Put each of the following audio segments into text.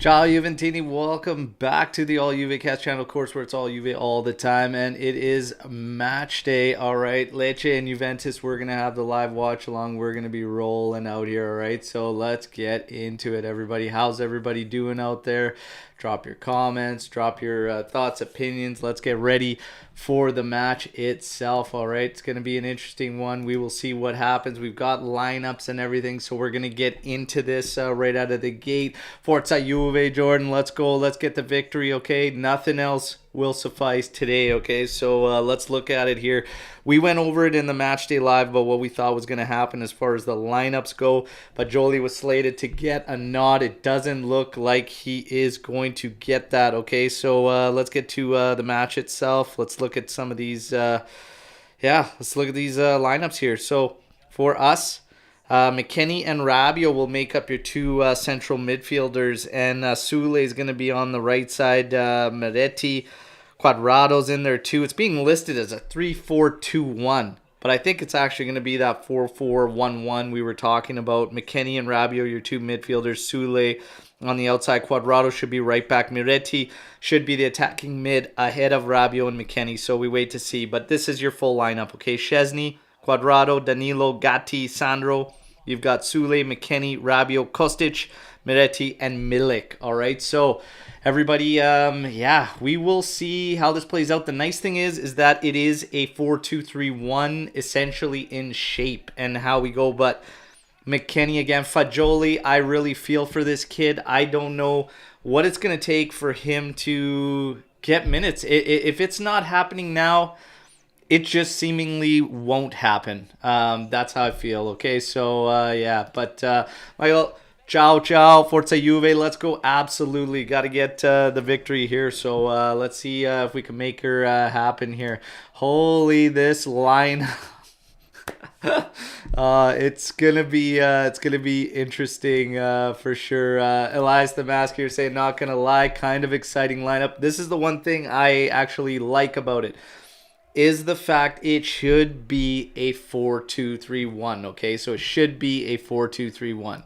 Ciao Juventini, welcome back to the All Juve Cast channel, of course, where it's all Juve all the time, and it is match day. All right, Lecce and Juventus, we're gonna have the live watch along. We're gonna be rolling out here. All right, so let's get into it, everybody. How's everybody doing out there? Drop your comments, drop your thoughts, opinions. Let's get ready for the match itself. All right, it's going to be an interesting one. We will see what happens. We've got lineups and everything, so we're going to get into this right out of the gate. Forza Juve, Jordan. Let's go. Let's get the victory, okay? Nothing else will suffice today, okay? So let's look at it here. We went over it in the match day live about what we thought was going to happen as far as the lineups go. Fajoli was slated to get a nod. It doesn't look like he is going to get that, okay? So let's get to the match itself. Let's look at some of these, let's look at these lineups here. So for us, McKennie and Rabiot will make up your two central midfielders, and Sule is going to be on the right side. Miretti, Quadrado's in there too. It's being listed as a 3-4-2-1, but I think it's actually going to be that 4-4-1-1 we were talking about. McKennie and Rabiot, your two midfielders. Sule on the outside. Quadrado should be right back. Miretti should be the attacking mid ahead of Rabiot and McKennie, so we wait to see. But this is your full lineup, okay? Szczesny, Quadrado, Danilo, Gatti, Sandro. You've got Sule, McKennie, Rabiot, Kostic, Miretti, and Milik. All right, so everybody, we will see how this plays out. The nice thing is that it is a 4-2-3-1 essentially in shape and how we go. But McKennie again, Fajoli, I really feel for this kid. I don't know what it's going to take for him to get minutes. If it's not happening now, it just seemingly won't happen. That's how I feel. Okay, so Michael, ciao, Forza Juve. Let's go. Absolutely, got to get the victory here. So let's see if we can make her happen here. Holy, this line. It's gonna be interesting for sure. Elias the Mask here saying, not gonna lie, kind of exciting lineup. This is the one thing I actually like about it, is the fact it should be a 4-2-3-1. Okay, so it should be a 4-2-3-1.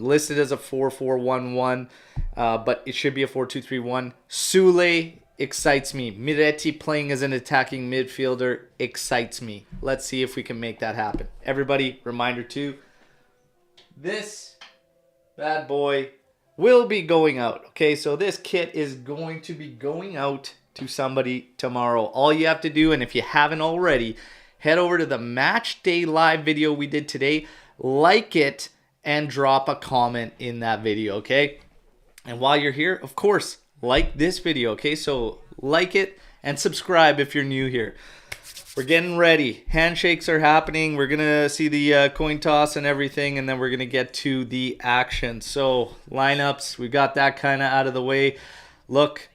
Listed as a 4-4-1-1, but it should be a 4-2-3-1. Sule excites me. Miretti playing as an attacking midfielder excites me. Let's see if we can make that happen. Everybody, reminder too, this bad boy will be going out. Okay, so this kit is going to be going out to somebody tomorrow. All you have to do, and if you haven't already, head over to the match day live video we did today, like it, and drop a comment in that video, okay? And while you're here, of course, like this video, okay? So like it and subscribe if you're new here. We're getting ready. Handshakes are happening. We're going to see the coin toss and everything, and then we're going to get to the action. So lineups, we got that kind of out of the way. Look,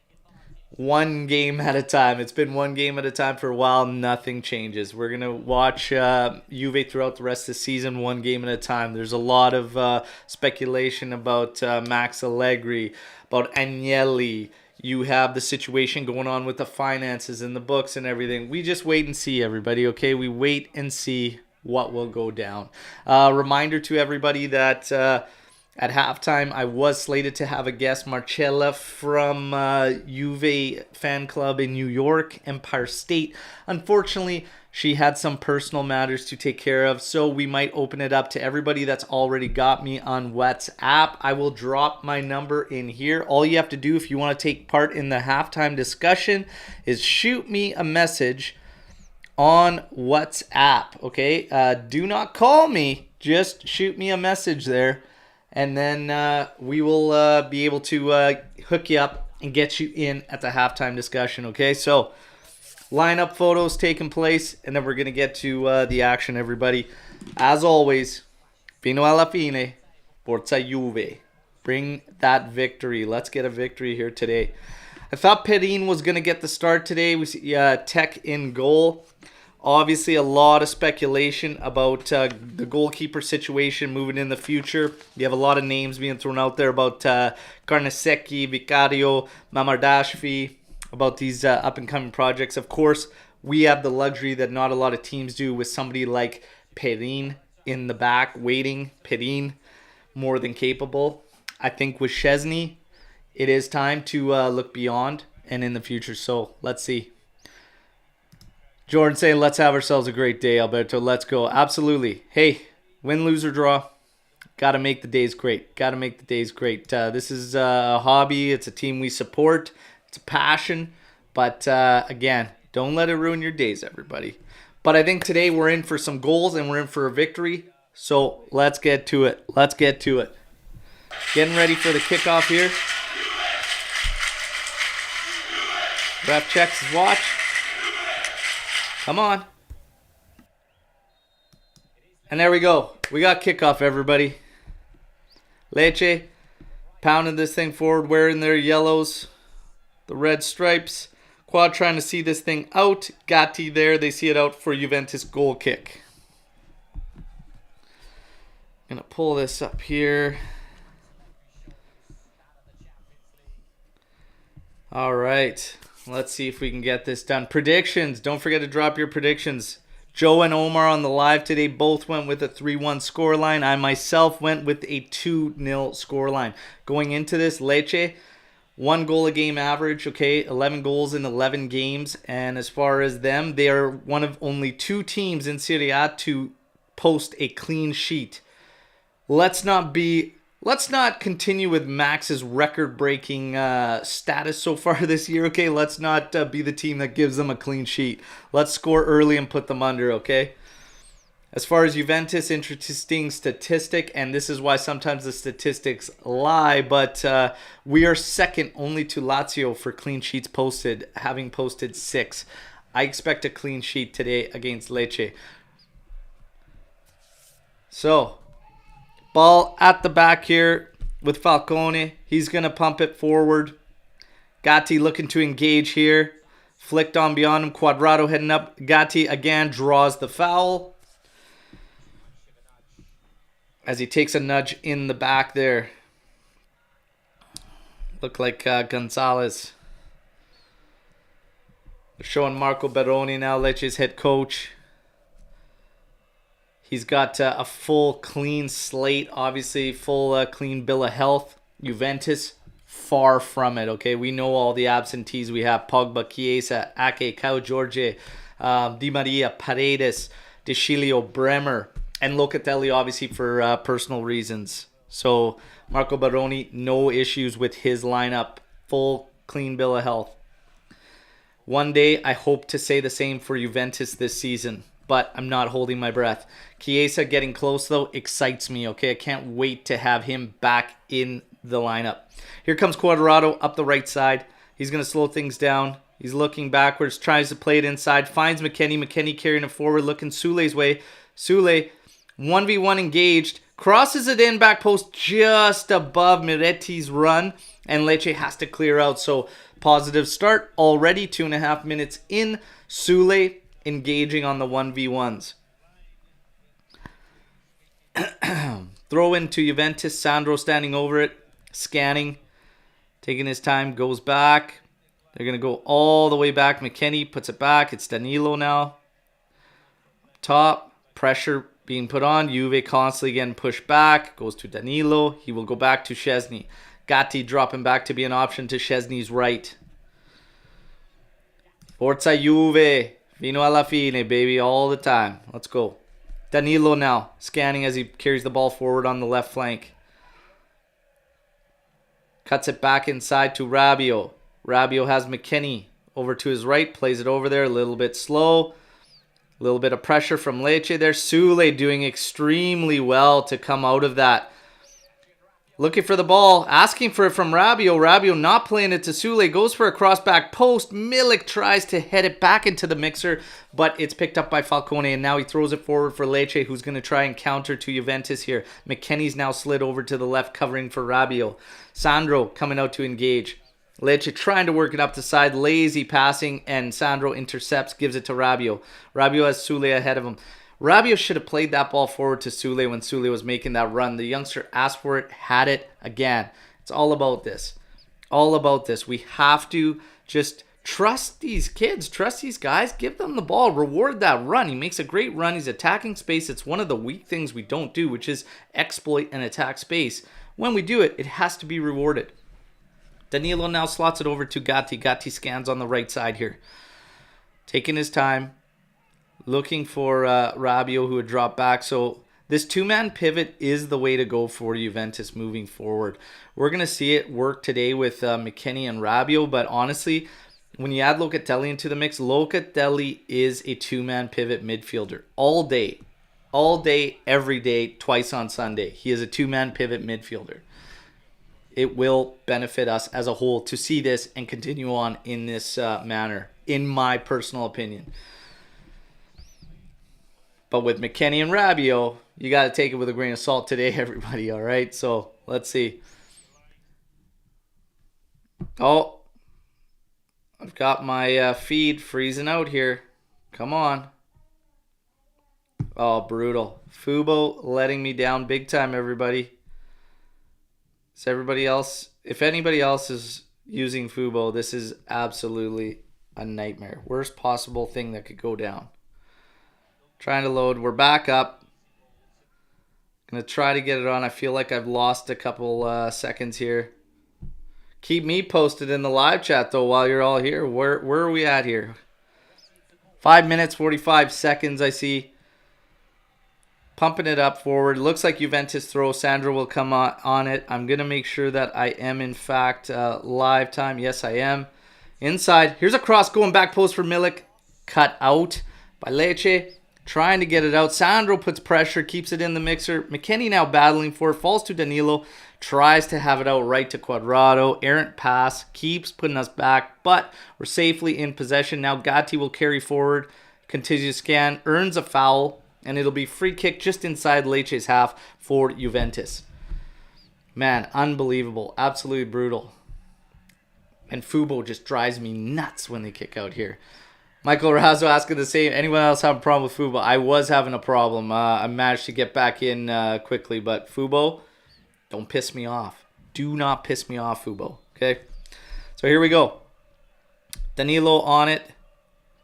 one game at a time. It's been one game at a time for a while. Nothing changes. We're going to watch Juve throughout the rest of the season, one game at a time. There's a lot of speculation about Max Allegri, about Agnelli. You have the situation going on with the finances and the books and everything. We just wait and see, everybody, okay? We wait and see what will go down. Reminder to everybody that at halftime, I was slated to have a guest, Marcella from Juve fan club in New York, Empire State. Unfortunately, she had some personal matters to take care of, so we might open it up to everybody that's already got me on WhatsApp. I will drop my number in here. All you have to do if you want to take part in the halftime discussion is shoot me a message on WhatsApp, okay? Do not call me. Just shoot me a message there, and then we will be able to hook you up and get you in at the halftime discussion, okay? So lineup photos taking place, and then we're going to get to the action, everybody. As always, fino alla fine, Forza Juve. Bring that victory. Let's get a victory here today. I thought Perin was going to get the start today. We see Tech in goal. Obviously, a lot of speculation about the goalkeeper situation moving in the future. You have a lot of names being thrown out there about Carnesecchi, Vicario, Mamardashvi, about these up-and-coming projects. Of course, we have the luxury that not a lot of teams do with somebody like Perin in the back waiting. Perin, more than capable. I think with Szczesny, it is time to look beyond and in the future. So let's see. Jordan saying, let's have ourselves a great day, Alberto. Let's go. Absolutely. Hey, win, lose, or draw. Got to make the days great. Got to make the days great. This is a hobby. It's a team we support. It's a passion. But again, don't let it ruin your days, everybody. But I think today we're in for some goals and we're in for a victory. So let's get to it. Let's get to it. Getting ready for the kickoff here. Raph checks his watch. Come on. And there we go. We got kickoff, everybody. Lecce pounding this thing forward, wearing their yellows, the red stripes. Quad trying to see this thing out. Gatti there. They see it out for Juventus goal kick. Gonna pull this up here. All right. Let's see if we can get this done. Predictions. Don't forget to drop your predictions. Joe and Omer on the live today both went with a 3-1 scoreline. I myself went with a 2-0 scoreline. Going into this, Lecce, 1 goal a game average, okay, 11 goals in 11 games. And as far as them, they are one of only 2 teams in Serie A to post a clean sheet. Let's not continue with Max's record-breaking status so far this year, okay? Let's not be the team that gives them a clean sheet. Let's score early and put them under, okay? As far as Juventus, interesting statistic, and this is why sometimes the statistics lie, but we are second only to Lazio for clean sheets posted, having posted 6. I expect a clean sheet today against Lecce. So, ball at the back here with Falcone. He's going to pump it forward. Gatti looking to engage here. Flicked on beyond him. Quadrado heading up. Gatti again draws the foul. As he takes a nudge in the back there. Look like Gonzalez. They're showing Marco Baroni now, Lecce's head coach. He's got a full clean slate, obviously full clean bill of health. Juventus, far from it, okay? We know all the absentees we have. Pogba, Chiesa, Ake, Cao Jorge, Di Maria, Paredes, De Sciglio, Bremer, and Locatelli, obviously, for personal reasons. So, Marco Baroni, no issues with his lineup. Full clean bill of health. One day, I hope to say the same for Juventus this season. But I'm not holding my breath. Chiesa getting close, though, excites me, okay? I can't wait to have him back in the lineup. Here comes Quadrado up the right side. He's going to slow things down. He's looking backwards, tries to play it inside, finds McKennie. McKennie carrying it forward, looking Sule's way. Sule, 1v1 engaged, crosses it in, back post just above Miretti's run, and Lecce has to clear out. So, positive start already, 2.5 minutes in. Sule engaging on the 1v1s. Throw into Juventus. Sandro standing over it. Scanning. Taking his time. Goes back. They're going to go all the way back. McKennie puts it back. It's Danilo now. Top. Pressure being put on. Juve constantly getting pushed back. Goes to Danilo. He will go back to Szczesny. Gatti dropping back to be an option to Szczesny's right. Forza Juve. Fino alla fine, baby, all the time. Let's go. Danilo now, scanning as he carries the ball forward on the left flank. Cuts it back inside to Rabiot. Rabiot has McKennie over to his right, plays it over there, a little bit slow. A little bit of pressure from Lecce there. Sule doing extremely well to come out of that. Looking for the ball, asking for it from Rabiot. Rabiot not playing it to Sule. Goes for a cross back post. Milik tries to head it back into the mixer, but it's picked up by Falcone, and now he throws it forward for Lecce, who's going to try and counter to Juventus here. McKennie's now slid over to the left, covering for Rabiot. Sandro coming out to engage. Lecce trying to work it up the side. Lazy passing, and Sandro intercepts, gives it to Rabiot. Rabiot has Sule ahead of him. Rabiot should have played that ball forward to Sule when Sule was making that run. The youngster asked for it, had it again. It's all about this. All about this. We have to just trust these kids. Trust these guys. Give them the ball. Reward that run. He makes a great run. He's attacking space. It's one of the weak things we don't do, which is exploit and attack space. When we do it, it has to be rewarded. Danilo now slots it over to Gatti. Gatti scans on the right side here. Taking his time. Looking for Rabiot, who had dropped back. So this two-man pivot is the way to go for Juventus moving forward. We're going to see it work today with McKennie and Rabiot. But honestly, when you add Locatelli into the mix, Locatelli is a two-man pivot midfielder all day. All day, every day, twice on Sunday. He is a two-man pivot midfielder. It will benefit us as a whole to see this and continue on in this manner, in my personal opinion. But with McKennie and Rabiot, you got to take it with a grain of salt today, everybody, all right? So, let's see. Oh, I've got my feed freezing out here. Come on. Oh, brutal. Fubo letting me down big time, everybody. Is everybody else, if anybody else is using Fubo, this is absolutely a nightmare. Worst possible thing that could go down. Trying to load. We're back up. Gonna try to get it on. I feel like I've lost a couple seconds here. Keep me posted in the live chat though while you're all here. Where are we at here? 5 minutes, 45 seconds I see. Pumping it up forward. Looks like Juventus throw. Sandro will come on it. I'm going to make sure that I am, in fact, live time. Yes, I am. Inside. Here's a cross going back post for Milik. Cut out by Lecce. Trying to get it out. Sandro puts pressure. Keeps it in the mixer. McKennie now battling for it. Falls to Danilo. Tries to have it out right to Cuadrado. Errant pass. Keeps putting us back. But we're safely in possession. Now Gatti will carry forward. Continues to scan. Earns a foul. And it'll be free kick just inside Lecce's half for Juventus. Man, unbelievable. Absolutely brutal. And Fubo just drives me nuts when they kick out here. Michael Razzo asking the same. Anyone else have a problem with Fubo? I was having a problem. I managed to get back in quickly. But Fubo, don't piss me off. Do not piss me off, Fubo. Okay? So here we go. Danilo on it.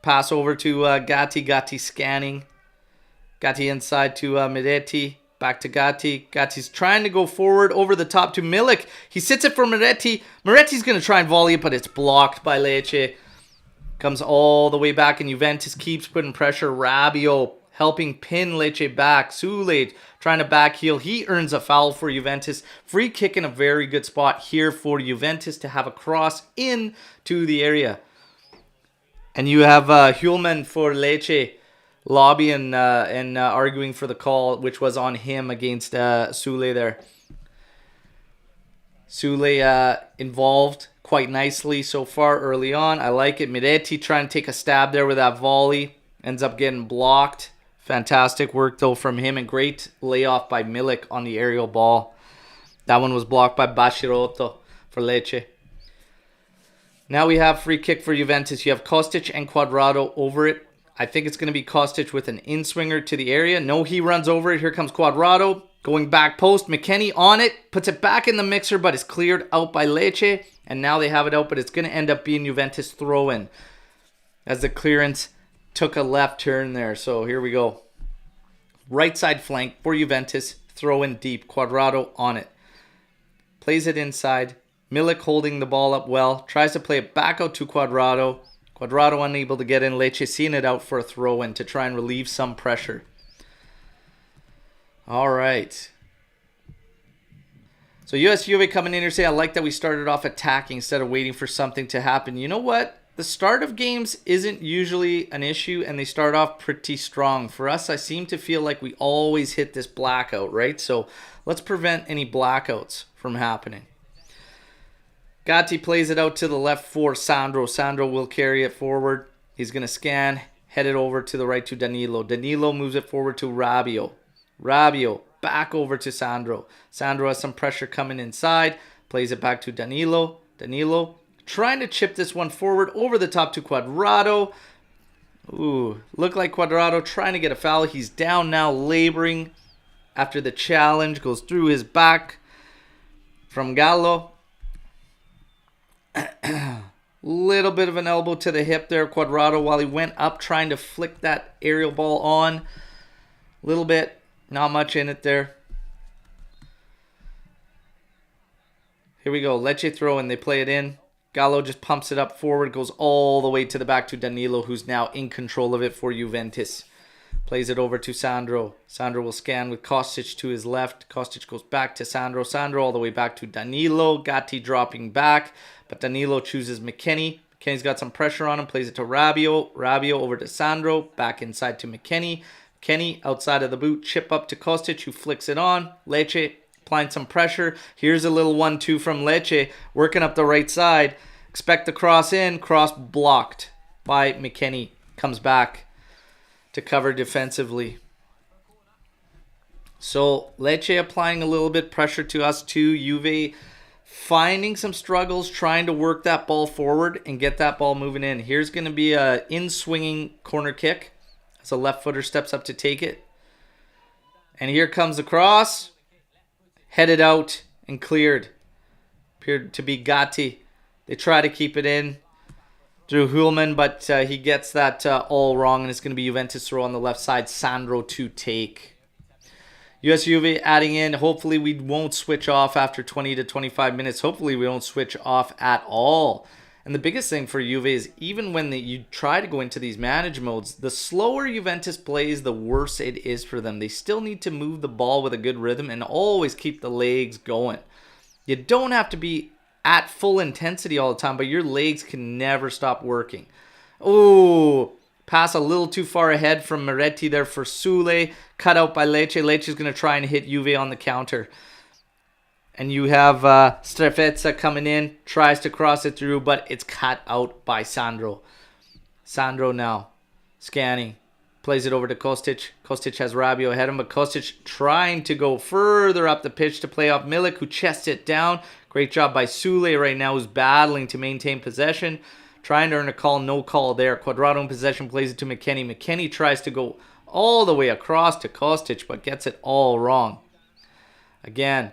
Pass over to Gatti. Gatti scanning. Gatti inside to Miretti. Back to Gatti. Gatti's trying to go forward over the top to Milik. He sits it for Miretti. Miretti's going to try and volley it, but it's blocked by Lecce. Comes all the way back, and Juventus keeps putting pressure. Rabiot helping pin Lecce back. Sule trying to backheel. He earns a foul for Juventus. Free kick in a very good spot here for Juventus to have a cross into the area. And you have Hulman for Lecce. Lobbying and arguing for the call, which was on him against Sule there. Sule involved quite nicely so far early on. I like it. Miretti trying to take a stab there with that volley. Ends up getting blocked. Fantastic work, though, from him. And great layoff by Milik on the aerial ball. That one was blocked by Bashirotto for Lecce. Now we have free kick for Juventus. You have Kostic and Cuadrado over it. I think it's going to be Kostic with an in-swinger to the area. No, he runs over it. Here comes Cuadrado. Going back post. McKennie on it. Puts it back in the mixer, but it's cleared out by Lecce. And now they have it out, but it's going to end up being Juventus throw-in. As the clearance took a left turn there. So here we go. Right side flank for Juventus. Throw-in deep. Cuadrado on it. Plays it inside. Milik holding the ball up well. Tries to play it back out to Cuadrado. Cuadrado unable to get in. Lecce seeing it out for a throw-in to try and relieve some pressure. All right. So US Juve coming in here saying, I like that we started off attacking instead of waiting for something to happen. You know what? The start of games isn't usually an issue, and they start off pretty strong. For us, I seem to feel like we always hit this blackout, right? So let's prevent any blackouts from happening. Gatti plays it out to the left for Sandro. Sandro will carry it forward. He's going to scan, head it over to the right to Danilo. Danilo moves it forward to Rabiot. Rabiot back over to Sandro. Sandro has some pressure coming inside. Plays it back to Danilo. Danilo trying to chip this one forward over the top to Cuadrado. Ooh, look like Cuadrado trying to get a foul. He's down now, laboring after the challenge. Goes through his back from Gallo. Little bit of an elbow to the hip there, Cuadrado, while he went up trying to flick that aerial ball on. Little bit, not much in it there. Here we go. Lecce throw in. They play it in. Gallo just pumps it up forward. Goes all the way to the back to Danilo, who's now in control of it for Juventus. Plays it over to Sandro. Sandro will scan with Kostic to his left. Kostic goes back to Sandro. Sandro all the way back to Danilo. Gatti dropping back. But Danilo chooses McKennie. McKennie's got some pressure on him. Plays it to Rabiot. Rabiot over to Sandro. Back inside to McKennie. McKennie outside of the boot. Chip up to Kostic, who flicks it on. Lecce applying some pressure. Here's a little 1-2 from Lecce. Working up the right side. Expect the cross in. Cross blocked by McKennie. Comes back to cover defensively. So Lecce applying a little bit pressure to us too. Juve finding some struggles, trying to work that ball forward and get that ball moving in. Here's going to be a in-swinging corner kick as a left footer steps up to take it. And here comes the cross. Headed out and cleared. Appeared to be Gatti. They try to keep it in through Hulman, but he gets that all wrong, and it's going to be Juventus throw on the left side. Sandro to take. US Juve adding in. Hopefully we won't switch off after 20 to 25 minutes. Hopefully we don't switch off at all. And the biggest thing for Juve is even when you try to go into these manage modes, the slower Juventus plays, the worse it is for them. They still need to move the ball with a good rhythm and always keep the legs going. You don't have to be at full intensity all the time, but your legs can never stop working. Oh, pass a little too far ahead from Moretti there for Sule. Cut out by Lecce. Lecce's going to try and hit Juve on the counter. And you have Strefezza coming in. Tries to cross it through, but it's cut out by Sandro. Sandro now scanning. Plays it over to Kostic. Kostic has Rabiot ahead of him, but Kostic trying to go further up the pitch to play off Milik, who chests it down. Great job by Sule right now, who's battling to maintain possession. Trying to earn a call, no call there. Quadrado in possession, plays it to McKennie. McKennie tries to go all the way across to Kostic, but gets it all wrong. Again,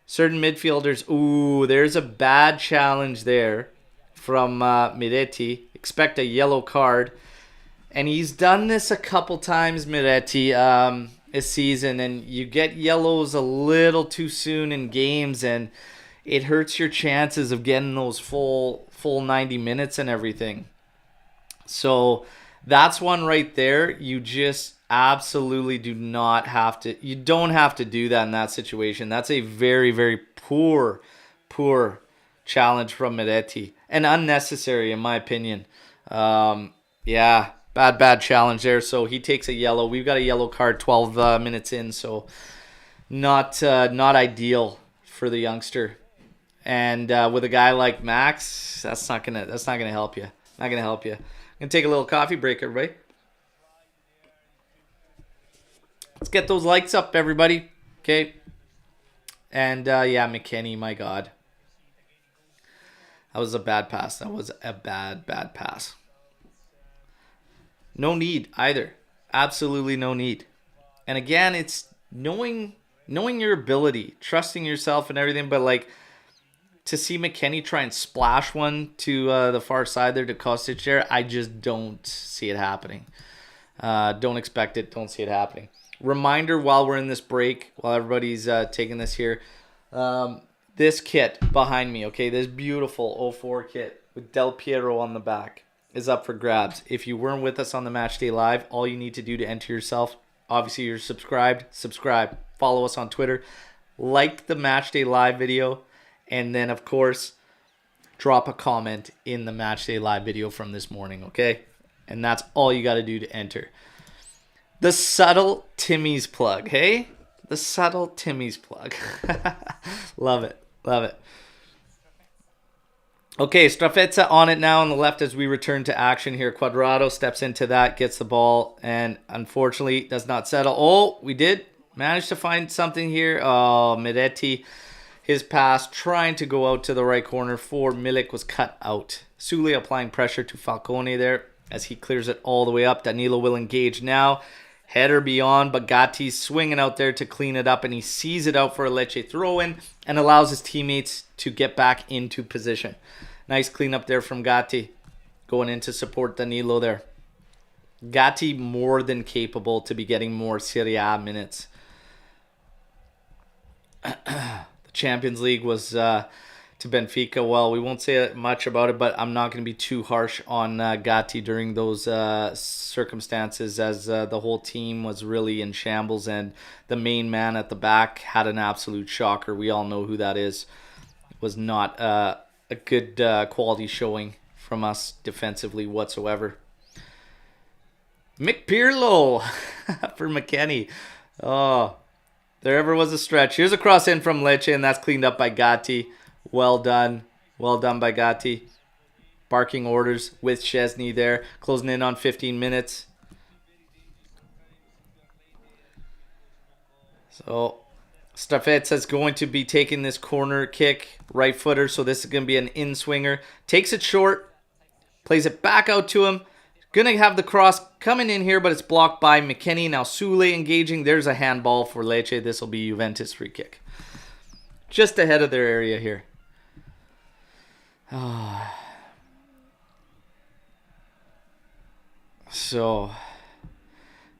certain midfielders, ooh, there's a bad challenge there from Miretti. Expect a yellow card. And he's done this a couple times, Miretti, this season. And you get yellows a little too soon in games, and it hurts your chances of getting those full 90 minutes and everything. So that's one right there. You just absolutely do not have to. You don't have to do that in that situation. That's a very, very poor challenge from Miretti. And unnecessary, in my opinion. Yeah, bad challenge there. So he takes a yellow. We've got a yellow card 12 minutes in. So not ideal for the youngster. And with a guy like Max, that's not gonna help you. Not gonna help you. I'm gonna take a little coffee break, everybody. Let's get those likes up, everybody. Okay. And yeah, McKennie, my God, that was a bad pass. That was a bad pass. No need either. Absolutely no need. And again, it's knowing your ability, trusting yourself and everything, but like, to see McKennie try and splash one to the far side there to Kostic there, I just don't see it happening. Don't expect it. Don't see it happening. Reminder while we're in this break, while everybody's taking this here, this kit behind me, okay, this beautiful 04 kit with Del Piero on the back is up for grabs. If you weren't with us on the Matchday Live, all you need to do to enter yourself, obviously you're subscribed, follow us on Twitter, like the Matchday Live video, and then, of course, drop a comment in the Matchday Live video from this morning, okay? And that's all you got to do to enter. The subtle Timmy's plug, hey? The subtle Timmy's plug. Love it. Okay, Strefezza on it now on the left as we return to action here. Quadrado steps into that, gets the ball, and unfortunately does not settle. Oh, we did manage to find something here. Oh, Miretti. His pass trying to go out to the right corner for Milik was cut out. Sule applying pressure to Falcone there as he clears it all the way up. Danilo will engage now. Header beyond, but Gatti's swinging out there to clean it up, and he sees it out for a Lecce throw-in and allows his teammates to get back into position. Nice clean up there from Gatti going in to support Danilo there. Gatti more than capable to be getting more Serie A minutes. Champions League was to Benfica. Well, we won't say much about it, but I'm not going to be too harsh on Gatti during those circumstances, as the whole team was really in shambles, and the main man at the back had an absolute shocker. We all know who that is. It was not a good quality showing from us defensively whatsoever. Mick Pirlo for McKennie. Oh, there ever was a stretch. Here's a cross in from Lecce, and that's cleaned up by Gatti. Well done. Well done by Gatti. Barking orders with Szczesny there. Closing in on 15 minutes. So, Strafezza is going to be taking this corner kick. Right footer, so this is going to be an in-swinger. Takes it short. Plays it back out to him. Gonna have the cross coming in here, but it's blocked by McKennie. Now Sule engaging. There's a handball for Lecce. This will be Juventus free kick. Just ahead of their area here. So,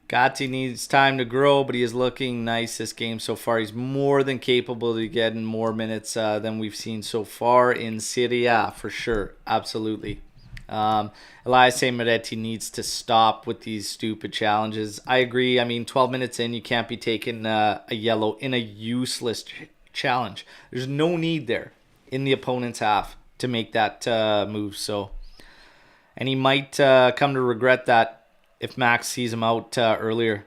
Gatti needs time to grow, but he is looking nice this game so far. He's more than capable of getting more minutes than we've seen so far in Serie A, for sure. Absolutely. Elias Moretti needs to stop with these stupid challenges. I agree. I mean, 12 minutes in, you can't be taking a yellow in a useless challenge. There's no need there in the opponent's half to make that move. So, and he might come to regret that if Max sees him out earlier.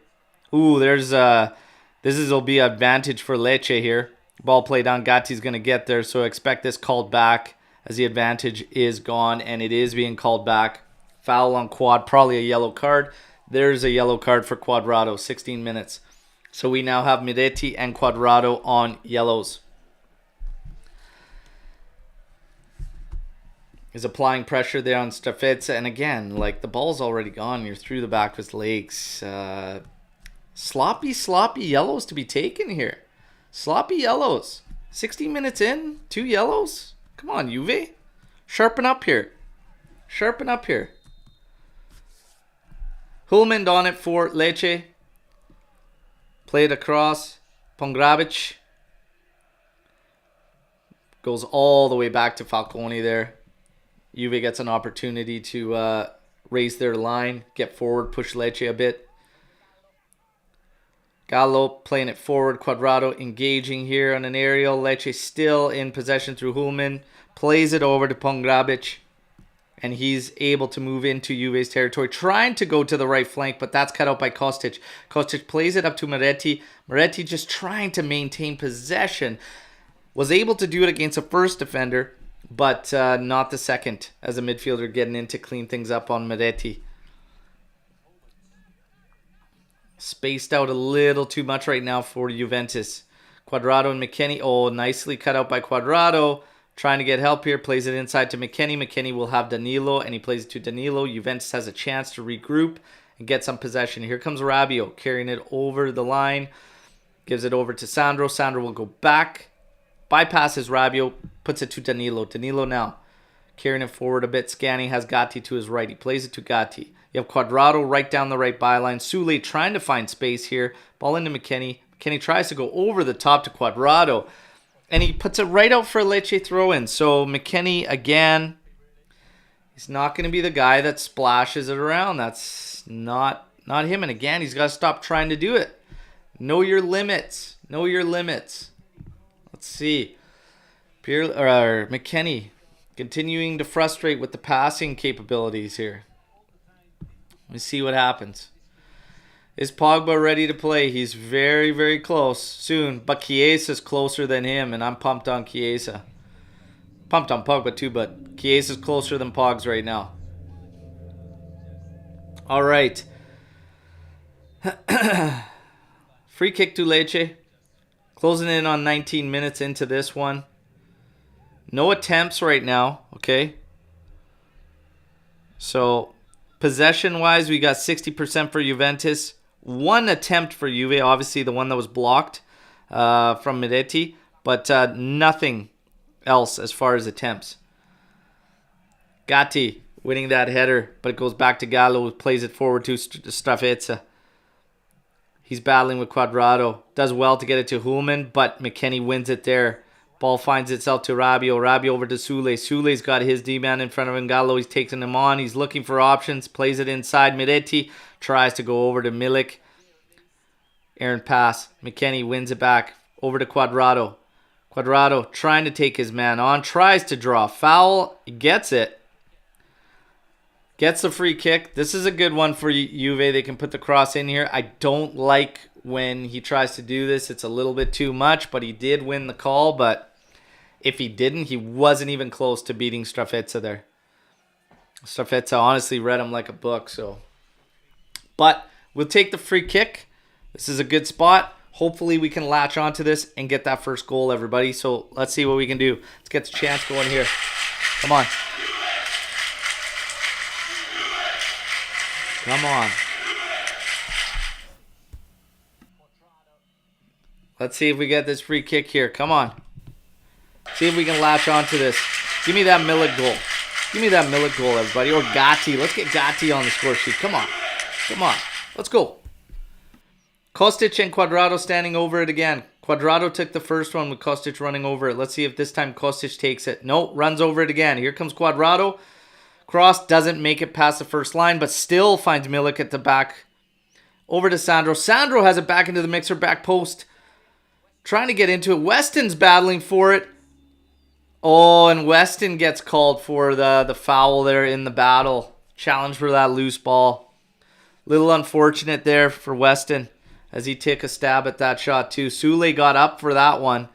Ooh, will be an advantage for Lecce here. Ball played on. Gatti's going to get there, so expect this called back as the advantage is gone, and it is being called back. Foul on Quad, probably a yellow card. There's a yellow card for Quadrado, 16 minutes. So we now have Miretti and Quadrado on yellows. Is applying pressure there on Strafezza, and again, like, the ball's already gone. You're through the back with legs. Sloppy yellows to be taken here. Sloppy yellows. 60 minutes in, 2 yellows. Come on, Juve. Sharpen up here. Sharpen up here. Hulman on it for Lecce. Played across. Pongrabic. Goes all the way back to Falcone there. Juve gets an opportunity to raise their line, get forward, push Lecce a bit. Gallo playing it forward. Quadrado engaging here on an aerial. Lecce still in possession through Hulman. Plays it over to Pongrabic. And he's able to move into Juve's territory. Trying to go to the right flank, but that's cut out by Kostic. Kostic plays it up to Moretti. Moretti just trying to maintain possession. Was able to do it against a first defender, but not the second, as a midfielder getting in to clean things up on Moretti. Spaced out a little too much right now for Juventus. Quadrado and McKennie. Oh, nicely cut out by Quadrado. Trying to get help here. Plays it inside to McKennie. McKennie will have Danilo, and he plays it to Danilo. Juventus has a chance to regroup and get some possession. Here comes Rabiot carrying it over the line. Gives it over to Sandro. Sandro will go back. Bypasses Rabiot. Puts it to Danilo. Danilo now carrying it forward a bit. Scanning has Gatti to his right. He plays it to Gatti. You have Quadrado right down the right byline. Sule trying to find space here. Ball into McKennie. McKennie tries to go over the top to Quadrado. And he puts it right out for a Lecce throw-in. So McKennie, again, he's not going to be the guy that splashes it around. That's not him. And again, he's got to stop trying to do it. Know your limits. Know your limits. Let's see. McKennie continuing to frustrate with the passing capabilities here. Let me see what happens. Is Pogba ready to play? He's very, very close soon. But Chiesa's closer than him, and I'm pumped on Chiesa. Pumped on Pogba too, but Chiesa's closer than Pogs right now. All right. Free kick to Lecce. Closing in on 19 minutes into this one. No attempts right now, okay? So, possession-wise, we got 60% for Juventus. One attempt for Juve, obviously the one that was blocked from Miretti, but nothing else as far as attempts. Gatti winning that header, but it goes back to Gallo, who plays it forward to Strafezza. He's battling with Quadrado. Does well to get it to Hulman, but McKennie wins it there. Ball finds itself to Rabiot. Rabiot over to Sule. Sule's got his D-man in front of Ngalo. He's taking him on. He's looking for options. Plays it inside. Miretti tries to go over to Milik. Errant pass. McKennie wins it back. Over to Cuadrado. Cuadrado trying to take his man on. Tries to draw. Foul. Gets it. Gets the free kick. This is a good one for Juve. They can put the cross in here. I don't like when he tries to do this. It's a little bit too much, but he did win the call. But if he didn't, he wasn't even close to beating Strafezza there. Strafezza honestly read him like a book. But we'll take the free kick. This is a good spot. Hopefully we can latch onto this and get that first goal, everybody. So let's see what we can do. Let's get the chance going here. Come on. Come on. Let's see if we get this free kick here. Come on. See if we can latch onto this. Give me that Milik goal. Give me that Milik goal, everybody. Or Gatti. Let's get Gatti on the score sheet. Come on. Come on. Let's go. Kostic and Cuadrado standing over it again. Cuadrado took the first one with Kostic running over it. Let's see if this time Kostic takes it. No, runs over it again. Here comes Cuadrado. Cross doesn't make it past the first line, but still finds Milik at the back. Over to Sandro. Sandro has it back into the mixer, back post. Trying to get into it. Weston's battling for it. Oh, and Weston gets called for the foul there in the battle. Challenge for that loose ball. Little unfortunate there for Weston as he took a stab at that shot too. Sule got up for that one.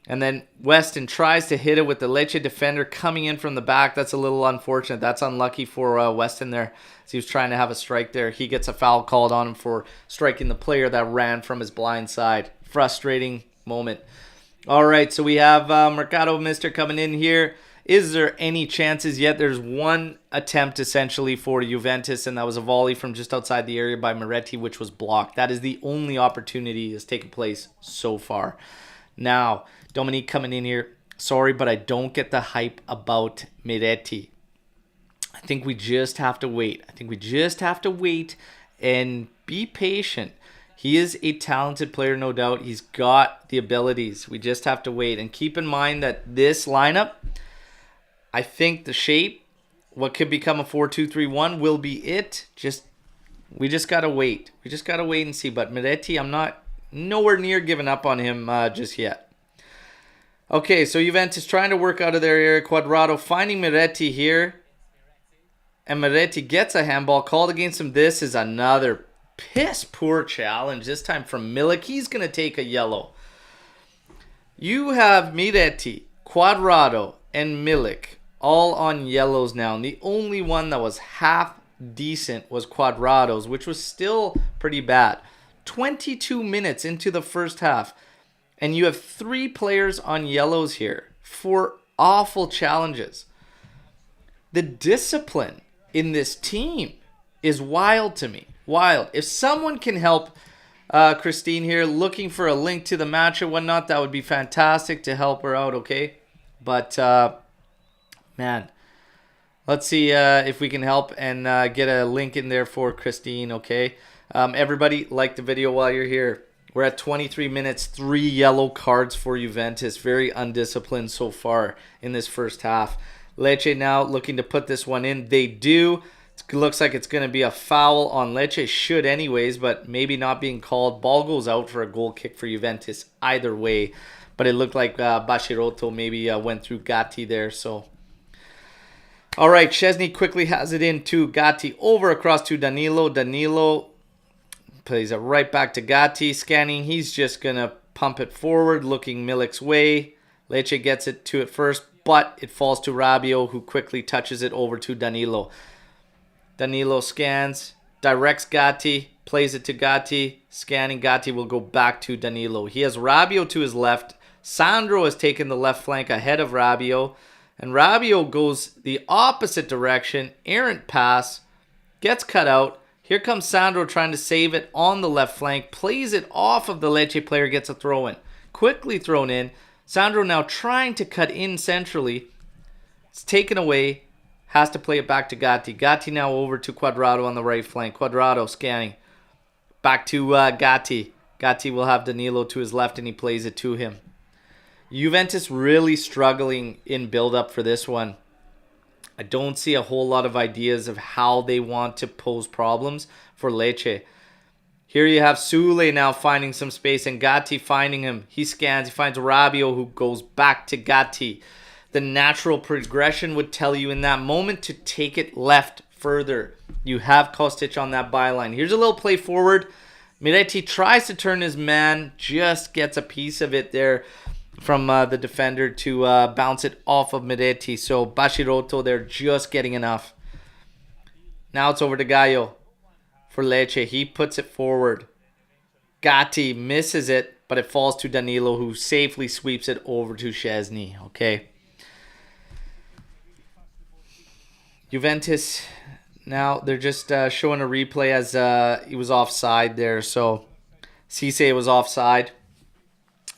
And then Weston tries to hit it with the Lecce defender coming in from the back. That's a little unfortunate. That's unlucky for Weston there as he was trying to have a strike there. He gets a foul called on him for striking the player that ran from his blind side. Frustrating moment. All right, so we have Mercado Mister coming in here. Is there any chances yet? There's one attempt essentially for Juventus, and that was a volley from just outside the area by Miretti, which was blocked. That is the only opportunity that's taken place so far. Now, Dominique coming in here. Sorry, but I don't get the hype about Miretti. I think we just have to wait. I think we just have to wait and be patient. He is a talented player, no doubt. He's got the abilities. We just have to wait. And keep in mind that this lineup, I think the shape, what could become a 4-2-3-1 will be it. We just got to wait. We just got to wait and see. But Miretti, I'm not nowhere near giving up on him just yet. Okay, so Juventus trying to work out of their area. Cuadrado finding Miretti here. And Miretti gets a handball called against him. This is another piss poor challenge. This time from Milik. He's going to take a yellow. You have Miretti, Cuadrado, and Milik all on yellows now. And the only one that was half decent was Cuadrado's, which was still pretty bad. 22 minutes into the first half. And you have 3 players on yellows here for awful challenges. The discipline in this team is wild to me. Wild. If someone can help Christine here, looking for a link to the match or whatnot, that would be fantastic to help her out, okay? But, man, let's see if we can help and get a link in there for Christine, okay? Everybody, like the video while you're here. We're at 23 minutes, 3 yellow cards for Juventus. Very undisciplined so far in this first half. Lecce now looking to put this one in. They do. It looks like it's going to be a foul on Lecce. Should anyways, but maybe not being called. Ball goes out for a goal kick for Juventus either way. But it looked like Bashirotto maybe went through Gatti there. So, all right, Szczesny quickly has it in to Gatti. Over across to Danilo. Danilo plays it right back to Gatti. Scanning. He's just going to pump it forward, looking Milik's way. Lecce gets it to it first, but it falls to Rabiot, who quickly touches it over to Danilo. Danilo scans, directs Gatti, plays it to Gatti. Scanning, Gatti will go back to Danilo. He has Rabiot to his left. Sandro has taken the left flank ahead of Rabiot. And Rabiot goes the opposite direction. Errant pass, gets cut out. Here comes Sandro trying to save it on the left flank. Plays it off of the Lecce player, gets a throw in. Quickly thrown in. Sandro now trying to cut in centrally. It's taken away. Has to play it back to Gatti. Gatti now over to Cuadrado on the right flank. Cuadrado scanning. Back to Gatti. Gatti will have Danilo to his left and he plays it to him. Juventus really struggling in build-up for this one. I don't see a whole lot of ideas of how they want to pose problems for Lecce. Here you have Sule now finding some space and Gatti finding him. He scans, he finds Rabiot who goes back to Gatti. The natural progression would tell you in that moment to take it left further. You have Kostic on that byline. Here's a little play forward. Miretti tries to turn his man, just gets a piece of it there from the defender to bounce it off of Miretti. So Bashiroto, they're just getting enough. Now it's over to Gallo for Lecce. He puts it forward. Gatti misses it, but it falls to Danilo, who safely sweeps it over to Szczesny. Okay. Juventus, now they're just showing a replay as he was offside there. So Cisse was offside.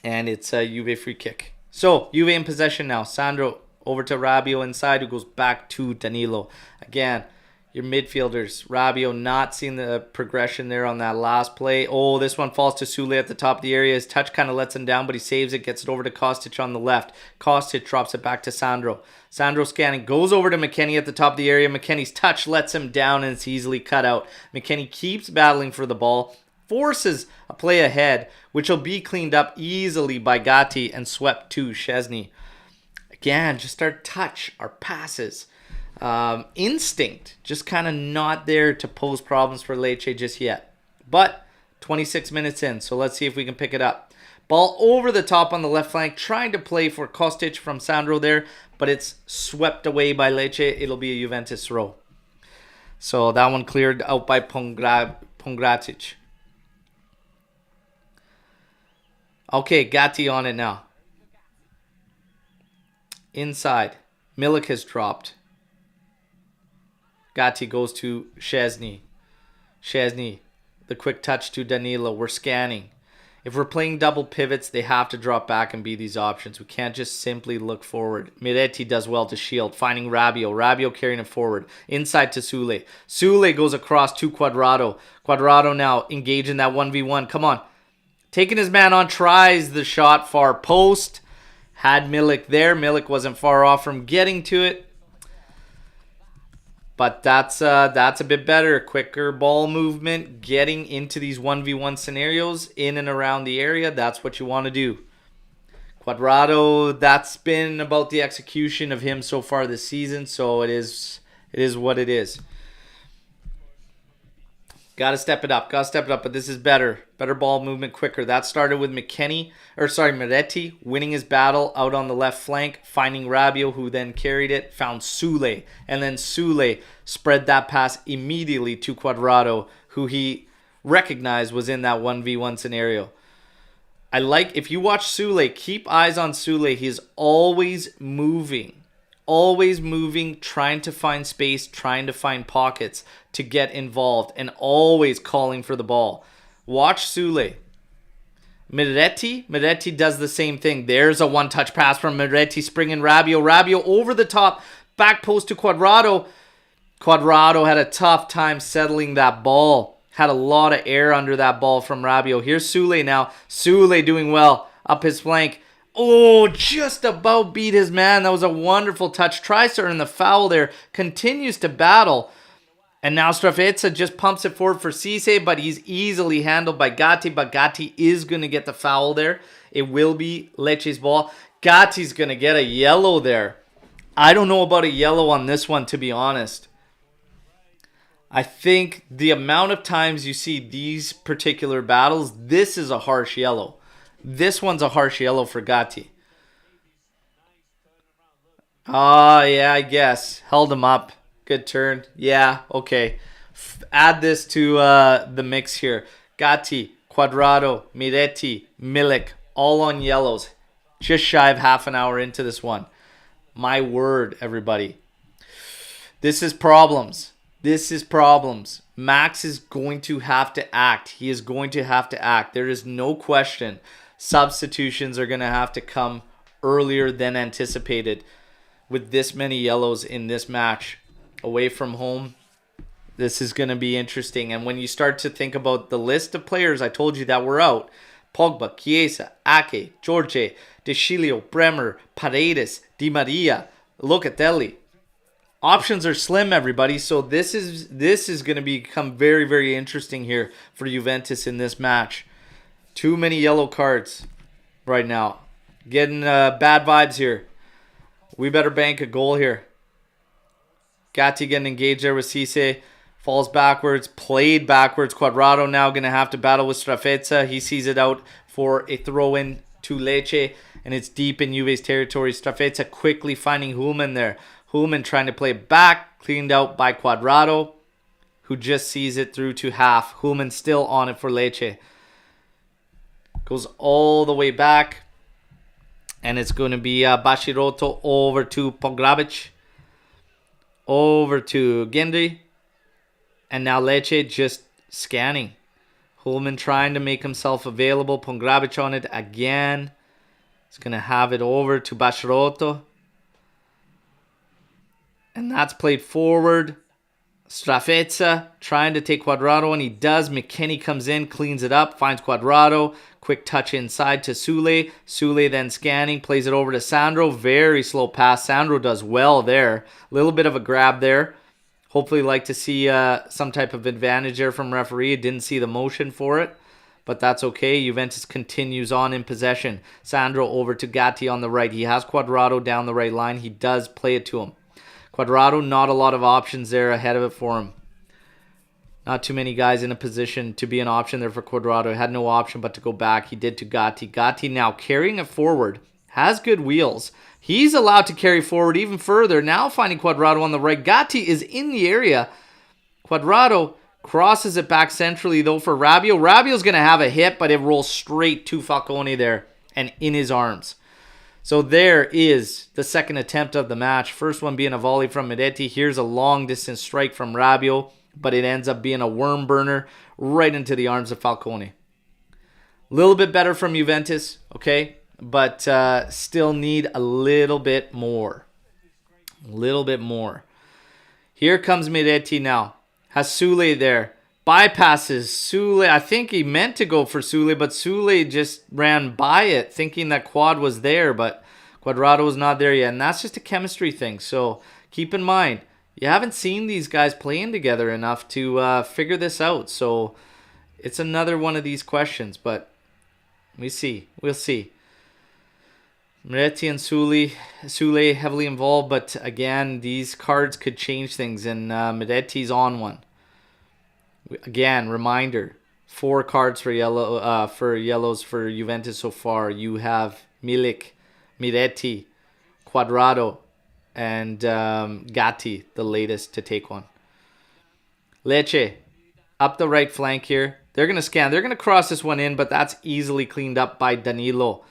And it's a Juve free kick. So, Juve in possession now. Sandro over to Rabiot inside, who goes back to Danilo. Again, your midfielders. Rabiot not seeing the progression there on that last play. Oh, this one falls to Sule at the top of the area. His touch kind of lets him down, but he saves it, gets it over to Kostic on the left. Kostic drops it back to Sandro. Sandro scanning, goes over to McKennie at the top of the area. McKennie's touch lets him down, and it's easily cut out. McKennie keeps battling for the ball. Forces a play ahead, which will be cleaned up easily by Gatti and swept to Szczesny. Again, just our touch, our passes, instinct, just kind of not there to pose problems for Lecce just yet. But 26 minutes in, so let's see if we can pick it up. Ball over the top on the left flank, trying to play for Kostic from Sandro there, but it's swept away by Lecce. It'll be a Juventus throw. So that one cleared out by Pongratic. Okay, Gatti on it now. Inside. Milik has dropped. Gatti goes to Szczesny. Szczesny, the quick touch to Danilo. We're scanning. If we're playing double pivots, they have to drop back and be these options. We can't just simply look forward. Miretti does well to shield, finding Rabiot. Rabiot carrying it forward. Inside to Sule. Sule goes across to Cuadrado. Cuadrado now engaged in that 1v1. Come on. Taking his man on, tries the shot far post. Had Milik there. Milik wasn't far off from getting to it. But that's a bit better. Quicker ball movement. Getting into these 1v1 scenarios in and around the area. That's what you want to do. Cuadrado, that's been about the execution of him so far this season. So it is what it is. Got to step it up. But this is better. Better ball movement, quicker. That started with Miretti winning his battle out on the left flank, finding Rabiot, who then carried it, found Sule. And then Sule spread that pass immediately to Cuadrado, who he recognized was in that 1v1 scenario. I like, if you watch Sule, keep eyes on Sule. He's always moving, trying to find space, trying to find pockets to get involved, and always calling for the ball. Watch Sule. Miretti does the same thing. There's a one-touch pass from Miretti, springing Rabiot. Rabiot over the top, back post to Cuadrado. Cuadrado had a tough time settling that ball. Had a lot of air under that ball from Rabiot. Here's Sule now. Sule doing well up his flank. Oh, just about beat his man. That was a wonderful touch. Tries to earn the foul there. Continues to battle. And now Strafezza just pumps it forward for Cisse, but he's easily handled by Gatti. But Gatti is going to get the foul there. It will be Lecce's ball. Gatti's going to get a yellow there. I don't know about a yellow on this one, to be honest. I think the amount of times you see these particular battles, this is a harsh yellow. This one's a harsh yellow for Gatti. Oh, yeah, I guess. Held him up. Good turn. Yeah, okay. Add this to the mix here. Gatti, Cuadrado, Miretti, Milik, all on yellows. Just shy of half an hour into this one. My word, everybody. This is problems. Max is going to have to act. He is going to have to act. There is no question. Substitutions are going to have to come earlier than anticipated with this many yellows in this match. Away from home, this is going to be interesting. And when you start to think about the list of players I told you that were out, Pogba, Chiesa, Ake, Jorge, De Sciglio, Bremer, Paredes, Di Maria, Locatelli. Options are slim, everybody. So this is going to become very, very interesting here for Juventus in this match. Too many yellow cards right now. Getting bad vibes here. We better bank a goal here. Gatti getting engaged there with Cisse. Falls backwards. Played backwards. Quadrado now going to have to battle with Strafezza. He sees it out for a throw-in to Lecce. And it's deep in Juve's territory. Strafezza quickly finding Hulman there. Hulman trying to play back. Cleaned out by Quadrado, who just sees it through to half. Hulman still on it for Lecce. Goes all the way back. And it's going to be Bashirotto over to Pongrabic. Over to Gendry. And now Lecce just scanning. Hulman trying to make himself available. Pongrabic on it again. He's going to have it over to Bashirotto. And that's played forward. Strafezza trying to take Quadrado, and he does. McKennie comes in, cleans it up, finds Quadrado. Quick touch inside to Sule. Sule then scanning, plays it over to Sandro. Very slow pass. Sandro does well there. A little bit of a grab there. Hopefully like to see some type of advantage there from referee. Didn't see the motion for it, but that's okay. Juventus continues on in possession. Sandro over to Gatti on the right. He has Quadrado down the right line. He does play it to him. Quadrado, not a lot of options there ahead of it for him. Not too many guys in a position to be an option there for Quadrado. Had no option but to go back. He did to Gatti. Gatti now carrying it forward. Has good wheels. He's allowed to carry forward even further. Now finding Quadrado on the right. Gatti is in the area. Quadrado crosses it back centrally though for Rabiot. Rabiot's going to have a hit, but it rolls straight to Falcone there and in his arms. So there is the second attempt of the match. First one being a volley from Miretti. Here's a long distance strike from Rabiot, but it ends up being a worm burner right into the arms of Falcone. A little bit better from Juventus, okay? But still need a little bit more. A little bit more. Here comes Miretti now. Has Sule there. Bypasses Sule. I think he meant to go for Sule, but Sule just ran by it thinking that Quad was there, but Quadrado was not there yet. And that's just a chemistry thing. So keep in mind, you haven't seen these guys playing together enough to figure this out. So it's another one of these questions, but we'll see. Miretti and Sule heavily involved, but again, these cards could change things, and Miretti's on one. Again, reminder: 4 cards for yellows for Juventus so far. You have Milik, Miretti, Quadrado, and Gatti, the latest to take one. Lecce up the right flank here. They're gonna scan. They're gonna cross this one in, but that's easily cleaned up by Danilo.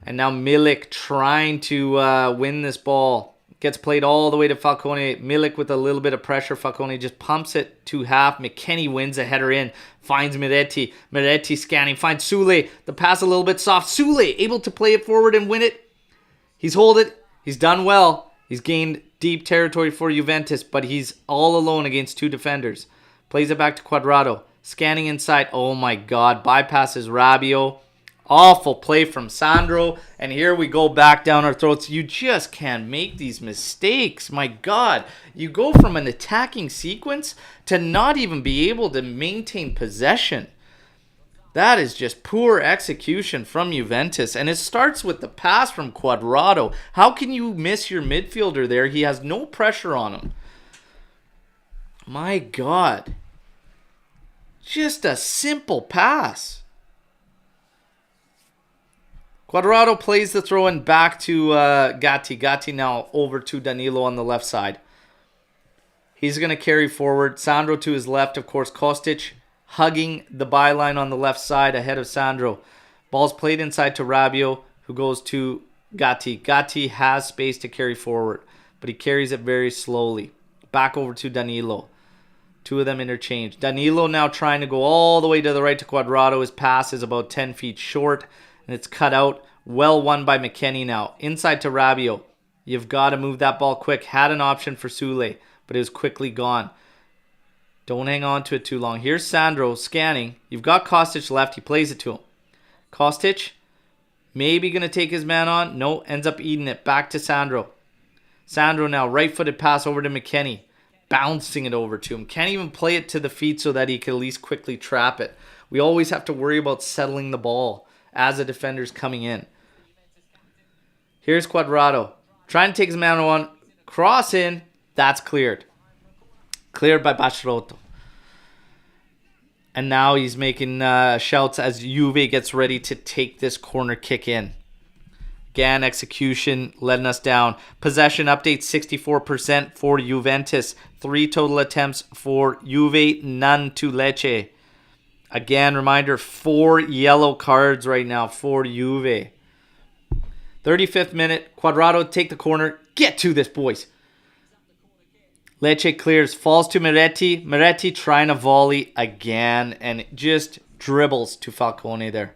And now Milik trying to win this ball. Gets played all the way to Falcone. Milik with a little bit of pressure. Falcone just pumps it to half. McKennie wins a header in. Finds Miretti. Miretti scanning. Finds Sule. The pass a little bit soft. Sule able to play it forward and win it. He's hold it. He's done well. He's gained deep territory for Juventus, but he's all alone against 2 defenders. Plays it back to Quadrado. Scanning inside. Oh my God. Bypasses Rabiot. Awful play from Sandro. And here we go back down our throats. You just can't make these mistakes. My God. You go from an attacking sequence to not even be able to maintain possession. That is just poor execution from Juventus. And it starts with the pass from Quadrado. How can you miss your midfielder there? He has no pressure on him. My God. Just a simple pass. Quadrado plays the throw in back to Gatti. Gatti now over to Danilo on the left side. He's going to carry forward. Sandro to his left, of course. Kostic hugging the byline on the left side ahead of Sandro. Ball's played inside to Rabiot, who goes to Gatti. Gatti has space to carry forward, but he carries it very slowly. Back over to Danilo. 2 of them interchange. Danilo now trying to go all the way to the right to Quadrado. His pass is about 10 feet short. And it's cut out. Well won by McKennie now. Inside to Rabiot. You've got to move that ball quick. Had an option for Sule, but it was quickly gone. Don't hang on to it too long. Here's Sandro scanning. You've got Kostic left. He plays it to him. Kostic. Maybe going to take his man on. No, ends up eating it. Back to Sandro. Sandro now, right-footed pass over to McKennie. Bouncing it over to him. Can't even play it to the feet so that he can at least quickly trap it. We always have to worry about settling the ball as a defender's coming in. Here's Cuadrado. Trying to take his man on. Cross in. That's cleared. Cleared by Baciroto. And now he's making shouts as Juve gets ready to take this corner kick in. Again, execution letting us down. Possession update 64% for Juventus. 3 total attempts for Juve, none to Lecce. Again, reminder, 4 yellow cards right now for Juve. 35th minute, Cuadrado take the corner. Get to this, boys. Lecce clears, falls to Miretti. Miretti trying to volley again and just dribbles to Falcone there.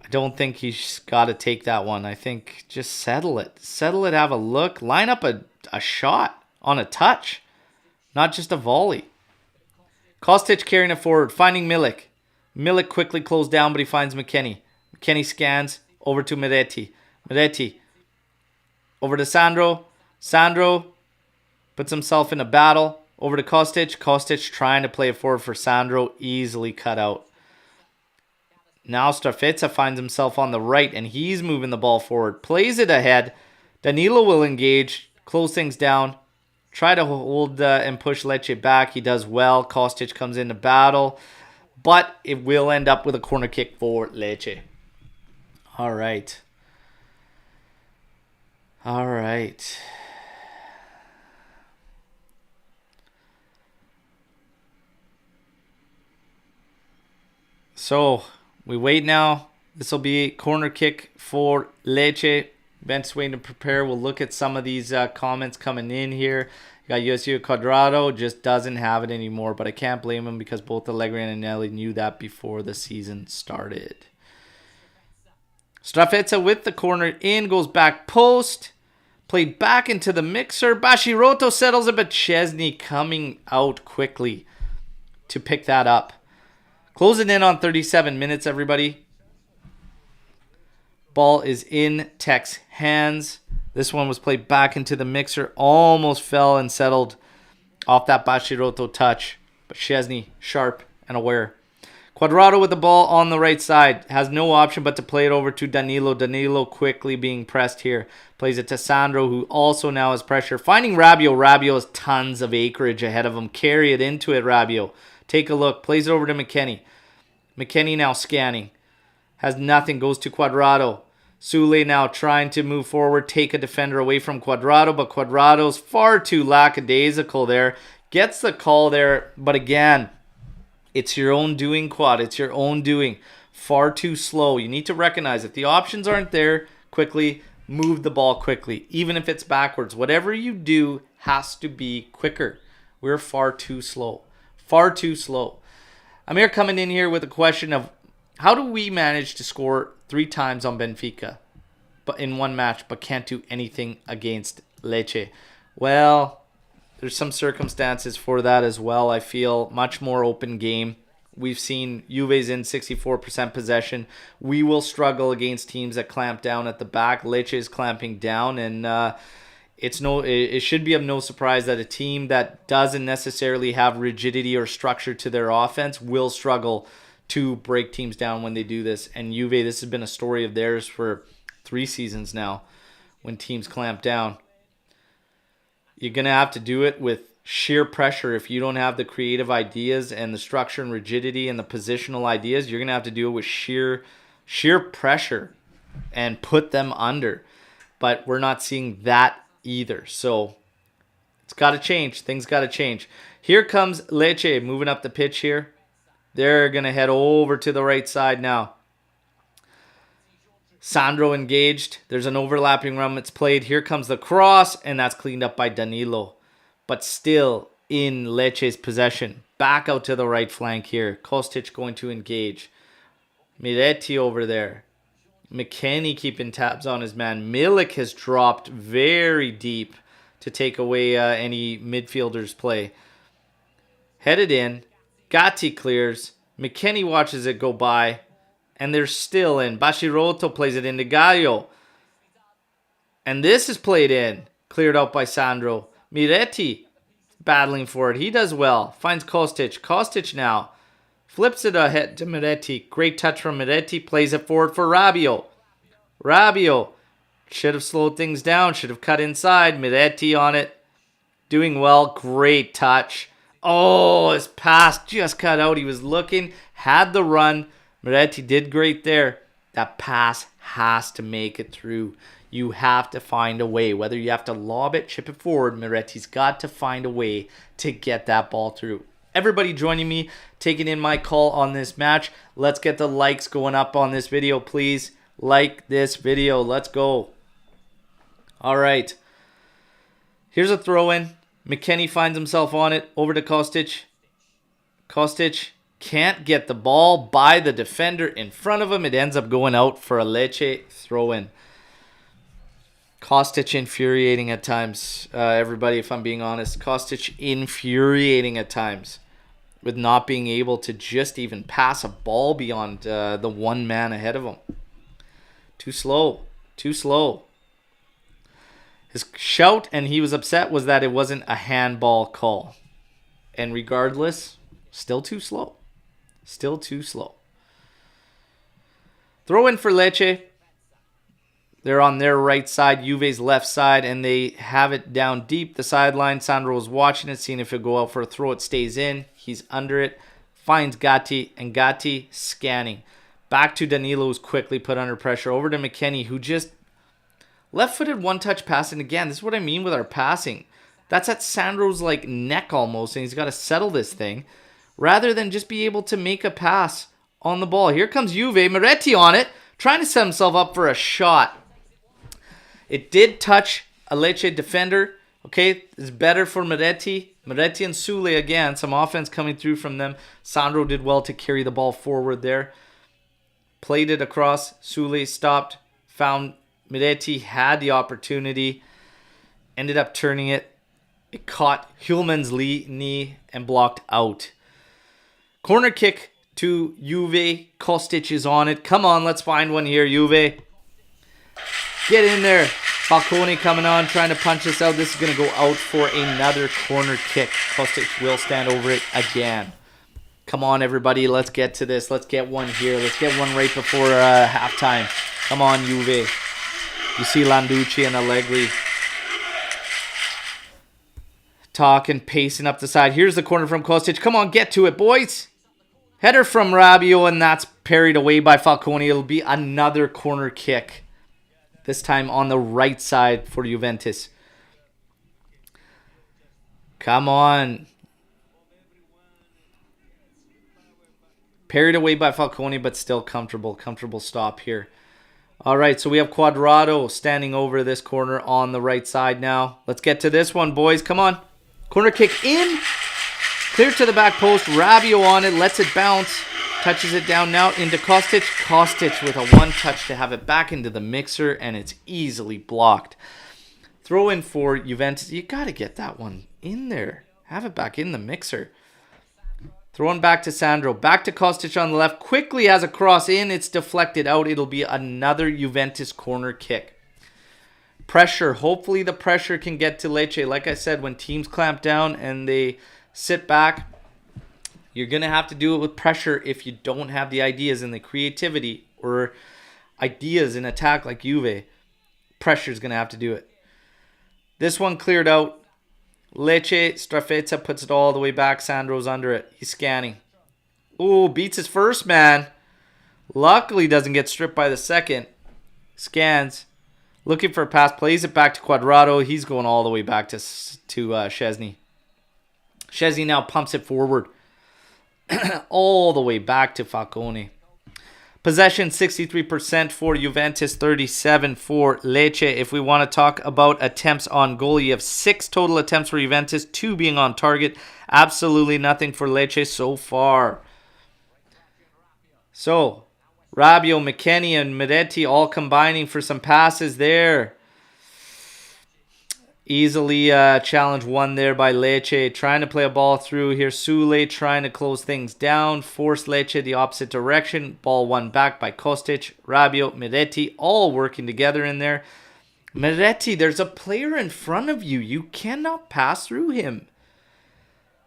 I don't think he's got to take that one. I think just settle it. Settle it, have a look. Line up a shot on a touch, not just a volley. Kostic carrying it forward, finding Milik. Milik quickly closed down, but he finds McKennie. McKennie scans over to Miretti. Miretti over to Sandro. Sandro puts himself in a battle. Over to Kostic. Kostic trying to play it forward for Sandro. Easily cut out. Now Strafezza finds himself on the right, and he's moving the ball forward. Plays it ahead. Danilo will engage. Close things down. Try to hold and push Lecce back. He does well. Kostic comes into battle. But it will end up with a corner kick for Lecce. All right. All right. So, we wait now. This will be a corner kick for Lecce. Ben's waiting to prepare. We'll look at some of these comments coming in here. You got USU Cuadrado, just doesn't have it anymore. But I can't blame him because both Allegri and Nelly knew that before the season started. Strafezza with the corner in, goes back post. Played back into the mixer. Baciroto settles it, but Chesney coming out quickly to pick that up. Closing in on 37 minutes, everybody. Ball is in Tech's hands. This one was played back into the mixer. Almost fell and settled off that Baciroto touch. But Chesney, sharp and aware. Cuadrado with the ball on the right side. Has no option but to play it over to Danilo. Danilo quickly being pressed here. Plays it to Sandro, who also now has pressure. Finding Rabiot. Rabiot has tons of acreage ahead of him. Carry it into it, Rabiot. Take a look. Plays it over to McKennie. McKennie now scanning. Has nothing. Goes to Cuadrado. Sule now trying to move forward. Take a defender away from Cuadrado. But Cuadrado's far too lackadaisical there. Gets the call there. But again, it's your own doing, Quad. It's your own doing. Far too slow. You need to recognize if the options aren't there, quickly move the ball quickly. Even if it's backwards. Whatever you do has to be quicker. We're far too slow. Far too slow. Amir coming in here with a question of how do we manage to score 3 times on Benfica but in one match but can't do anything against Lecce? Well, there's some circumstances for that as well. I feel much more open game. We've seen Juve's in 64% possession. We will struggle against teams that clamp down at the back. Lecce is clamping down, and it should be of no surprise that a team that doesn't necessarily have rigidity or structure to their offense will struggle to break teams down when they do this. And Juve, this has been a story of theirs for 3 seasons now when teams clamp down. You're going to have to do it with sheer pressure. If you don't have the creative ideas and the structure and rigidity and the positional ideas, you're going to have to do it with sheer pressure and put them under. But we're not seeing that either. So it's got to change. Things got to change. Here comes Lecce moving up the pitch here. They're going to head over to the right side now. Sandro engaged. There's an overlapping run that's played. Here comes the cross, and that's cleaned up by Danilo. But still in Lecce's possession. Back out to the right flank here. Kostic going to engage. Miretti over there. McKennie keeping tabs on his man. Milik has dropped very deep to take away any midfielder's play. Headed in. Gatti clears. McKennie watches it go by. And they're still in. Bashiroto plays it into Gallo. And this is played in. Cleared out by Sandro. Miretti battling for it. He does well. Finds Kostic. Kostic now flips it ahead to Miretti. Great touch from Miretti. Plays it forward for Rabiot. Rabiot should have slowed things down. Should have cut inside. Miretti on it. Doing well. Great touch. Oh, his pass just cut out. He was looking. Had the run. Miretti did great there. That pass has to make it through. You have to find a way. Whether you have to lob it, chip it forward, Miretti's got to find a way to get that ball through. Everybody joining me, taking in my call on this match. Let's get the likes going up on this video, please. Like this video. Let's go. All right. Here's a throw-in. McKennie finds himself on it. Over to Kostic. Kostic can't get the ball by the defender in front of him. It ends up going out for a Lecce throw-in. Kostic infuriating at times. Everybody, if I'm being honest. Kostic infuriating at times with not being able to just even pass a ball beyond the one man ahead of him. Too slow. Too slow. His shout, and he was upset, was that it wasn't a handball call. And regardless, still too slow. Still too slow. Throw in for Lecce. They're on their right side, Juve's left side, and they have it down deep the sideline. Sandro is watching it, seeing if it'll go out for a throw. It stays in. He's under it. Finds Gatti, and Gatti scanning. Back to Danilo, who's quickly put under pressure. Over to McKennie, who just left-footed one-touch passing. Again, this is what I mean with our passing. That's at Sandro's like neck almost, and he's got to settle this thing rather than just be able to make a pass on the ball. Here comes Juve. Miretti on it, trying to set himself up for a shot. It did touch a Lecce defender. Okay, it's better for Miretti. Miretti and Sule again. Some offense coming through from them. Sandro did well to carry the ball forward there. Played it across. Sule stopped. Found Miretti. Had the opportunity. Ended up turning it. It caught Hillman's knee and blocked out. Corner kick to Juve. Kostic is on it. Come on, let's find one here, Juve. Get in there. Falcone coming on, trying to punch this out. This is going to go out for another corner kick. Kostic will stand over it again. Come on, everybody. Let's get to this. Let's get one here. Let's get one right before halftime. Come on, Juve. You see Landucci and Allegri talking, pacing up the side. Here's the corner from Kostic. Come on, get to it, boys. Header from Rabiot, and that's parried away by Falcone. It'll be another corner kick. This time on the right side for Juventus. Come on. Parried away by Falcone, but still comfortable. Comfortable stop here. All right, so we have Quadrado standing over this corner on the right side now. Let's get to this one, boys. Come on. Corner kick in. Clear to the back post. Rabiot on it. Lets it bounce. Touches it down now into Kostic. Kostic with a one-touch to have it back into the mixer, and it's easily blocked. Throw in for Juventus. You got to get that one in there. Have it back in the mixer. Throwing back to Sandro. Back to Kostic on the left. Quickly has a cross in. It's deflected out. It'll be another Juventus corner kick. Pressure. Hopefully the pressure can get to Lecce. Like I said, when teams clamp down and they sit back, you're going to have to do it with pressure if you don't have the ideas and the creativity or ideas in attack like Juve. Pressure's going to have to do it. This one cleared out. Lecce, Strafezza puts it all the way back. Sandro's under it. He's scanning. Ooh, beats his first man. Luckily doesn't get stripped by the second. Scans. Looking for a pass. Plays it back to Quadrado. He's going all the way back to Szczesny. Szczesny now pumps it forward. All the way back to Falcone. Possession 63% for Juventus, 37% for Lecce. If we want to talk about attempts on goal, you have 6 total attempts for Juventus, 2 being on target. Absolutely nothing for Lecce so far. So, Rabiot, McKennie, and Miretti all combining for some passes there. Easily challenge won there by Lecce. Trying to play a ball through here. Sule trying to close things down. Force Lecce the opposite direction. Ball won back by Kostic. Rabiot, Miretti all working together in there. Miretti, there's a player in front of you. You cannot pass through him.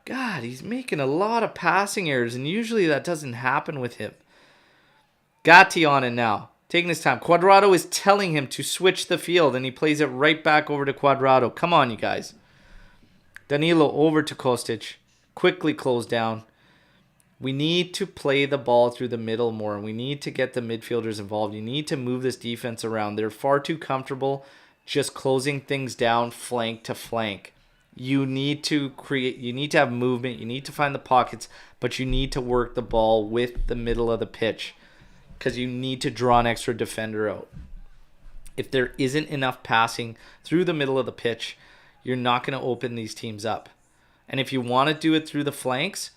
God, he's making a lot of passing errors, and usually that doesn't happen with him. Gatti on it now. Taking his time. Cuadrado is telling him to switch the field, and he plays it right back over to Cuadrado. Come on, you guys. Danilo over to Kostic. Quickly close down. We need to play the ball through the middle more. We need to get the midfielders involved. You need to move this defense around. They're far too comfortable just closing things down flank to flank. You need to have movement. You need to find the pockets, but you need to work the ball with the middle of the pitch, because you need to draw an extra defender out. If there isn't enough passing through the middle of the pitch, you're not going to open these teams up. And if you want to do it through the flanks,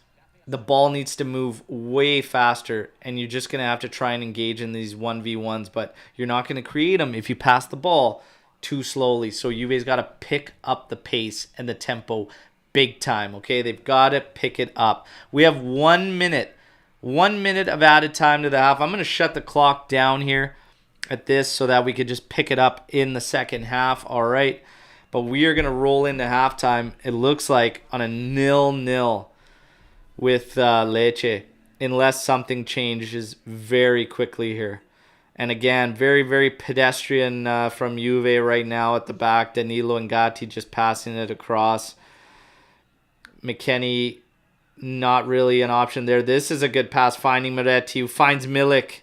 the ball needs to move way faster, and you're just going to have to try and engage in these 1v1s, but you're not going to create them if you pass the ball too slowly. So Juve's got to pick up the pace and the tempo big time, okay? They've got to pick it up. We have 1 minute. 1 minute of added time to the half. I'm going to shut the clock down here at this so that we could just pick it up in the second half. All right. But we are going to roll into halftime, it looks like, on a 0-0 with Lecce, unless something changes very quickly here. And again, very, very pedestrian from Juve right now at the back. Danilo and Gatti just passing it across. McKennie, not really an option there. This is a good pass, finding Miretti, who finds Milik.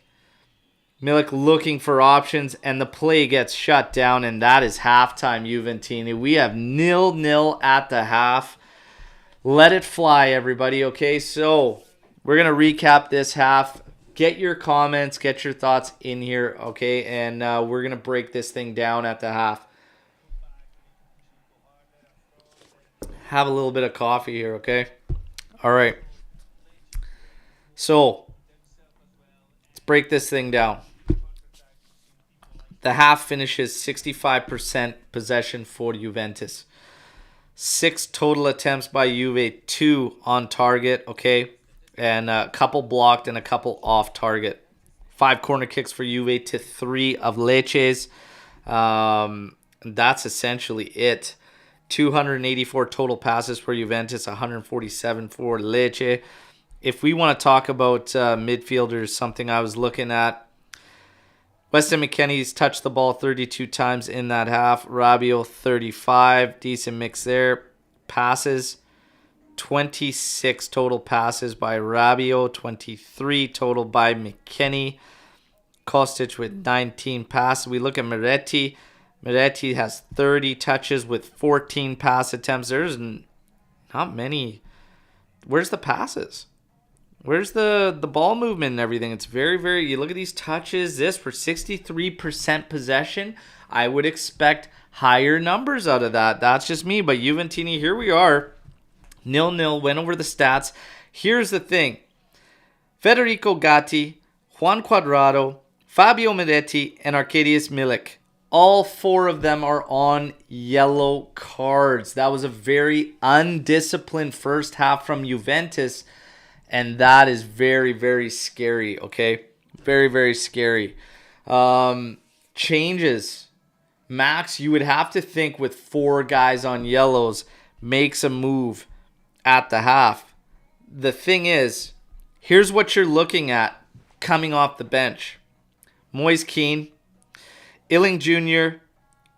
Milik looking for options, and the play gets shut down, and that is halftime, Juventini. We have 0-0 at the half. Let it fly, everybody, okay? So we're going to recap this half. Get your comments, get your thoughts in here, okay? And we're going to break this thing down at the half. Have a little bit of coffee here, okay? All right. So let's break this thing down. The half finishes 65% possession for Juventus. 6 total attempts by Juve, 2 on target, okay? And a couple blocked and a couple off target. 5 corner kicks for Juve to 3 of Lecce's. That's essentially it. 284 total passes for Juventus, 147 for Lecce. If we want to talk about midfielders, something I was looking at, Weston McKennie's touched the ball 32 times in that half. Rabiot 35. Decent mix there. Passes, 26 total passes by Rabiot, 23 total by McKennie. Kostic with 19 passes. We look at Miretti. Miretti has 30 touches with 14 pass attempts. There's not many. Where's the passes? Where's the ball movement and everything? It's very, very... You look at these touches. This for 63% possession. I would expect higher numbers out of that. That's just me. But Juventini, here we are. 0-0. Went over the stats. Here's the thing. Federico Gatti, Juan Cuadrado, Fabio Miretti, and Arkadiusz Milik. All 4 of them are on yellow cards. That was a very undisciplined first half from Juventus. And that is very, very scary, okay? Very, very scary. Changes. Max, you would have to think with 4 guys on yellows, makes a move at the half. The thing is, here's what you're looking at coming off the bench. Moise Kean, Illing Jr.,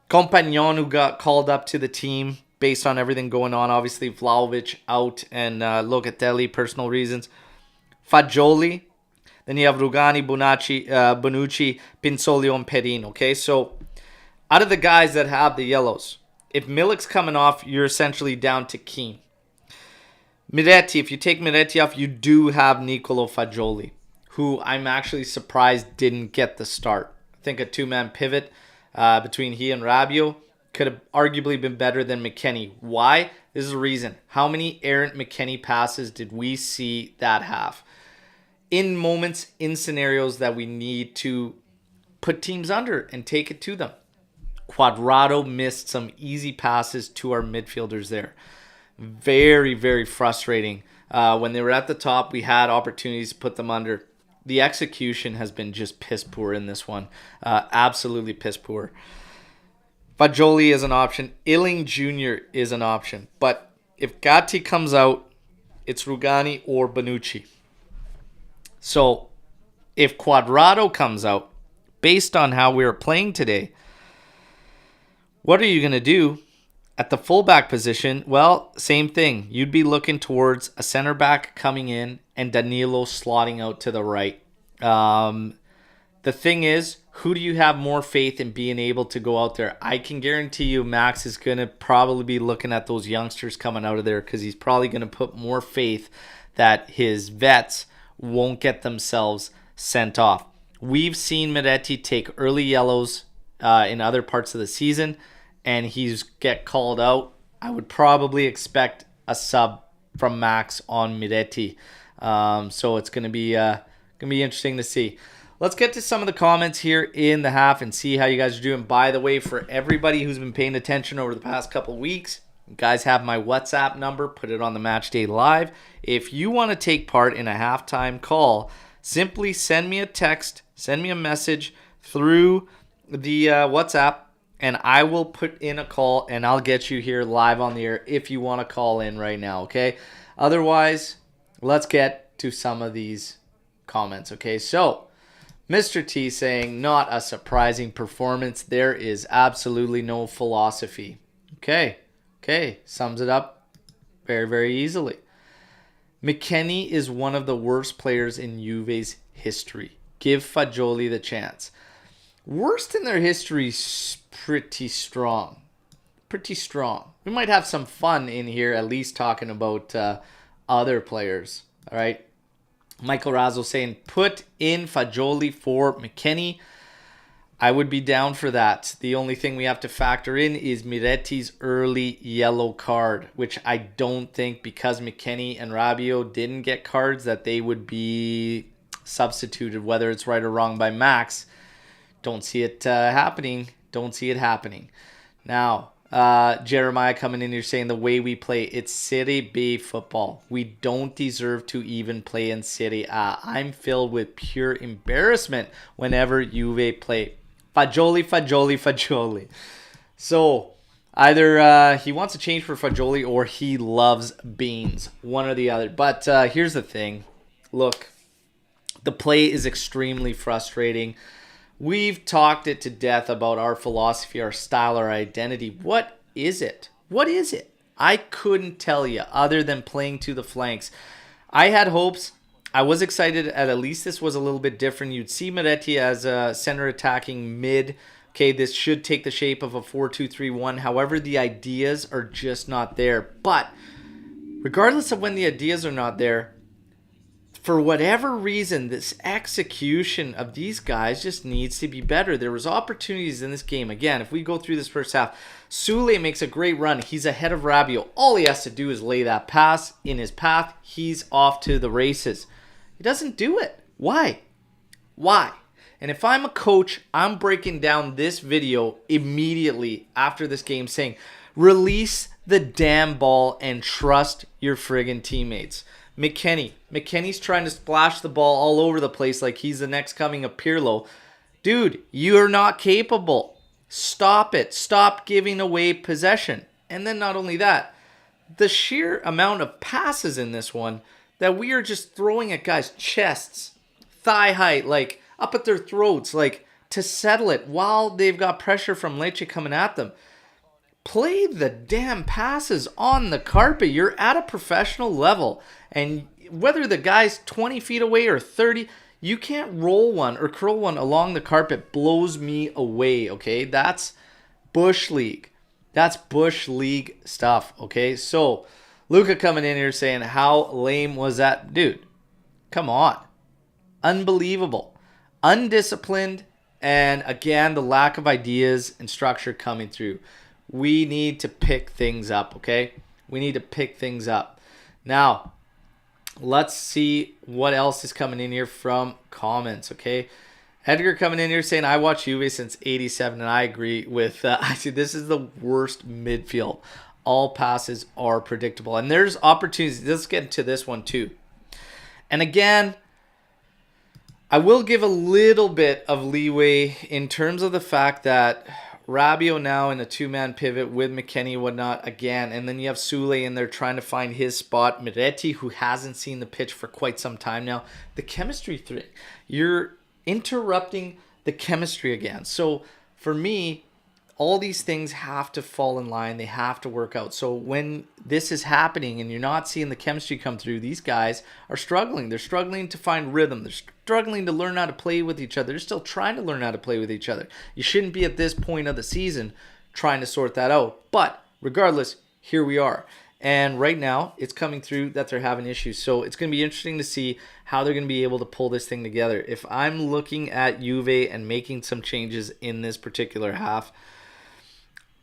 Compagnon, who got called up to the team based on everything going on. Obviously, Vlahovic out and Locatelli, personal reasons. Fajoli. Then you have Rugani, Bonucci, Pinsolio, and Perin. Okay, so out of the guys that have the yellows, if Milik's coming off, you're essentially down to Keane. Miretti, if you take Miretti off, you do have Nicolo Fajoli, who I'm actually surprised didn't get the start. I think a 2-man pivot between he and Rabiot could have arguably been better than McKennie. Why? This is the reason. How many errant McKennie passes did we see that half? In moments, in scenarios that we need to put teams under and take it to them. Quadrado missed some easy passes to our midfielders there. Very, very frustrating. When they were at the top, we had opportunities to put them under. The execution has been just piss poor in this one. Absolutely piss poor. Fajoli is an option. Illing Jr. is an option. But if Gatti comes out, it's Rugani or Bonucci. So if Quadrado comes out, based on how we were playing today, what are you going to do at the fullback position? Well, same thing. You'd be looking towards a center back coming in and Danilo slotting out to the right. The thing is, who do you have more faith in being able to go out there? I can guarantee you Max is going to probably be looking at those youngsters coming out of there because he's probably going to put more faith that his vets won't get themselves sent off. We've seen Miretti take early yellows in other parts of the season, and he's get called out. I would probably expect a sub from Max on Miretti. So it's going to be interesting to see. Let's get to some of the comments here in the half and see how you guys are doing. By the way, for everybody who's been paying attention over the past couple of weeks, you guys have my WhatsApp number. Put it on the Match Day Live. If you want to take part in a halftime call, simply send me a text, send me a message through the WhatsApp, and I will put in a call, and I'll get you here live on the air if you want to call in right now, okay? Otherwise, let's get to some of these comments, okay? So, Mr. T saying, not a surprising performance. There is absolutely no philosophy. Okay, sums it up very, very easily. McKennie is one of the worst players in Juve's history. Give Fajoli the chance. Worst in their history is pretty strong. Pretty strong. We might have some fun in here, at least talking about other players. All right. Michael Razzo saying, put in Fajoli for McKennie. I would be down for that. The only thing we have to factor in is Miretti's early yellow card, which I don't think, because McKennie and Rabiot didn't get cards, that they would be substituted, whether it's right or wrong, by Max. Don't see it happening. Don't see it happening. Now, Jeremiah coming in here saying the way we play, it's Serie B football. We don't deserve to even play in Serie A. I'm filled with pure embarrassment whenever Juve play. Fajoli. So, either he wants to change for Fajoli or he loves beans. One or the other. But here's the thing. Look, the play is extremely frustrating. We've talked it to death about our philosophy, our style, our identity. What is it? What is it? I couldn't tell you other than playing to the flanks. I had hopes. I was excited at least this was a little bit different. You'd see Miretti as a center attacking mid. Okay, this should take the shape of a 4-2-3-1. However, the ideas are just not there. But regardless of when the ideas are not there, for whatever reason, this execution of these guys just needs to be better. There was opportunities in this game. Again, if we go through this first half, Sule makes a great run. He's ahead of Rabiot. All he has to do is lay that pass in his path. He's off to the races. He doesn't do it. Why? And if I'm a coach, I'm breaking down this video immediately after this game saying, release the damn ball and trust your friggin' teammates. McKennie's trying to splash the ball all over the place like he's the next coming of Pirlo. Dude, you're not capable. Stop it. Stop giving away possession. And then not only that, the sheer amount of passes in this one that we are just throwing at guys' chests, thigh height, like up at their throats, like to settle it while they've got pressure from Lecce coming at them. Play the damn passes on the carpet. You're at a professional level. And whether the guy's 20 feet away or 30, you can't roll one or curl one along the carpet. Blows me away, okay? That's Bush League. That's Bush League stuff, okay? So, Luca coming in here saying, how lame was that? Dude, come on. Unbelievable. Undisciplined. And again, the lack of ideas and structure coming through. We need to pick things up, okay? We need to pick things up. Now, let's see what else is coming in here from comments, okay? Edgar coming in here saying, I watch Juve since 87, and I agree with, I see this is the worst midfield. All passes are predictable. And there's opportunities. Let's get into this one too. And again, I will give a little bit of leeway in terms of the fact that Rabiot now in a two-man pivot with McKennie and whatnot again. And then you have Sule in there trying to find his spot. Miretti, who hasn't seen the pitch for quite some time now. The chemistry thing. You're interrupting the chemistry again. So for me, all these things have to fall in line. They have to work out. So when this is happening and you're not seeing the chemistry come through, these guys are struggling. They're struggling to find rhythm. They're struggling to learn how to play with each other. They're still trying to learn how to play with each other. You shouldn't be at this point of the season trying to sort that out. But regardless, here we are. And right now, it's coming through that they're having issues. So it's going to be interesting to see how they're going to be able to pull this thing together. If I'm looking at Juve and making some changes in this particular half,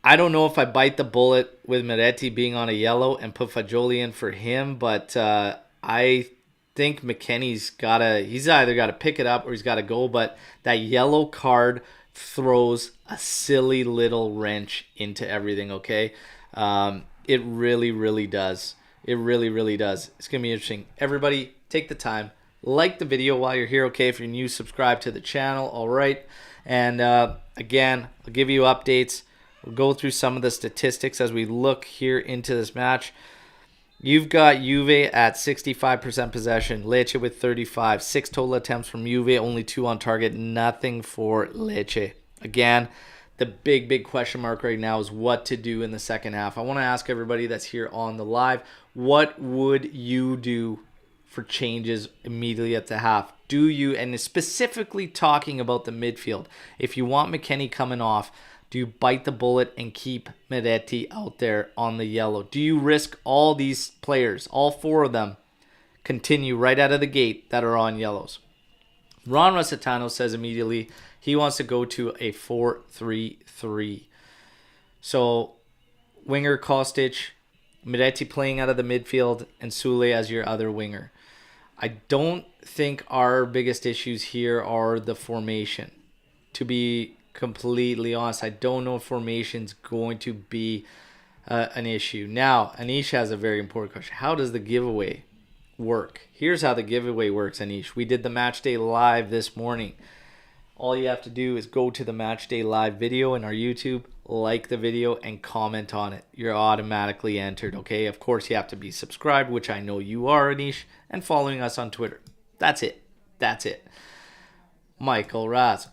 I don't know if I bite the bullet with Miretti being on a yellow and put Fajoli in for him, but I think McKennie's he's either got to pick it up or he's got to go, but that yellow card throws a silly little wrench into everything, okay? It really, really does. It really, really does. It's going to be interesting. Everybody, take the time. Like the video while you're here, okay? If you're new, subscribe to the channel, all right? And again, I'll give you updates. We'll go through some of the statistics as we look here into this match. You've got Juve at 65% possession, Lecce with 35. 6 total attempts from Juve, only 2 on target, nothing for Lecce. Again, the big question mark right now is what to do in the second half. I want to ask everybody that's here on the live, what would you do for changes immediately at the half? Do you, and specifically talking about the midfield, if you want McKennie coming off, do you bite the bullet and keep Miretti out there on the yellow? Do you risk all these players, all 4 of them, continue right out of the gate that are on yellows? Ron Rossitano says immediately he wants to go to a 4-3-3. So winger Kostic, Miretti playing out of the midfield, and Sule as your other winger. I don't think our biggest issues here are the formation. To be completely honest, I don't know if formation's going to be an issue. Now, Anish has a very important question. How does the giveaway work? Here's how the giveaway works, Anish. We did the match day live this morning. All you have to do is go to the match day live video in our YouTube, like the video, and comment on it. You're automatically entered, okay? Of course, you have to be subscribed, which I know you are, Anish, and following us on Twitter. That's it. That's it. Michael Razzle.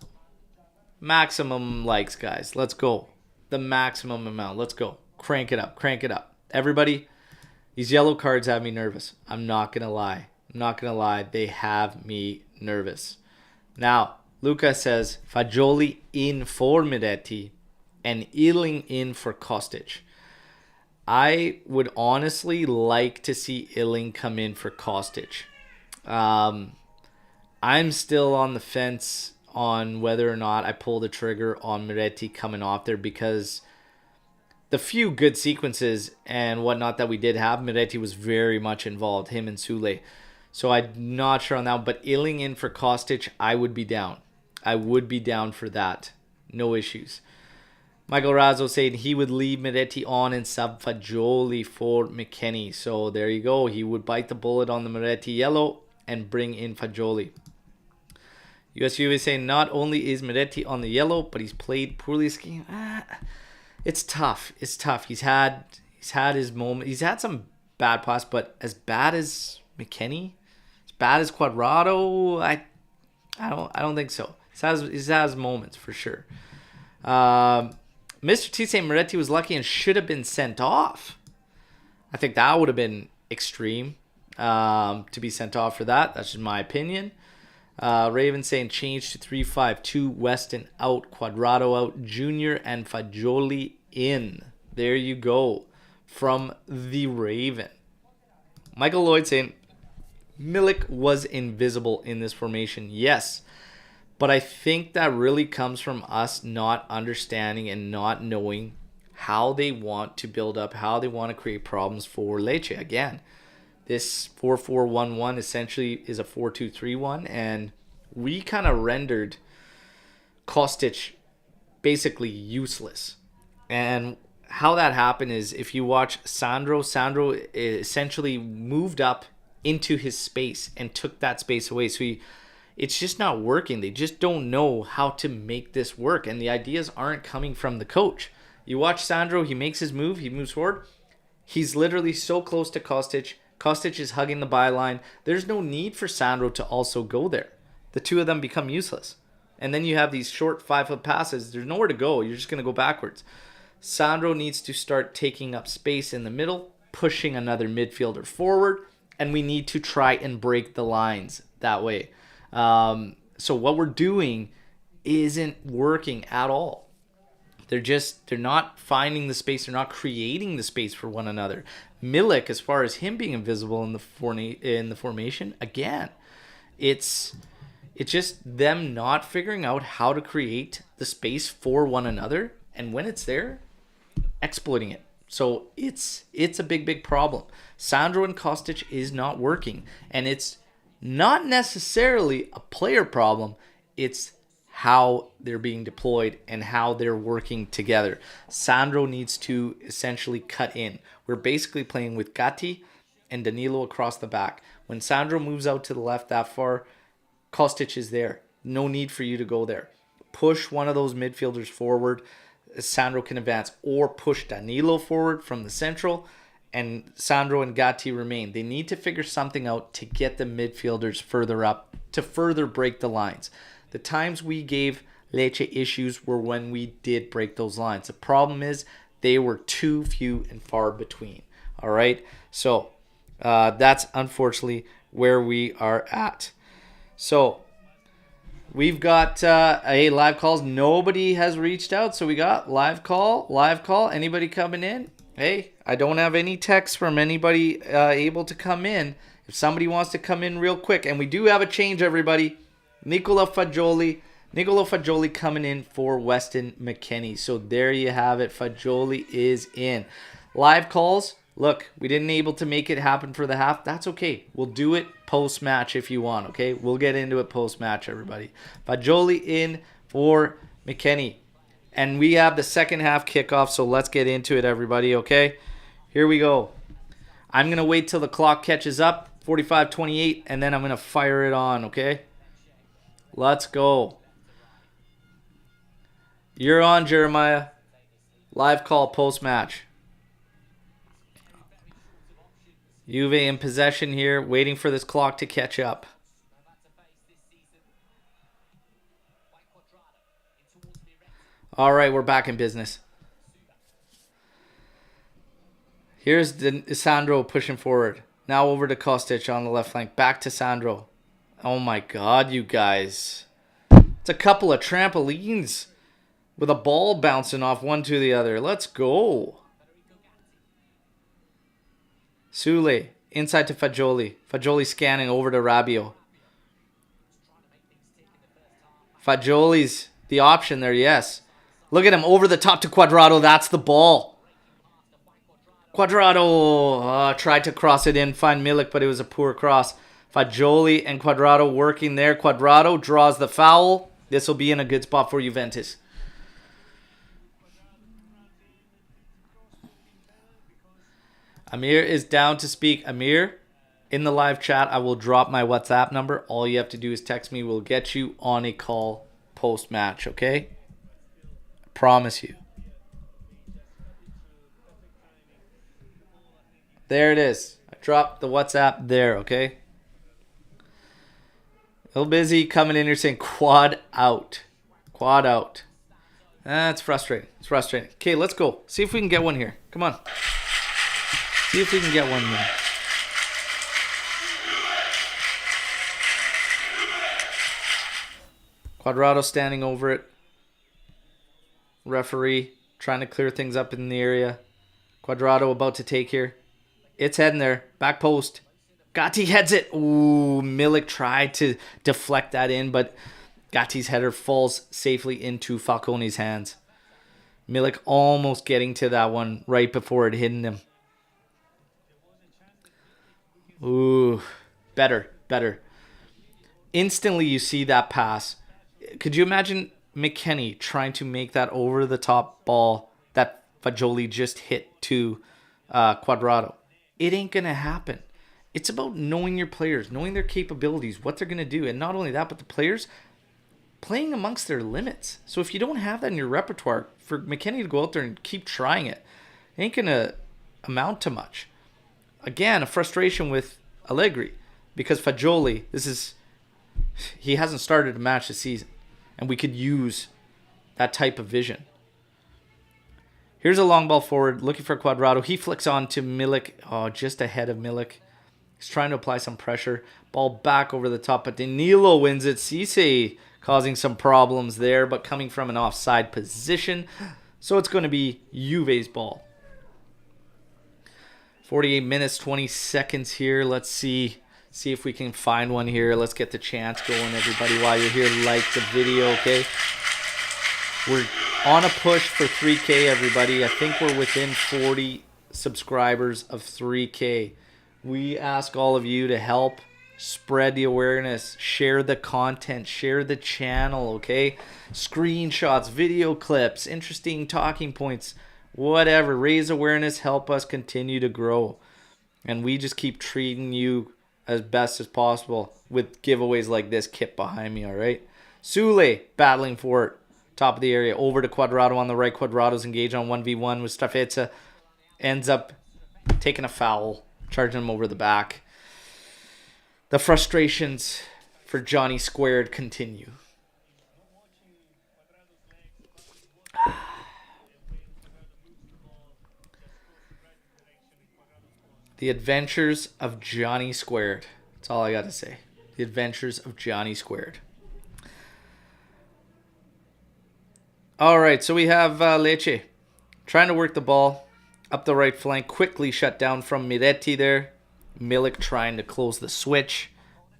Maximum likes, guys. Let's go. The maximum amount. Let's go. Crank it up. Crank it up. Everybody, these yellow cards have me nervous. I'm not going to lie. I'm not going to lie. They have me nervous. Now, Luca says, Fajoli in for Miretti and Illing in for Kostic. I would honestly like to see Illing come in for Kostic. I'm still on the fence on whether or not I pull the trigger on Miretti coming off there, because the few good sequences and whatnot that we did have, Miretti was very much involved, him and Sule. So I'm not sure on that, but Illing in for Kostic, I would be down. I would be down for that. No issues. Michael Razzo saying he would leave Miretti on and sub Fajoli for McKennie. So there you go. He would bite the bullet on the Miretti yellow and bring in Fajoli. USU is saying not only is Miretti on the yellow, but he's played poorly this game. It's tough. It's tough. He's had his moment. He's had some bad pass, but as bad as McKennie, as bad as Quadrado, I don't think so. He's had his moments for sure. Mr. T saying Miretti was lucky and should have been sent off. I think that would have been extreme to be sent off for that. That's just my opinion. Raven saying change to 3-5-2, Weston out, Quadrado out, Junior and Fajoli in. There you go from the Raven. Michael Lloyd saying Milik was invisible in this formation. Yes, but I think that really comes from us not understanding and not knowing how they want to build up, how they want to create problems for Lecce. Again, this 4-4-1-1 essentially is a 4-2-3-1, and we kind of rendered Kostic basically useless. And how that happened is if you watch Sandro essentially moved up into his space and took that space away. So it's just not working. They just don't know how to make this work. And the ideas aren't coming from the coach. You watch Sandro, he makes his move, he moves forward. He's literally so close to Kostic. Kostic is hugging the byline. There's no need for Sandro to also go there. The two of them become useless. And then you have these short 5-foot passes. There's nowhere to go. You're just going to go backwards. Sandro needs to start taking up space in the middle, pushing another midfielder forward, and we need to try and break the lines that way. So what we're doing isn't working at all. They're not finding the space. They're not creating the space for one another. Milik, as far as him being invisible in the formation, again, it's just them not figuring out how to create the space for one another, and when it's there, exploiting it. So it's a big problem. Sandro and Kostic is not working, and it's not necessarily a player problem. It's how they're being deployed and how they're working together. Sandro needs to essentially cut in. We're basically playing with Gatti and Danilo across the back. When Sandro moves out to the left that far, Kostic is there. No need for you to go there. Push one of those midfielders forward. Sandro can advance, or push Danilo forward from the central, and Sandro and Gatti remain. They need to figure something out to get the midfielders further up, to further break the lines. The times we gave Lecce issues were when we did break those lines. The problem is they were too few and far between. All right? So that's unfortunately where we are at. So we've got live calls. Nobody has reached out, so we got live call. Anybody coming in? Hey, I don't have any texts from anybody able to come in. If somebody wants to come in real quick, and we do have a change, everybody. Nicola Fajoli coming in for Weston McKennie. So there you have it. Fajoli is in. Live calls. Look, we didn't able to make it happen for the half. That's okay. We'll do it post-match if you want, okay? We'll get into it post-match, everybody. Fajoli in for McKennie. And we have the second half kickoff, so let's get into it, everybody, okay? Here we go. I'm going to wait till the clock catches up, 45:28, and then I'm going to fire it on, okay? Let's go. You're on, Jeremiah. Live call post-match. Juve in possession here, waiting for this clock to catch up. All right, we're back in business. Here's Sandro pushing forward. Now over to Kostic on the left flank. Back to Sandro. Oh my God, you guys. It's a couple of trampolines with a ball bouncing off one to the other. Let's go. Sule, inside to Fajoli. Fajoli scanning over to Rabiot. Fajoli's the option there, yes. Look at him, over the top to Cuadrado. That's the ball. Cuadrado tried to cross it in, find Milik, but it was a poor cross. Fajoli and Cuadrado working there. Cuadrado draws the foul. This will be in a good spot for Juventus. Amir is down to speak. Amir, in the live chat, I will drop my WhatsApp number. All you have to do is text me. We'll get you on a call post-match, okay? I promise you. There it is. I dropped the WhatsApp there, okay? A little busy coming in here saying quad out. Quad out. That's frustrating. It's frustrating. Okay, let's go. See if we can get one here. Come on. See if we can get one here. Cuadrado standing over it. Referee trying to clear things up in the area. Cuadrado about to take here. It's heading there. Back post. Gatti heads it. Ooh, Milik tried to deflect that in, but Gatti's header falls safely into Falcone's hands. Milik almost getting to that one right before it hit him. Ooh, better. Instantly you see that pass. Could you imagine McKennie trying to make that over-the-top ball that Fajoli just hit to Cuadrado. It ain't going to happen. It's about knowing your players, knowing their capabilities, what they're going to do. And not only that, but the players playing amongst their limits. So if you don't have that in your repertoire, for McKennie to go out there and keep trying it ain't going to amount to much. Again, a frustration with Allegri because Fajoli, he hasn't started a match this season. And we could use that type of vision. Here's a long ball forward, looking for Cuadrado. He flicks on to Milik. Oh, just ahead of Milik. He's trying to apply some pressure. Ball back over the top, but Danilo wins it. Cisse causing some problems there, but coming from an offside position. So it's going to be Juve's ball. 48 minutes, 20 seconds here. Let's see if we can find one here. Let's get the chance going, everybody. While you're here, like the video, okay? We're on a push for 3K, everybody. I think we're within 40 subscribers of 3K. We ask all of you to help spread the awareness, share the content, share the channel, okay? Screenshots, video clips, interesting talking points, whatever. Raise awareness, help us continue to grow. And we just keep treating you as best as possible with giveaways like this kit behind me, all right? Sule battling for it. Top of the area, over to Cuadrado on the right. Cuadrado's engaged on 1v1 with Strafezza. Ends up taking a foul, charging him over the back. The frustrations for Johnny Squared continue. The Adventures of Johnny Squared. That's all I got to say. The Adventures of Johnny Squared. All right, so we have Lecce trying to work the ball up the right flank. Quickly shut down from Miretti there. Milik trying to close the switch.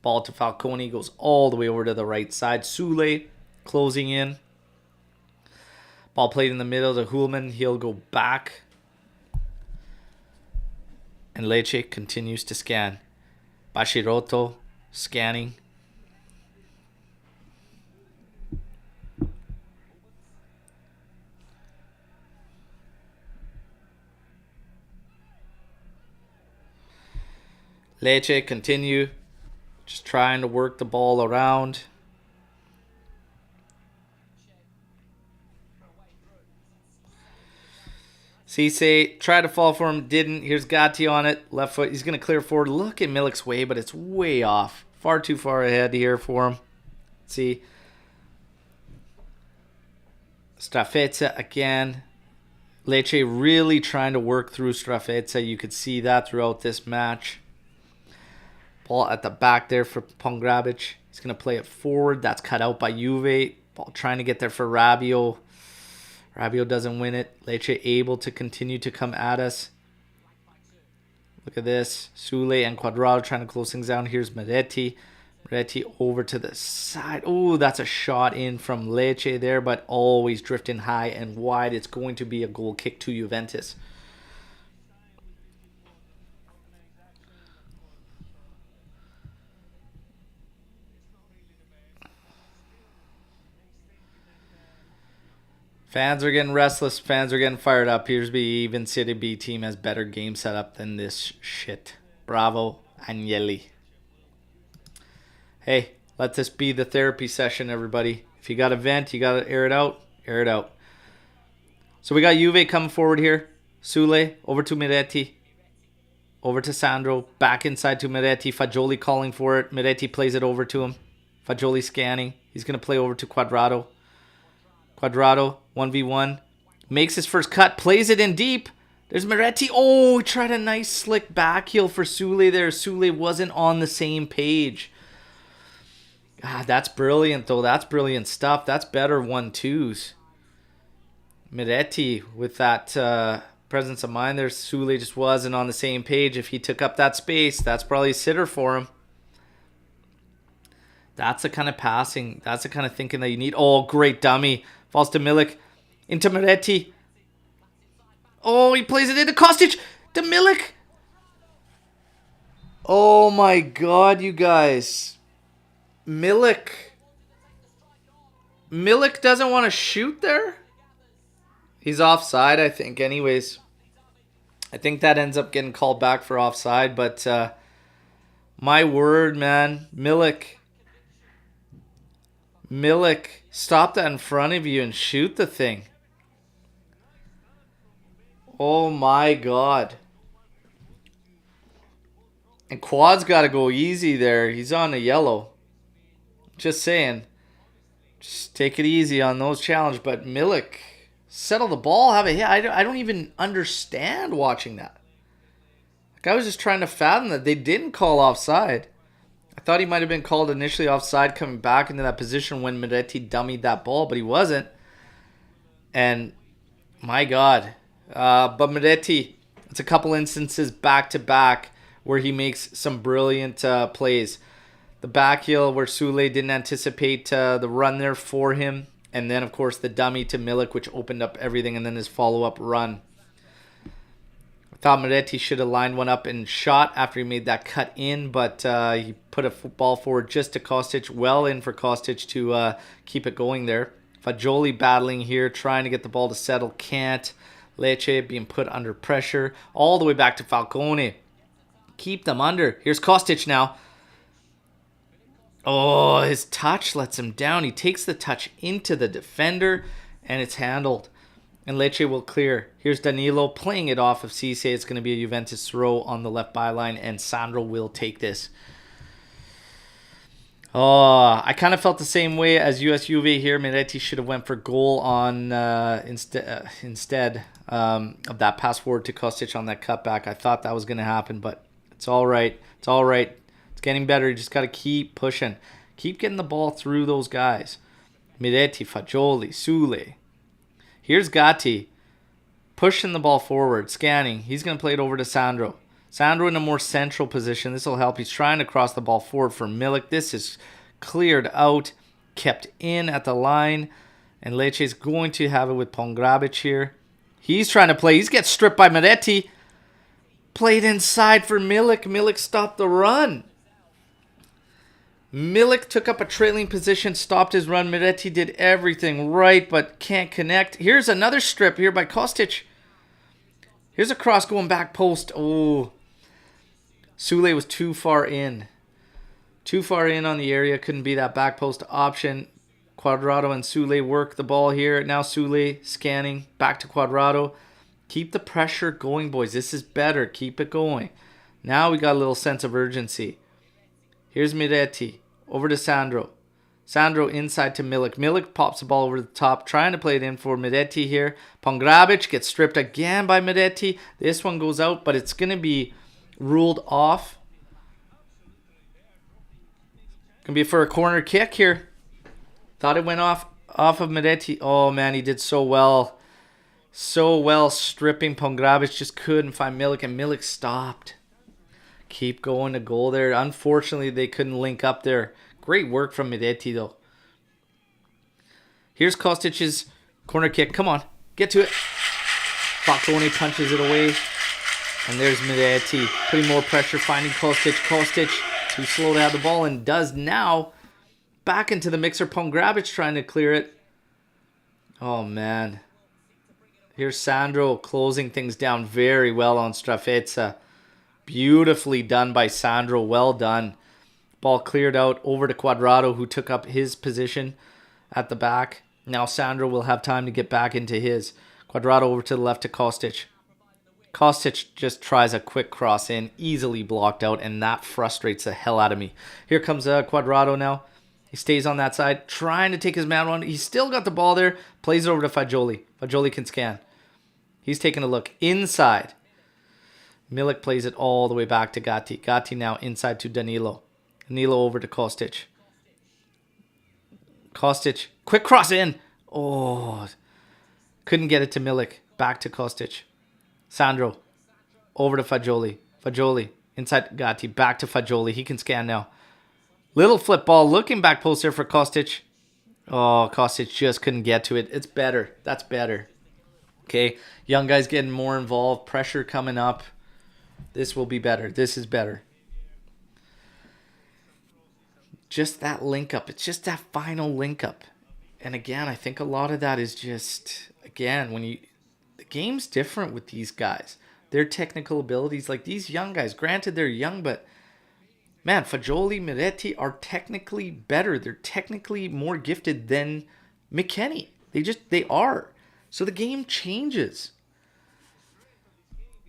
Ball to Falcone goes all the way over to the right side. Sule closing in. Ball played in the middle to Hulman. He'll go back. And Lecce continues to scan. Bashirotto scanning. Lecce continue. Just trying to work the ball around. Cisse tried to fall for him, didn't. Here's Gatti on it. Left foot. He's going to clear forward. Look at Milik's way, but it's way off. Far too far ahead here for him. Let's see. Strafezza again. Lecce really trying to work through Strafezza. You could see that throughout this match. Ball at the back there for Pongrabic. He's going to play it forward. That's cut out by Juve. Ball trying to get there for Rabiot. Rabiot doesn't win it. Lecce able to continue to come at us. Look at this. Sule and Cuadrado trying to close things down. Here's Miretti. Miretti over to the side. Oh, that's a shot in from Lecce there, but always drifting high and wide. It's going to be a goal kick to Juventus. Fans are getting restless. Fans are getting fired up. Here's B. Even City B team has better game setup than this shit. Bravo, Agnelli. Hey, let this be the therapy session, everybody. If you got a vent, you got to air it out. Air it out. So we got Juve coming forward here. Sule over to Miretti. Over to Sandro. Back inside to Miretti. Fajoli calling for it. Miretti plays it over to him. Fajoli scanning. He's going to play over to Cuadrado. Cuadrado, 1v1. Makes his first cut. Plays it in deep. There's Miretti. Oh, he tried a nice slick back heel for Sule there. Sule wasn't on the same page. God, that's brilliant, though. That's brilliant stuff. That's better 1-2s. Miretti with that presence of mind there. Sule just wasn't on the same page. If he took up that space, that's probably a sitter for him. That's the kind of passing. That's the kind of thinking that you need. Oh, great dummy. Falls to Milik. Into Miretti. Oh, he plays it into Kostic. To Milik. Oh my god, you guys. Milik Milik doesn't want to shoot there. He's offside, I think, anyways. I think that ends up getting called back for offside, but my word, man. Milik, stop that in front of you and shoot the thing. Oh my God. And Quad's got to go easy there. He's on a yellow. Just saying. Just take it easy on those challenges. But Milik, settle the ball. Have a hit. I don't even understand watching that. Like, I was just trying to fathom that they didn't call offside. I thought he might have been called initially offside coming back into that position when Miretti dummied that ball, but he wasn't. And my God. But Miretti, it's a couple instances back-to-back where he makes some brilliant plays. The back heel where Sule didn't anticipate the run there for him. And then, of course, the dummy to Milik, which opened up everything. And then his follow-up run. I thought Miretti should have lined one up and shot after he made that cut in. But he put a ball forward just to Kostic. Well in for Kostic to keep it going there. Fajoli battling here, trying to get the ball to settle. Can't. Lecce being put under pressure. All the way back to Falcone. Keep them under. Here's Kostic now. Oh, his touch lets him down. He takes the touch into the defender, and it's handled. And Lecce will clear. Here's Danilo playing it off of Cisse. It's going to be a Juventus throw on the left byline, and Sandro will take this. Oh, I kind of felt the same way as US Juve here. Miretti should have went for goal on instead of that pass forward to Kostic on that cutback. I thought that was going to happen, but it's all right. It's all right. Getting better. You just got to keep pushing. Keep getting the ball through those guys. Miretti, Fajoli, Sule. Here's Gatti. Pushing the ball forward. Scanning. He's going to play it over to Sandro. Sandro in a more central position. This will help. He's trying to cross the ball forward for Milik. This is cleared out. Kept in at the line. And Lecce's going to have it with Pongrabic here. He's trying to play. He's gets stripped by Miretti. Played inside for Milik. Milik stopped the run. Milik took up a trailing position, stopped his run. Miretti did everything right, but can't connect. Here's another strip here by Kostic. Here's a cross going back post. Oh. Sule was too far in. Too far in on the area. Couldn't be that back post option. Quadrado and Sule work the ball here. Now Sule scanning. Back to Quadrado. Keep the pressure going, boys. This is better. Keep it going. Now we got a little sense of urgency. Here's Miretti. Over to Sandro. Sandro inside to Milik. Milik pops the ball over the top, trying to play it in for Miretti here. Pongrabic gets stripped again by Miretti. This one goes out, but it's going to be ruled off. Going to be for a corner kick here. Thought it went off of Miretti. Oh, man, he did so well. So well stripping Pongrabic. Just couldn't find Milik, and Milik stopped. Keep going to goal there. Unfortunately, they couldn't link up there. Great work from Miretti, though. Here's Kostic's corner kick. Come on. Get to it. Falcone punches it away. And there's Miretti. Putting more pressure, finding Kostic. Kostic, too slow to have the ball, and does now. Back into the mixer. Pongrabic trying to clear it. Oh, man. Here's Sandro closing things down very well on Strafezza. Beautifully done by Sandro. Well done. Ball cleared out over to Quadrado, who took up his position at the back. Now Sandro will have time to get back into his. Quadrado over to the left to Kostic. Kostic just tries a quick cross in, easily blocked out, and that frustrates the hell out of me. Here comes Quadrado now. He stays on that side, trying to take his man on. He's still got the ball there. Plays it over to Fajoli. Fajoli can scan. He's taking a look inside. Milik plays it all the way back to Gatti. Gatti now inside to Danilo. Danilo over to Kostic. Kostic. Quick cross in. Oh. Couldn't get it to Milik. Back to Kostic. Sandro. Over to Fajoli. Fajoli. Inside Gatti. Back to Fajoli. He can scan now. Little flip ball. Looking back post there for Kostic. Oh, Kostic just couldn't get to it. It's better. That's better. Okay. Young guys getting more involved. Pressure coming up. This will be better. This is better. Just that link up. It's just that final link up. And again, I think a lot of that is just, again, the game's different with these guys. Their technical abilities, like these young guys, granted they're young, but man, Fajoli, Miretti are technically better. They're technically more gifted than McKennie. They are. So the game changes.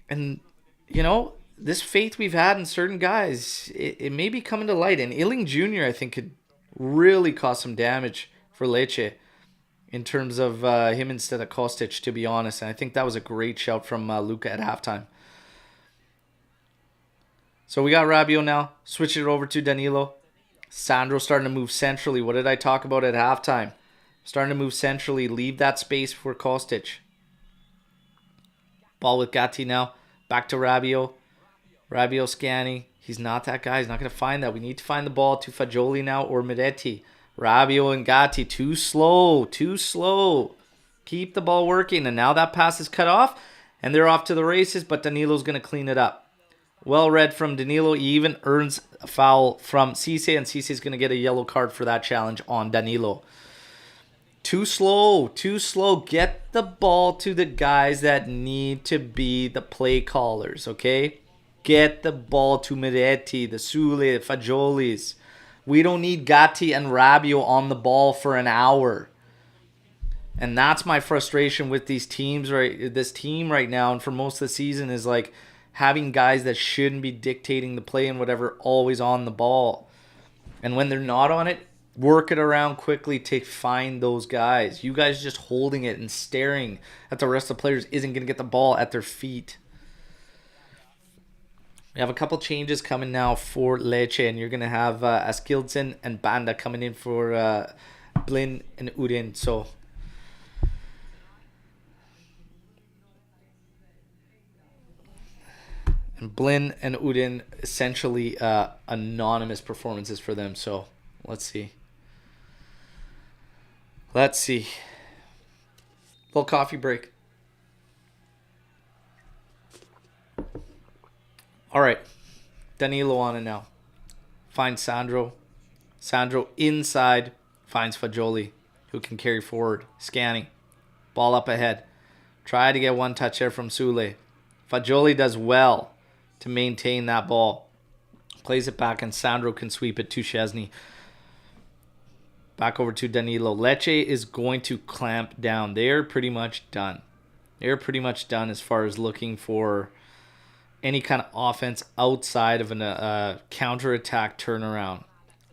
And, this faith we've had in certain guys, it may be coming to light. And Illing Jr., I think, could really cause some damage for Lecce in terms of him instead of Kostic, to be honest. And I think that was a great shout from Luca at halftime. So we got Rabiot now. Switch it over to Danilo. Sandro starting to move centrally. What did I talk about at halftime? Starting to move centrally. Leave that space for Kostic. Ball with Gatti now. Back to Rabiot. Rabiot scanning. He's not that guy. He's not going to find that. We need to find the ball to Fajoli now or Miretti. Rabiot and Gatti. Too slow. Too slow. Keep the ball working. And now that pass is cut off. And they're off to the races. But Danilo's going to clean it up. Well read from Danilo. He even earns a foul from Cisse. And Cisse's going to get a yellow card for that challenge on Danilo. Too slow. Too slow. Get the ball to the guys that need to be the play callers, okay? Get the ball to Miretti, the Sule, Fajolis. We don't need Gatti and Rabiot on the ball for an hour. And that's my frustration with this team right now and for most of the season is like having guys that shouldn't be dictating the play and whatever always on the ball. And when they're not on it, work it around quickly to find those guys. You guys just holding it and staring at the rest of the players isn't going to get the ball at their feet. We have a couple changes coming now for Lecce, and you're going to have Askildsen and Banda coming in for Blin and Udin. So and Blin and Udin, essentially anonymous performances for them. So let's see. Little coffee break. All right, Danilo on it now. Finds Sandro. Sandro inside. Finds Fajoli, who can carry forward. Scanning. Ball up ahead. Try to get one touch there from Sule. Fajoli does well to maintain that ball. Plays it back and Sandro can sweep it to Szczesny. Back over to Danilo. Lecce is going to clamp down. They're pretty much done. They're pretty much done as far as looking for any kind of offense outside of a counterattack turnaround.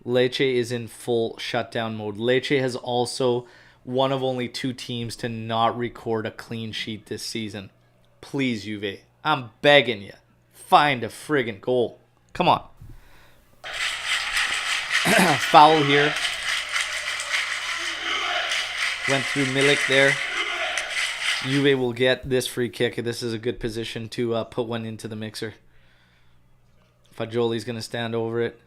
Lecce is in full shutdown mode. Lecce has also one of only two teams to not record a clean sheet this season. Please, Juve. I'm begging you. Find a friggin' goal. Come on. Foul here. Went through Milik there. Juve will get this free kick. This is a good position to put one into the mixer. Fajoli's going to stand over it.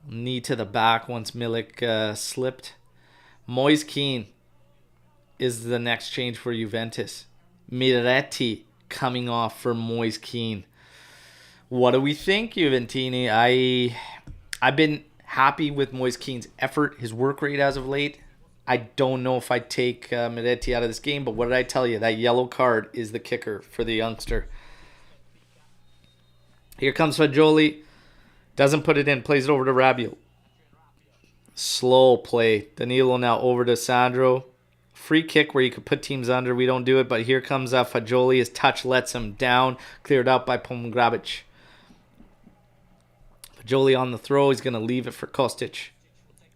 Knee to the back once Milik slipped. Moise Kean is the next change for Juventus. Miretti coming off for Moise Kean. What do we think, Juventini? I've been happy with Moise Kean's effort, his work rate as of late. I don't know if I'd take Miretti out of this game, but what did I tell you? That yellow card is the kicker for the youngster. Here comes Fajoli. Doesn't put it in. Plays it over to Rabiot. Slow play. Danilo now over to Sandro. Free kick where you could put teams under. We don't do it, but here comes Fajoli. His touch lets him down. Cleared out by Pomgrabic. Fajoli on the throw. He's going to leave it for Kostic.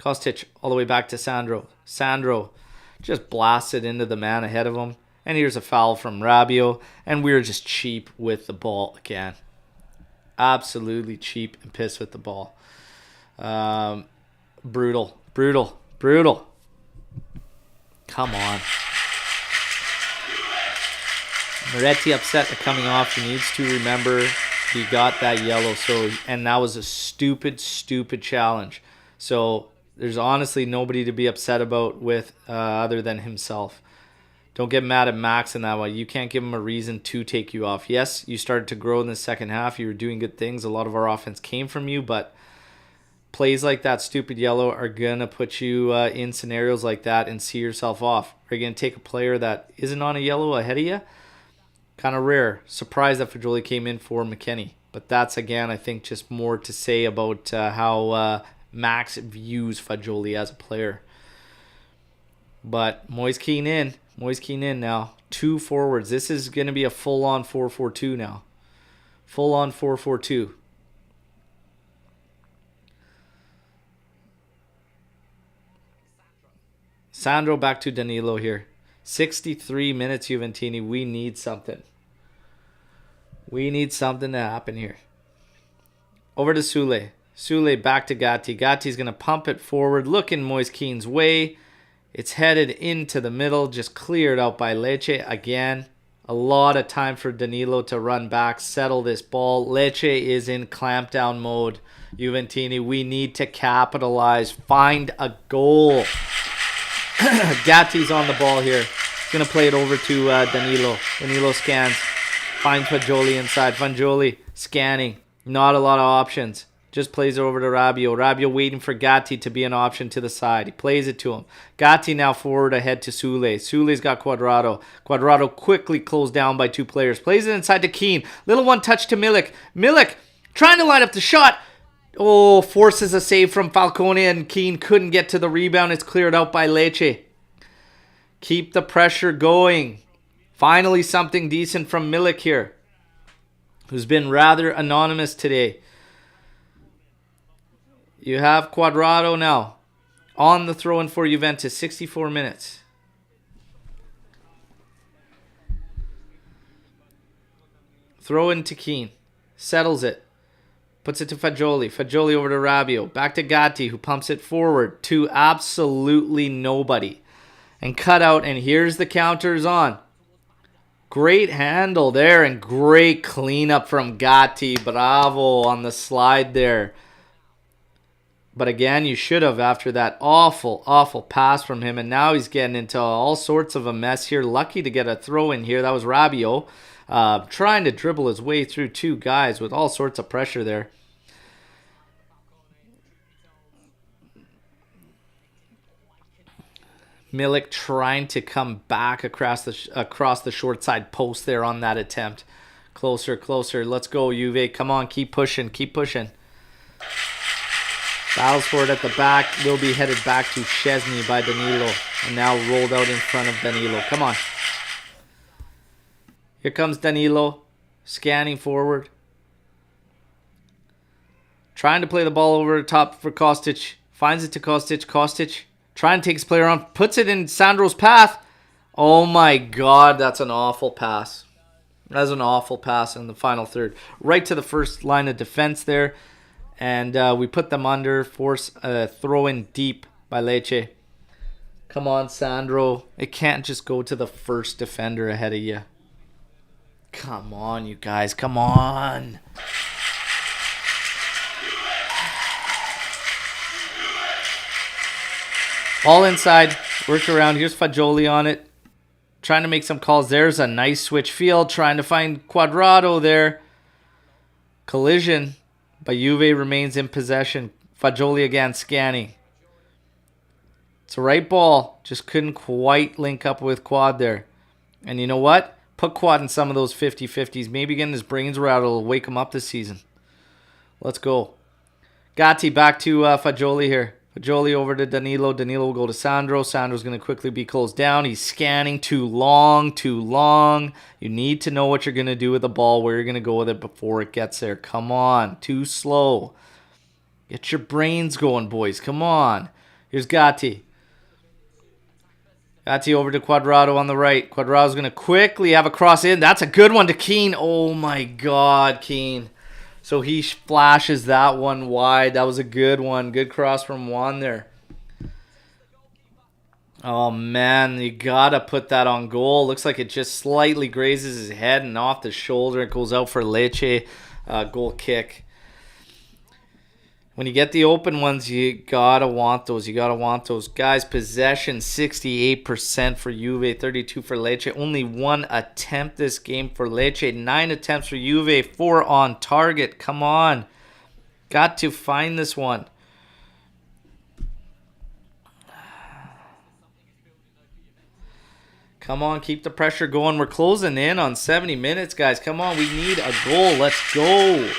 Kostic all the way back to Sandro. Sandro just blasted into the man ahead of him. And here's a foul from Rabiot. And we're just cheap with the ball again. Absolutely cheap and pissed with the ball. Brutal. Come on. Miretti upset at coming off. He needs to remember he got that yellow. And that was a stupid challenge. So there's honestly nobody to be upset about with other than himself. Don't get mad at Max in that way. You can't give him a reason to take you off. Yes, you started to grow in the second half. You were doing good things. A lot of our offense came from you, but plays like that, stupid yellow, are going to put you in scenarios like that and see yourself off. Are you going to take a player that isn't on a yellow ahead of you? Kind of rare. Surprised that Fajoli came in for McKennie. But that's, again, I think just more to say about how Max views Fajoli as a player. But Moyes keen in. Moyes keen in now. 2 forwards. This is going to be a full-on 4-4-2 now. Full-on 4-4-2. Sandro back to Danilo here. 63 minutes, Juventini. We need something. We need something to happen here. Over to Sule. Sule back to Gatti. Gatti's going to pump it forward. Look in Moise Keane's way. It's headed into the middle. Just cleared out by Lecce again. A lot of time for Danilo to run back. Settle this ball. Lecce is in clampdown mode. Juventini, we need to capitalize. Find a goal. Gatti's on the ball here. He's going to play it over to Danilo. Danilo scans. Finds Fajoli inside. Fajoli scanning. Not a lot of options. Just plays it over to Rabiot. Rabiot waiting for Gatti to be an option to the side. He plays it to him. Gatti now forward ahead to Sule. Sule's got Cuadrado. Cuadrado quickly closed down by 2 players. Plays it inside to Keane. Little one touch to Milik. Milik trying to line up the shot. Oh, forces a save from Falcone, and Keane couldn't get to the rebound. It's cleared out by Lecce. Keep the pressure going. Finally something decent from Milik here, who's been rather anonymous today. You have Cuadrado now on the throw-in for Juventus. 64 minutes. Throw in to Keane. Settles it. Puts it to Fajoli. Fajoli over to Rabiot. Back to Gatti, who pumps it forward to absolutely nobody. And cut out, and here's the counters on. Great handle there, and great cleanup from Gatti. Bravo on the slide there. But again, you should have after that awful, awful pass from him. And now he's getting into all sorts of a mess here. Lucky to get a throw in here. That was Rabiot. Trying to dribble his way through 2 guys with all sorts of pressure there. Milik trying to come back across the short side post there on that attempt. Closer, closer. Let's go, Juve. Come on, keep pushing, keep pushing. Battles for it at the back. Will be headed back to Szczesny by Danilo. And now rolled out in front of Danilo. Come on. Here comes Danilo. Scanning forward. Trying to play the ball over the top for Kostic. Finds it to Kostic. Kostic trying to take his player on. Puts it in Sandro's path. Oh my God, that's an awful pass. That's an awful pass in the final third. Right to the first line of defense there. And we put them under. Force a throw in deep by Lecce. Come on, Sandro. It can't just go to the first defender ahead of you. Come on, you guys. Come on. All inside. Work around. Here's Fajoli on it. Trying to make some calls. There's a nice switch field. Trying to find Cuadrado there. Collision. But Juve remains in possession. Fajoli again scanning. It's a right ball. Just couldn't quite link up with Quad there. And you know what? Put Quad in some of those 50-50s. Maybe getting his brains rattled will wake him up this season. Let's go. Gatti back to Fajoli here. Fajoli over to Danilo. Danilo will go to Sandro. Sandro's going to quickly be closed down. He's scanning too long, too long. You need to know what you're going to do with the ball, where you're going to go with it before it gets there. Come on. Too slow. Get your brains going, boys. Come on. Here's Gatti. Gatti over to Cuadrado on the right. Cuadrado's going to quickly have a cross in. That's a good one to Keane. Oh, my God, Keane. So he flashes that one wide. That was a good one. Good cross from Juan there. Oh, man. You got to put that on goal. Looks like it just slightly grazes his head and off the shoulder. It goes out for Lecce. Goal kick. When you get the open ones, you got to want those. You got to want those. Guys, possession 68% for Juve, 32 for Lecce. Only 1 attempt this game for Lecce. 9 attempts for Juve, 4 on target. Come on. Got to find this one. Come on, keep the pressure going. We're closing in on 70 minutes, guys. Come on, we need a goal. Let's go.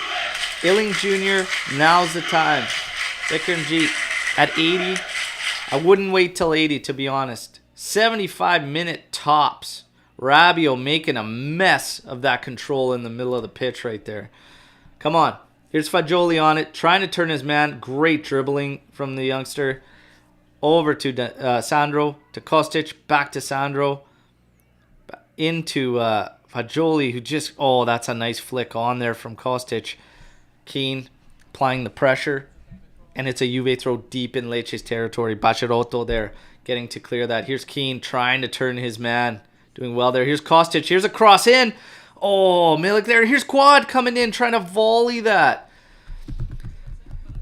Illing Jr., now's the time. Vicar and G at 80. I wouldn't wait till 80, to be honest. 75-minute tops. Rabiot making a mess of that control in the middle of the pitch right there. Come on. Here's Fajoli on it, trying to turn his man. Great dribbling from the youngster. Over to Sandro, to Kostic, back to Sandro. Into Fajoli, who just... Oh, that's a nice flick on there from Kostic. Keane applying the pressure. And it's a Juve throw deep in Lecce's territory. Bacirotto there getting to clear that. Here's Keane trying to turn his man. Doing well there. Here's Kostic. Here's a cross in. Oh, Milik there. Here's Quad coming in trying to volley that.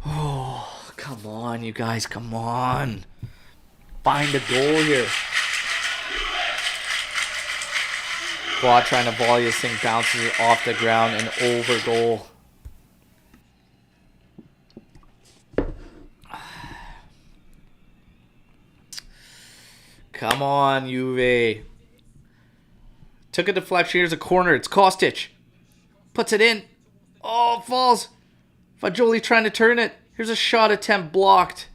Oh, come on, you guys. Come on. Find a goal here. Quad trying to volley this thing. Bounces it off the ground and over goal. Come on, Juve. Took a deflection. Here's a corner. It's Kostic. Puts it in. Oh, falls. Fajoli trying to turn it. Here's a shot attempt blocked.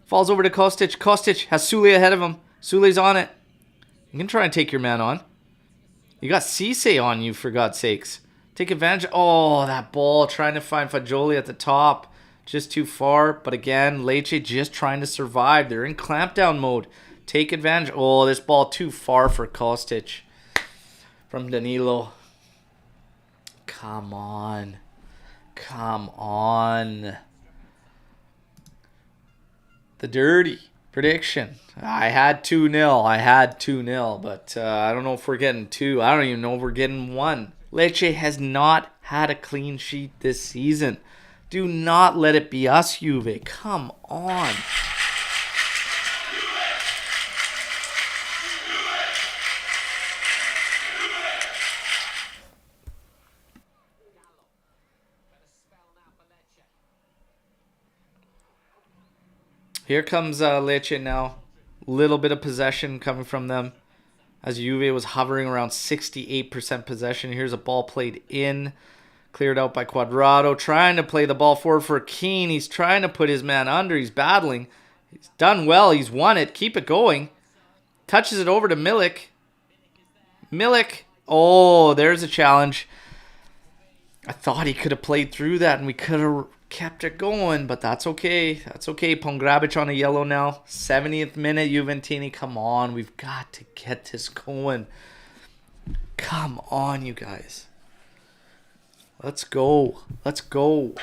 Falls over to Kostic. Kostic has Sule ahead of him. Sule's on it. You can try and take your man on. You got Cisse on you, for God's sakes. Take advantage. Oh, that ball. Trying to find Fajoli at the top. Just too far. But again, Lecce just trying to survive. They're in clampdown mode. Take advantage. Oh, this ball too far for Kostic. From Danilo. Come on. Come on. The dirty prediction. I had 2-0. I had 2-0. But I don't know if we're getting 2. I don't even know if we're getting 1. Lecce has not had a clean sheet this season. Do not let it be us, Juve. Come on. Here comes Lecce now. Little bit of possession coming from them. As Juve was hovering around 68% possession. Here's a ball played in. Cleared out by Quadrado. Trying to play the ball forward for Keane. He's trying to put his man under. He's battling. He's done well. He's won it. Keep it going. Touches it over to Milik. Milik. Oh, there's a challenge. I thought he could have played through that and we could have kept it going, but that's okay. That's okay. Pongrabic on a yellow now. 70th minute, Juventini. Come on. We've got to get this going. Come on, you guys. Let's go. Let's go.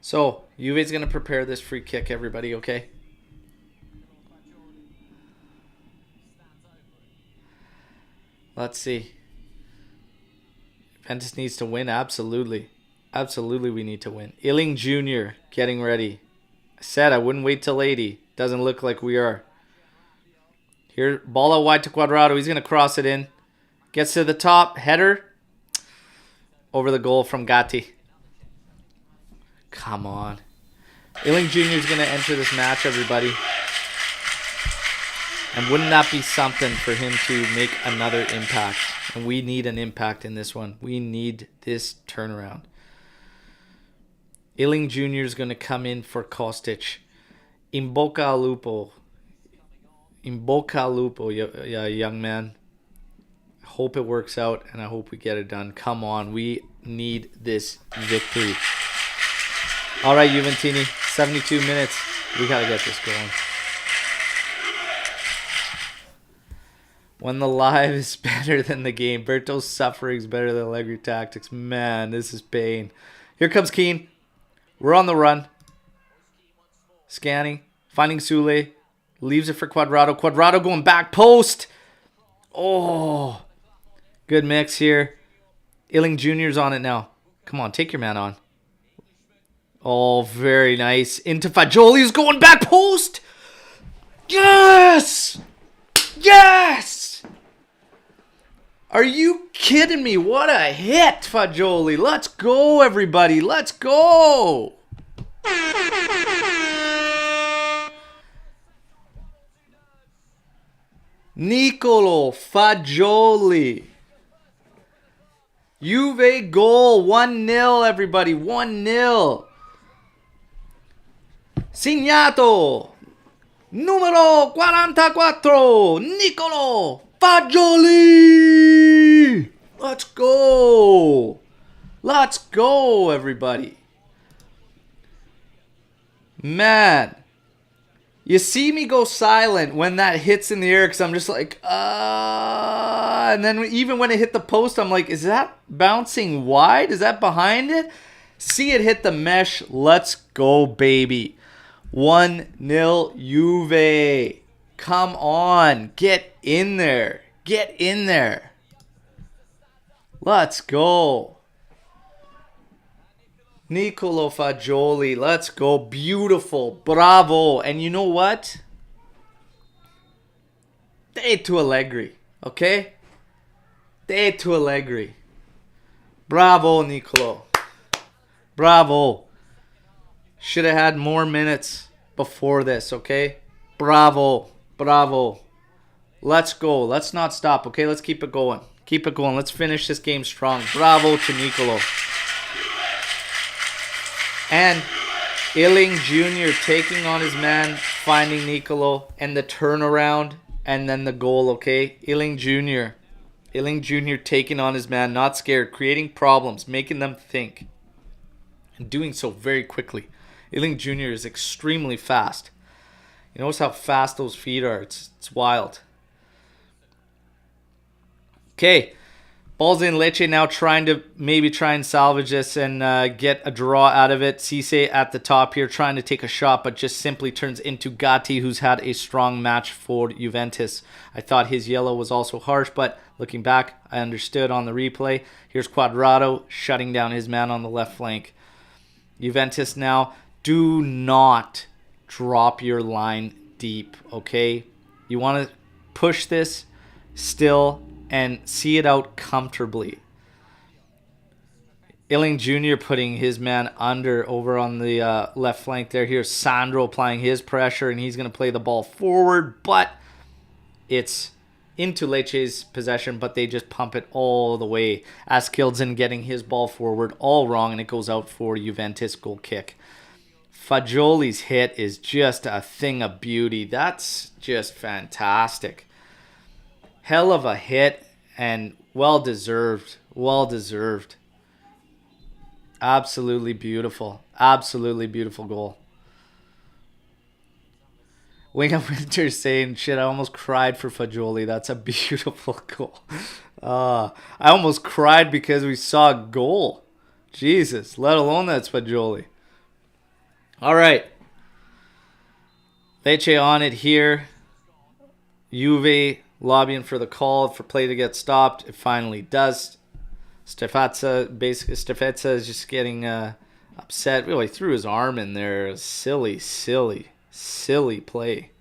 So, Juve's going to prepare this free kick, everybody, okay? Let's see. Juventus needs to win, absolutely. Absolutely we need to win. Illing Jr. getting ready. I said I wouldn't wait till 80. Doesn't look like we are. Here, ball out wide to Quadrado. He's going to cross it in. Gets to the top. Header. Over the goal from Gatti. Come on. Illing Jr. is going to enter this match, everybody. And wouldn't that be something for him to make another impact? And we need an impact in this one. We need this turnaround. Illing Jr. is going to come in for Kostic. In bocca al lupo. In bocca al lupo, young man. I hope it works out, and I hope we get it done. Come on. We need this victory. All right, Juventini, 72 minutes. We got to get this going. When the live is better than the game. Berto's suffering is better than Allegri tactics. Man, this is pain. Here comes Keane. We're on the run. Scanning. Finding Sule. Leaves it for Quadrado. Quadrado going back post. Oh. Good mix here. Illing Jr.'s on it now. Come on, take your man on. Oh, very nice. Into Fajoli, who's going back post. Yes! Yes! Are you kidding me? What a hit, Fajoli. Let's go, everybody. Let's go. Nicolo Fajoli. Juve goal. 1-0, everybody. 1-0. Segnato. Numero 44. Nicolo Fajoli. Let's go. Let's go, everybody. Man. You see me go silent when that hits in the air because I'm just like, and then even when it hit the post, I'm like, is that bouncing wide? Is that behind it? See it hit the mesh. Let's go, baby. 1-0 Juve. Come on. Get in there. Get in there. Let's go. Nicolo Fajoli, let's go. Beautiful. Bravo. And you know what? Day to Allegri. Okay? Day to Allegri. Bravo, Nicolo. Bravo. Should have had more minutes before this, okay? Bravo. Bravo. Let's go. Let's not stop, okay? Let's keep it going. Keep it going. Let's finish this game strong. Bravo to Nicolo. And Iling Jr. taking on his man, finding Nicolo, and the turnaround, and then the goal, okay? Iling Jr. Iling Jr. taking on his man, not scared, creating problems, making them think, and doing so very quickly. Iling Jr. is extremely fast. You notice how fast those feet are. It's wild. Okay. Ball's in. Lecce now trying to maybe try and salvage this and get a draw out of it. Cisse at the top here trying to take a shot, but just simply turns into Gatti, who's had a strong match for Juventus. I thought his yellow was also harsh, but looking back, I understood on the replay. Here's Quadrado shutting down his man on the left flank. Juventus now, do not drop your line deep, okay? You want to push this still and see it out comfortably. Iling Jr. putting his man under over on the left flank there. Here's Sandro applying his pressure, and he's going to play the ball forward, but it's into Lecce's possession, but they just pump it all the way. Askildsen getting his ball forward all wrong, and it goes out for Juventus goal kick. Fajoli's hit is just a thing of beauty. That's just fantastic. Hell of a hit and well-deserved. Well-deserved. Absolutely beautiful. Absolutely beautiful goal. Wing of Winter saying, shit, I almost cried for Fajoli. That's a beautiful goal. I almost cried because we saw a goal. Jesus, let alone that's Fajoli. All right. Lecce on it here. Juve lobbying for the call for play to get stopped. It finally does. Stefetza is just getting upset. Really threw his arm in there. Silly play.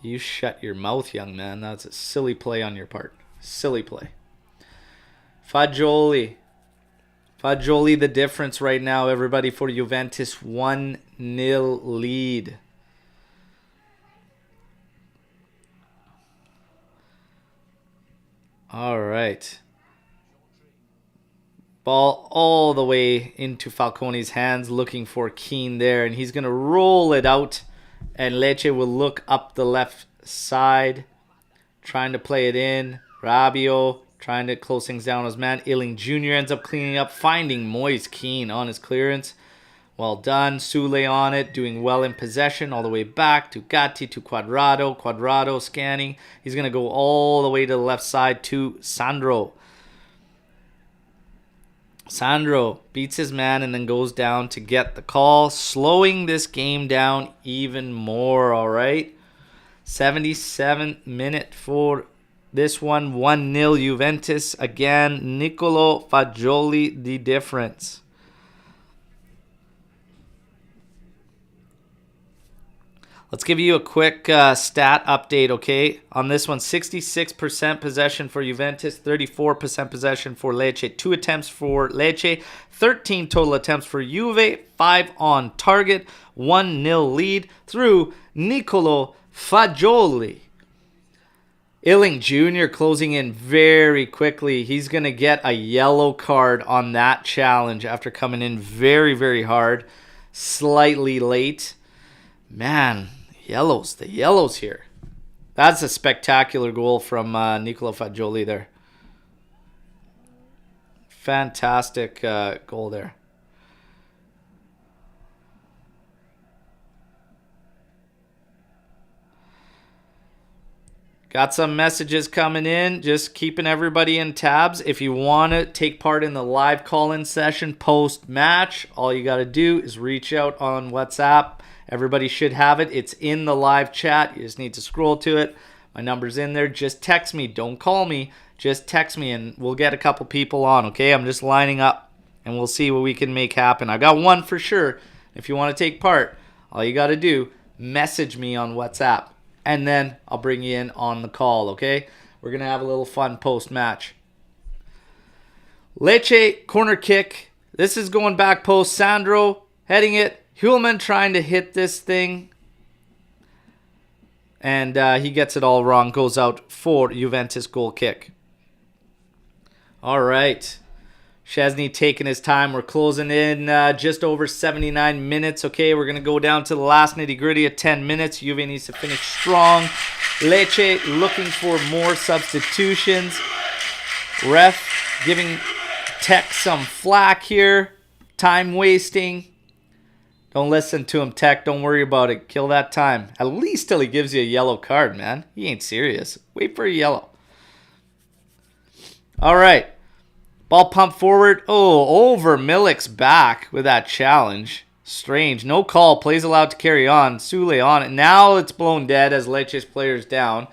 You shut your mouth, young man. That's a silly play on your part. Silly play. Fajoli the difference right now, everybody, for Juventus. 1-0 lead. All right. Ball all the way into Falcone's hands, looking for Keane there, and he's going to roll it out, and Lecce will look up the left side, trying to play it in. Rabiot trying to close things down as man. Iling Jr. ends up cleaning up, finding Moise Keane on his clearance. Well done. Sule on it, doing well in possession, all the way back to Gatti, to Quadrado. Quadrado scanning. He's going to go all the way to the left side to Sandro. Sandro beats his man and then goes down to get the call, slowing this game down even more, all right? 77th minute for this one. 1-0 Juventus. Again, Nicolo Fajoli the difference. Let's give you a quick stat update, okay? On this one, 66% possession for Juventus, 34% possession for Lecce. 2 attempts for Lecce, 13 total attempts for Juve, 5 on target, 1-0 lead through Nicolo Fajoli. Illing Jr. closing in very quickly. He's going to get a yellow card on that challenge after coming in very, very hard, slightly late. Man, the yellows here. That's a spectacular goal from Nicolo Fajoli there. Fantastic goal there. Got some messages coming in, just keeping everybody in tabs. If you want to take part in the live call-in session post-match, all you got to do is reach out on WhatsApp. Everybody should have it. It's in the live chat. You just need to scroll to it. My number's in there. Just text me. Don't call me. Just text me, and we'll get a couple people on, okay? I'm just lining up, and we'll see what we can make happen. I got one for sure. If you want to take part, all you got to do, message me on WhatsApp, and then I'll bring you in on the call, okay? We're going to have a little fun post-match. Lecce, corner kick. This is going back post. Sandro heading it. Hulman trying to hit this thing. And he gets it all wrong. Goes out for Juventus goal kick. All right. Szczesny taking his time. We're closing in just over 79 minutes. Okay, we're going to go down to the last nitty-gritty of 10 minutes. Juve needs to finish strong. Lecce looking for more substitutions. Ref giving Tech some flack here. Time wasting. Don't listen to him, Tech. Don't worry about it. Kill that time. At least till he gives you a yellow card, man. He ain't serious. Wait for a yellow. All right. Ball pumped forward. Oh, over Milik's back with that challenge. Strange. No call. Plays allowed to carry on. Sule on it. Now it's blown dead as Lecce's player's down.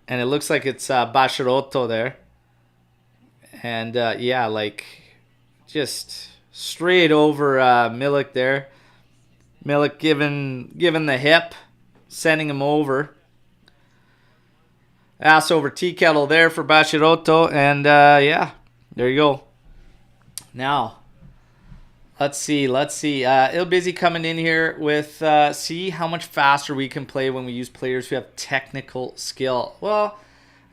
And it looks like it's Bashirotto there. And, yeah, like, just straight over Milik there. Milik giving the hip, sending him over. Ass over tea kettle there for Bashirotto. And, yeah, there you go. Now, let's see. Il Busy coming in here with see how much faster we can play when we use players who have technical skill. Well,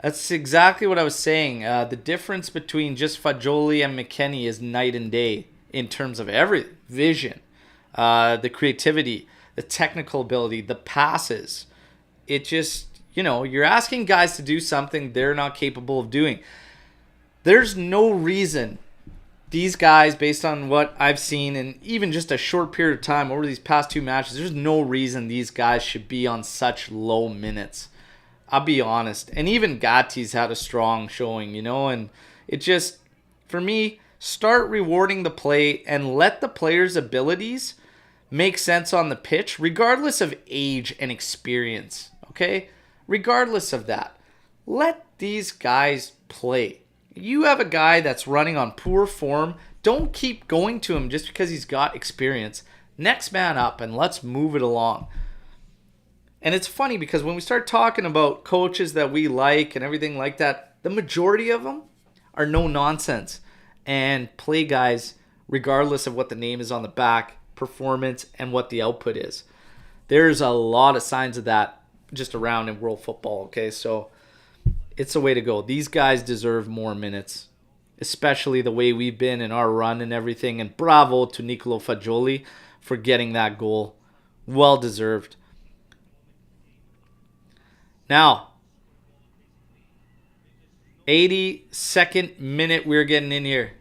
that's exactly what I was saying. The difference between just Fajoli and McKennie is night and day in terms of every vision, the creativity, the technical ability, the passes. It just, you're asking guys to do something they're not capable of doing. There's no reason these guys, based on what I've seen in even just a short period of time over these past 2 matches, there's no reason these guys should be on such low minutes. I'll be honest. And even Gatti's had a strong showing, and it just, for me, start rewarding the play and let the players' abilities make sense on the pitch, regardless of age and experience, okay? Regardless of that. Let these guys play. You have a guy that's running on poor form. Don't keep going to him just because he's got experience. Next man up, and let's move it along. And it's funny because when we start talking about coaches that we like and everything like that, the majority of them are no nonsense and play guys regardless of what the name is on the back, performance, and what the output is. There's a lot of signs of that just around in world football, okay? So it's the way to go. These guys deserve more minutes, especially the way we've been in our run and everything. And bravo to Nicolo Fajoli for getting that goal. Well deserved. Now, 82nd minute, we're getting in here.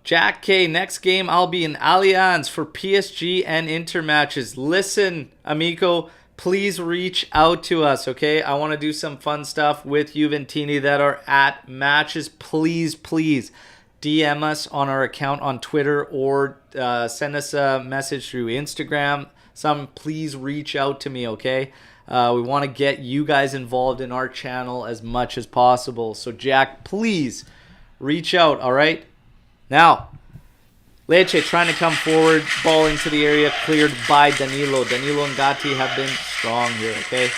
Jack K, next game I'll be in Allianz for PSG and Inter matches. Listen, amico, please reach out to us, okay? I want to do some fun stuff with Juventini that are at matches. Please DM us on our account on Twitter or send us a message through Instagram. Please reach out to me, okay? We want to get you guys involved in our channel as much as possible. So, Jack, please reach out, all right? Now, Lecce trying to come forward, ball into the area, cleared by Danilo. Danilo and Gatti have been strong here, okay?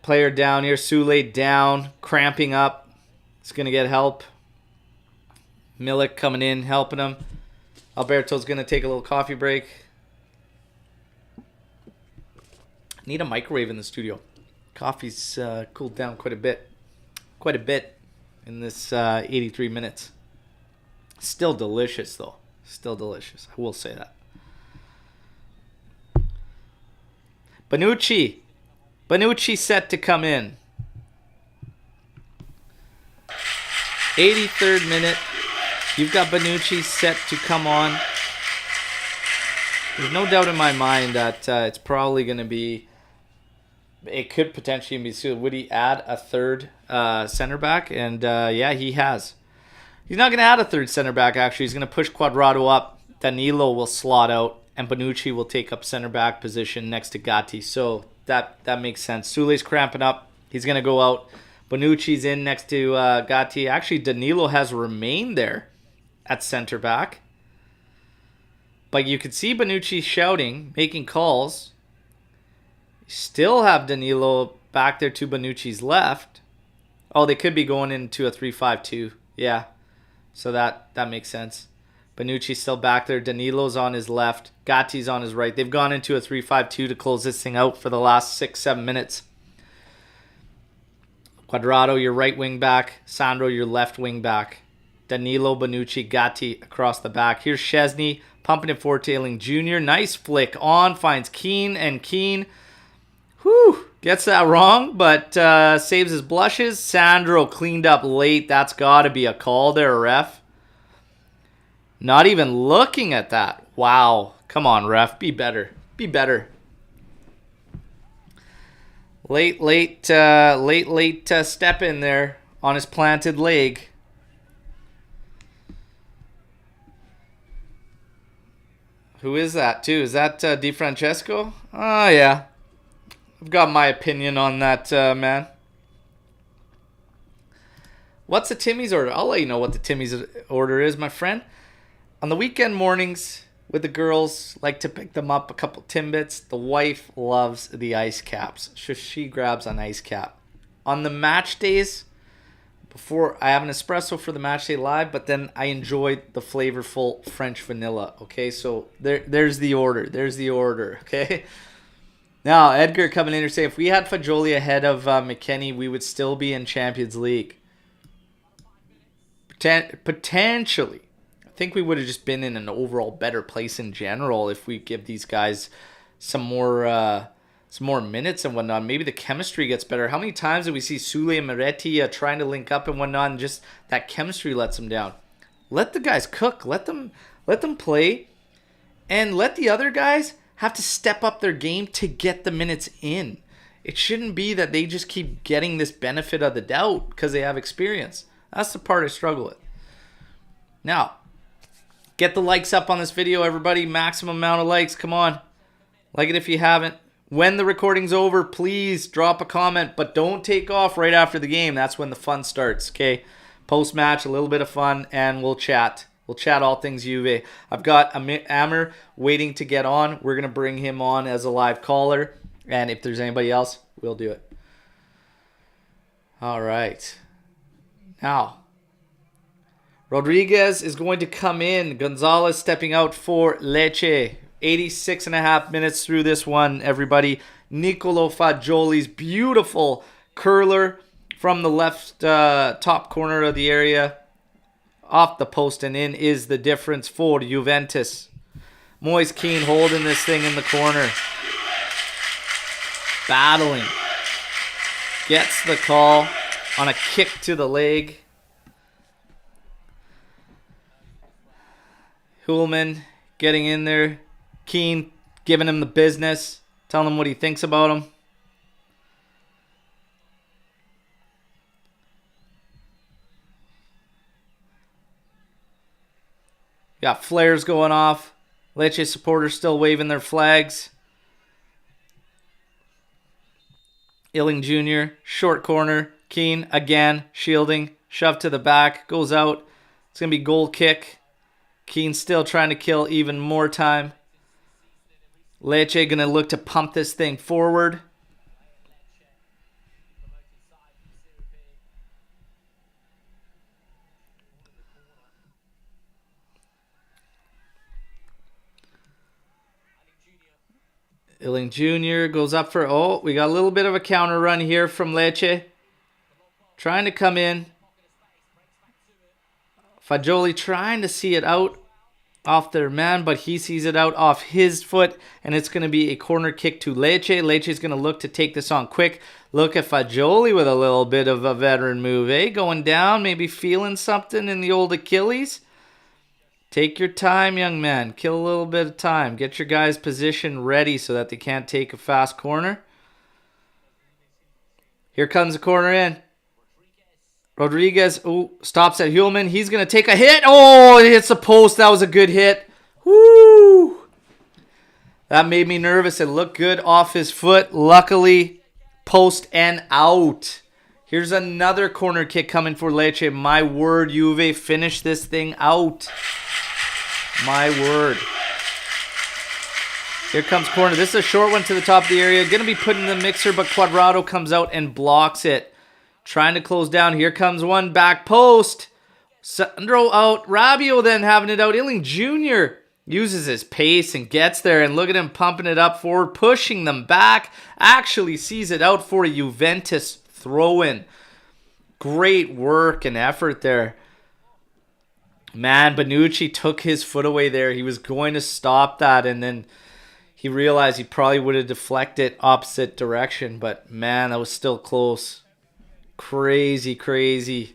Player down here, Sule down, cramping up. It's going to get help. Milik coming in, helping him. Alberto's going to take a little coffee break. Need a microwave in the studio. Coffee's cooled down quite a bit. Quite a bit in this 83 minutes. Still delicious, though. Still delicious. I will say that. Bonucci. Bonucci set to come in. 83rd minute. You've got Bonucci set to come on. There's no doubt in my mind that it's probably going to be... It could potentially be Sule. Would he add a third center back? And yeah, he has. He's not going to add a third center back, actually. He's going to push Quadrado up. Danilo will slot out. And Bonucci will take up center back position next to Gatti. So that makes sense. Sule's cramping up. He's going to go out. Bonucci's in next to Gatti. Actually, Danilo has remained there at center back. But you could see Bonucci shouting, making calls. Still have Danilo back there to Bonucci's left. Oh, they could be going into a 3-5-2. Yeah. So that makes sense. Bonucci's still back there. Danilo's on his left. Gatti's on his right. They've gone into a 3-5-2 to close this thing out for the last 6-7 minutes. Quadrado, your right wing back. Sandro, your left wing back. Danilo, Bonucci, Gatti across the back. Here's Szczesny pumping it forward to Ayling Jr. Nice flick on. Finds Keane, and Keane... Whew, gets that wrong, but saves his blushes. Sandro cleaned up late. That's got to be a call there, ref. Not even looking at that. Wow. Come on, ref. Be better. Be better. Late step in there on his planted leg. Who is that, too? Is that Di Francesco? Oh, yeah. I've got my opinion on that, man. What's the Timmy's order? I'll let you know what the Timmy's order is, my friend. On the weekend mornings with the girls, like to pick them up a couple Timbits. The wife loves the ice caps. So she grabs an ice cap. On the match days, before I have an espresso for the match day live, but then I enjoy the flavorful French vanilla. Okay, so there's the order. There's the order, okay? Now, Edgar coming in here saying, if we had Fajoli ahead of McKennie, we would still be in Champions League. Potentially. I think we would have just been in an overall better place in general if we give these guys some more minutes and whatnot. Maybe the chemistry gets better. How many times did we see Sule and Moretti trying to link up and whatnot, and just that chemistry lets them down? Let the guys cook. Let them play, and let the other guys have to step up their game to get the minutes in. It shouldn't be that they just keep getting this benefit of the doubt because they have experience. That's the part I struggle with. Now, get the likes up on this video, everybody. Maximum amount of likes. Come on. Like it if you haven't. When the recording's over, please drop a comment, but don't take off right after the game. That's when the fun starts, okay? Post-match, a little bit of fun, and we'll chat. We'll chat all things Juve. I've got Omer waiting to get on. We're going to bring him on as a live caller. And if there's anybody else, we'll do it. All right. Now, Rodriguez is going to come in. Gonzalez stepping out for Lecce. 86.5 minutes through this one, everybody. Nicolo Fajoli's beautiful curler from the left top corner of the area. Off the post and in is the difference for Juventus. Moise Keane holding this thing in the corner. Battling. Gets the call on a kick to the leg. Hulman getting in there. Keane giving him the business. Telling him what he thinks about him. Got flares going off. Lecce supporters still waving their flags. Ayling Jr., short corner. Keane again, shielding, shove to the back, goes out. It's going to be goal kick. Keane still trying to kill even more time. Lecce going to look to pump this thing forward. Illing Jr. goes up for... Oh, we got a little bit of a counter run here from Lecce. Trying to come in. Fajoli trying to see it out off their man, but he sees it out off his foot, and it's going to be a corner kick to Lecce. Lecce is going to look to take this on quick. Look at Fajoli with a little bit of a veteran move, eh? Going down, maybe feeling something in the old Achilles. Take your time, young man. Kill a little bit of time. Get your guys' position ready so that they can't take a fast corner. Here comes the corner in. Rodriguez stops at Hulman. He's going to take a hit. Oh, it hits the post. That was a good hit. Woo! That made me nervous. It looked good off his foot. Luckily, post and out. Here's another corner kick coming for Lecce. My word, Juve, finish this thing out. My word. Here comes corner. This is a short one to the top of the area. Going to be put in the mixer, but Cuadrado comes out and blocks it. Trying to close down. Here comes one back post. Sandro out. Rabiot then having it out. Illing Jr. uses his pace and gets there. And look at him pumping it up forward, pushing them back. Actually sees it out for a Juventus throw-in. Great work and effort there. Man, Bonucci took his foot away there. He was going to stop that, and then he realized he probably would have deflected opposite direction. But, man, that was still close. Crazy, crazy.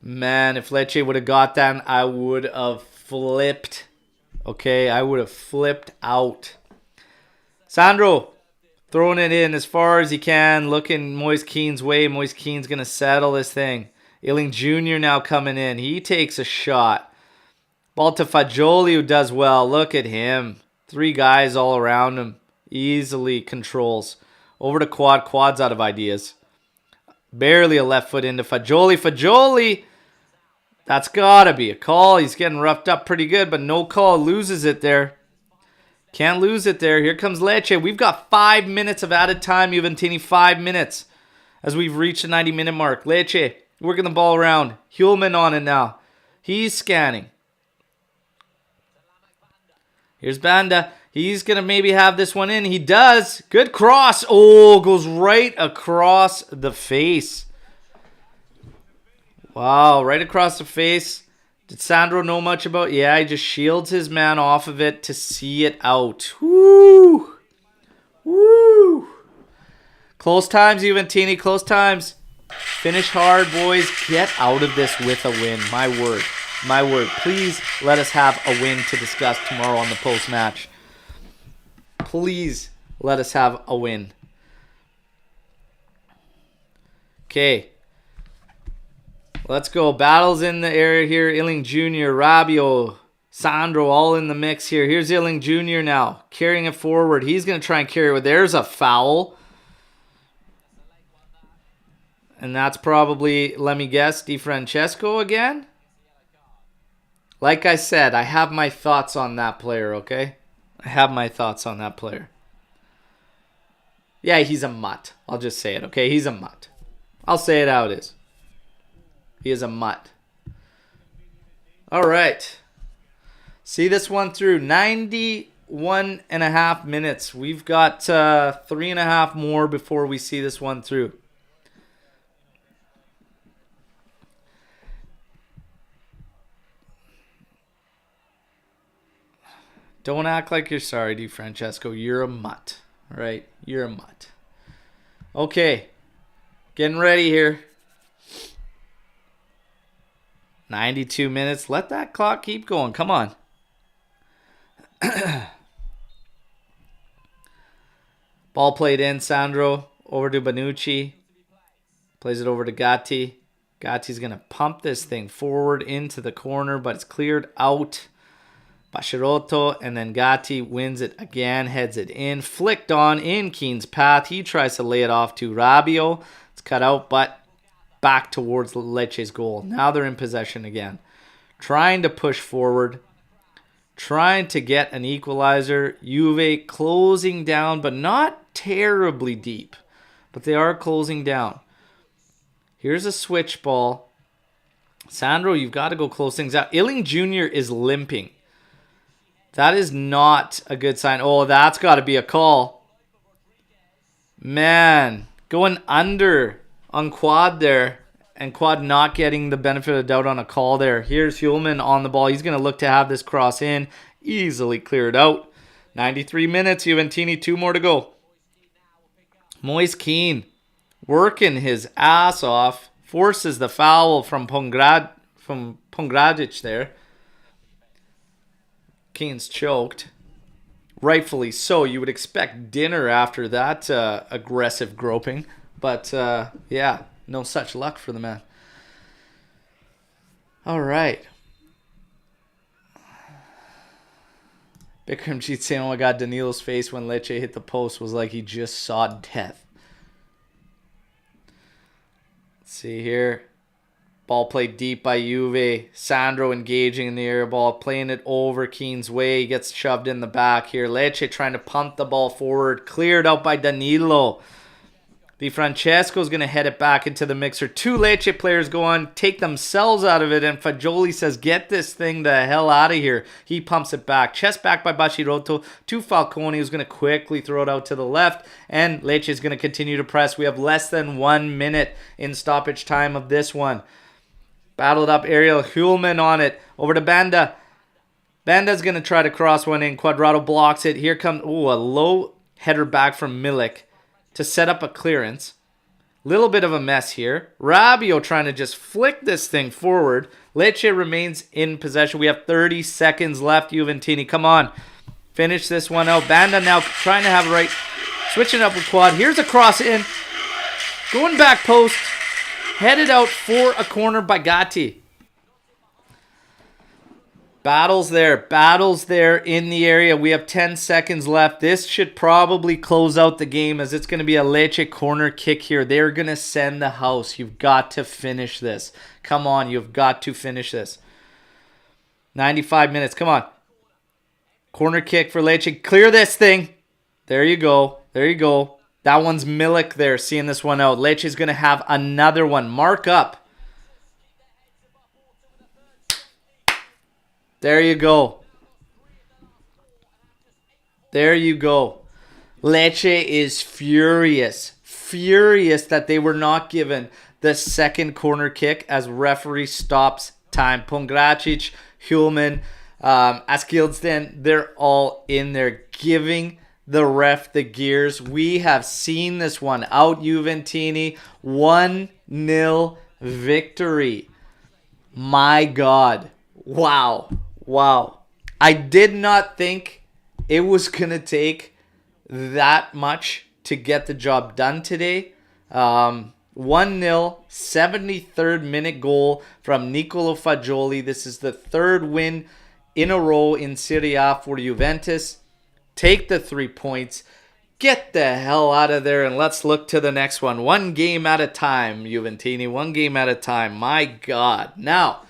Man, if Lecce would have got that, I would have flipped. Okay, I would have flipped out. Sandro throwing it in as far as he can. Looking Moise Keane's way. Moise Keane's going to settle this thing. Illing Jr. now coming in. He takes a shot. Ball to Fajoli, who does well. Look at him. 3 guys all around him. Easily controls. Over to Quad. Quad's out of ideas. Barely a left foot into Fajoli. Fajoli! That's got to be a call. He's getting roughed up pretty good, but no call. Loses it there. Can't lose it there. Here comes Lecce. We've got 5 minutes of added time, Juventini. 5 minutes as we've reached the 90-minute mark. Lecce working the ball around. Hulman on it now. He's scanning. Here's Banda. He's going to maybe have this one in. He does. Good cross. Oh, goes right across the face. Wow, right across the face. Did Sandro know much about? Yeah, he just shields his man off of it to see it out. Woo! Woo! Close times, Juventini. Close times. Finish hard, boys. Get out of this with a win. My word. My word. Please let us have a win to discuss tomorrow on the post-match. Please let us have a win. Okay. Let's go. Battles in the area here. Illing Jr., Rabiot, Sandro all in the mix here. Here's Illing Jr. now. Carrying it forward. He's going to try and carry it. There's a foul. And that's probably, let me guess, Di Francesco again? Like I said, I have my thoughts on that player, okay? I have my thoughts on that player. Yeah, he's a mutt. I'll just say it, okay? He's a mutt. I'll say it how it is. He is a mutt. All right. See this one through. 91.5 minutes. We've got 3.5 more before we see this one through. Don't act like you're sorry, Di Francesco. You're a mutt. All right? You're a mutt. Okay. Getting ready here. 92 minutes. Let that clock keep going. Come on. Ball played in. Sandro over to Bonucci. Plays it over to Gatti. Gatti's going to pump this thing forward into the corner, but it's cleared out Bashirotto, and then Gatti wins it again, heads it in, flicked on in Keane's path. He tries to lay it off to Rabiot. It's cut out, but back towards Lecce's goal. Now they're in possession again. Trying to push forward. Trying to get an equalizer. Juve closing down, but not terribly deep. But they are closing down. Here's a switch ball. Sandro, you've got to go close things out. Illing Jr. is limping. That is not a good sign. Oh, that's got to be a call. Man, going under on Quad there. And Quad not getting the benefit of the doubt on a call there. Here's Hulman on the ball. He's going to look to have this cross in. Easily cleared out. 93 minutes. Juventini, 2 more to go. Moise Keane working his ass off. Forces the foul from Pongradic there. Keane's choked. Rightfully so. You would expect dinner after that aggressive groping. But, yeah, no such luck for the man. All right. Bikramjit saying, oh my God, Danilo's face when Lecce hit the post was like he just saw death. Let's see here. Ball played deep by Juve. Sandro engaging in the air ball, playing it over Keane's way. He gets shoved in the back here. Lecce trying to pump the ball forward. Cleared out by Danilo. Di Francesco's going to head it back into the mixer. 2 Lecce players go on, take themselves out of it, and Fajoli says, get this thing the hell out of here. He pumps it back. Chest back by Bashirotto to Falcone, who's going to quickly throw it out to the left, and Lecce is going to continue to press. We have less than 1 minute in stoppage time of this one. Battled up Ariel Hulman on it. Over to Banda. Banda's going to try to cross one in. Quadrado blocks it. Here comes a low header back from Milik to set up a clearance. Little bit of a mess here. Rabiot trying to just flick this thing forward. Lecce remains in possession. We have 30 seconds left. Juventini, come on. Finish this one out. Banda now trying to have it right. Switching up with Quad. Here's a cross in. Going back post. Headed out for a corner by Gatti. Battles there in the area. We have 10 seconds left. This should probably close out the game as it's going to be a Lecce corner kick here. They're going to send the house. You've got to finish this. Come on, you've got to finish this. 95 minutes, come on. Corner kick for Lecce. Clear this thing. There you go. That one's Milik there, seeing this one out. Lecce's going to have another one. Mark up. There you go. Lecce is furious that they were not given the second corner kick as referee stops time. Pongracic, Hulman, Askildsen, they're all in there giving the ref the gears. We have seen this one out, Juventini. 1-0 victory. My God. Wow. I did not think it was going to take that much to get the job done today. 1-0, 73rd minute goal from Nicolo Fajoli. This is the 3rd win in a row in Serie A for Juventus. Take the 3 points. Get the hell out of there and let's look to the next one. 1 game at a time, Juventini. 1 game at a time. My God. Now,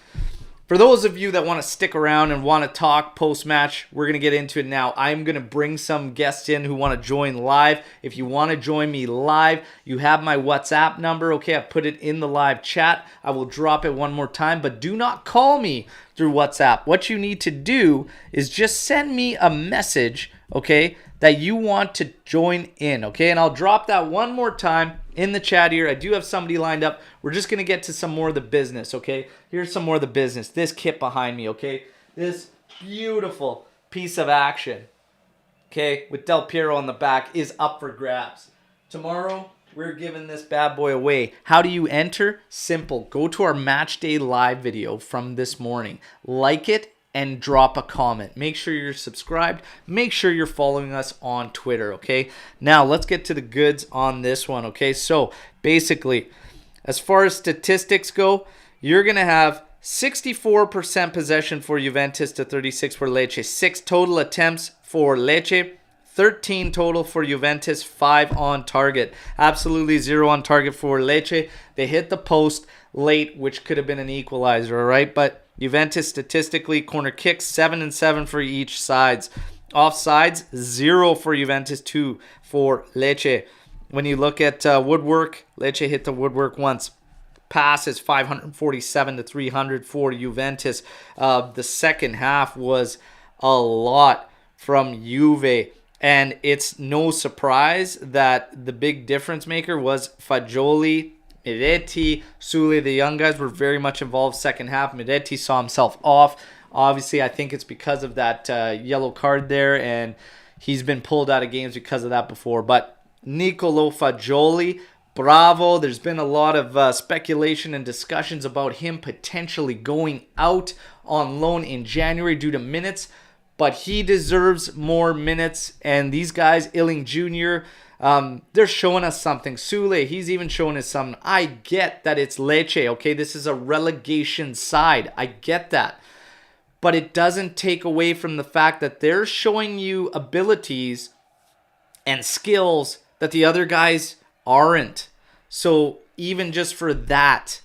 for those of you that want to stick around and want to talk post-match, we're going to get into it now. I'm going to bring some guests in who want to join live. If you want to join me live, you have my WhatsApp number. Okay, I put it in the live chat. I will drop it one more time, but do not call me through WhatsApp. What you need to do is just send me a message, okay, that you want to join in, okay? And I'll drop that one more time in the chat here. I do have somebody lined up. We're just going to get to some more of the business, okay? Here's some more of the business. This kit behind me, okay? This beautiful piece of action, okay, with Del Piero on the back is up for grabs. Tomorrow, we're giving this bad boy away. How do you enter? Simple. Go to our match day live video from this morning. Like it and drop a comment. Make sure you're subscribed. Make sure you're following us on Twitter, okay? Now, let's get to the goods on this one, okay? So, basically, as far as statistics go, you're going to have 64% possession for Juventus to 36 for Lecce. 6 total attempts for Lecce. 13 total for Juventus, 5 on target. Absolutely 0 on target for Lecce. They hit the post late, which could have been an equalizer, all right? But Juventus statistically, corner kicks, 7 and 7 for each sides. Offsides, 0 for Juventus, 2 for Lecce. When you look at woodwork, Lecce hit the woodwork once. Passes 547 to 300 for Juventus. The second half was a lot from Juve. And it's no surprise that the big difference maker was Fajoli, Miretti, Sule. The young guys were very much involved second half. Miretti saw himself off. Obviously, I think it's because of that yellow card there, and he's been pulled out of games because of that before. But Nicolo Fajoli, bravo. There's been a lot of speculation and discussions about him potentially going out on loan in January due to minutes. But he deserves more minutes. And these guys, Illing Jr., they're showing us something. Sule, he's even showing us something. I get that it's Lecce, okay? This is a relegation side. I get that. But it doesn't take away from the fact that they're showing you abilities and skills that the other guys aren't. So even just for that,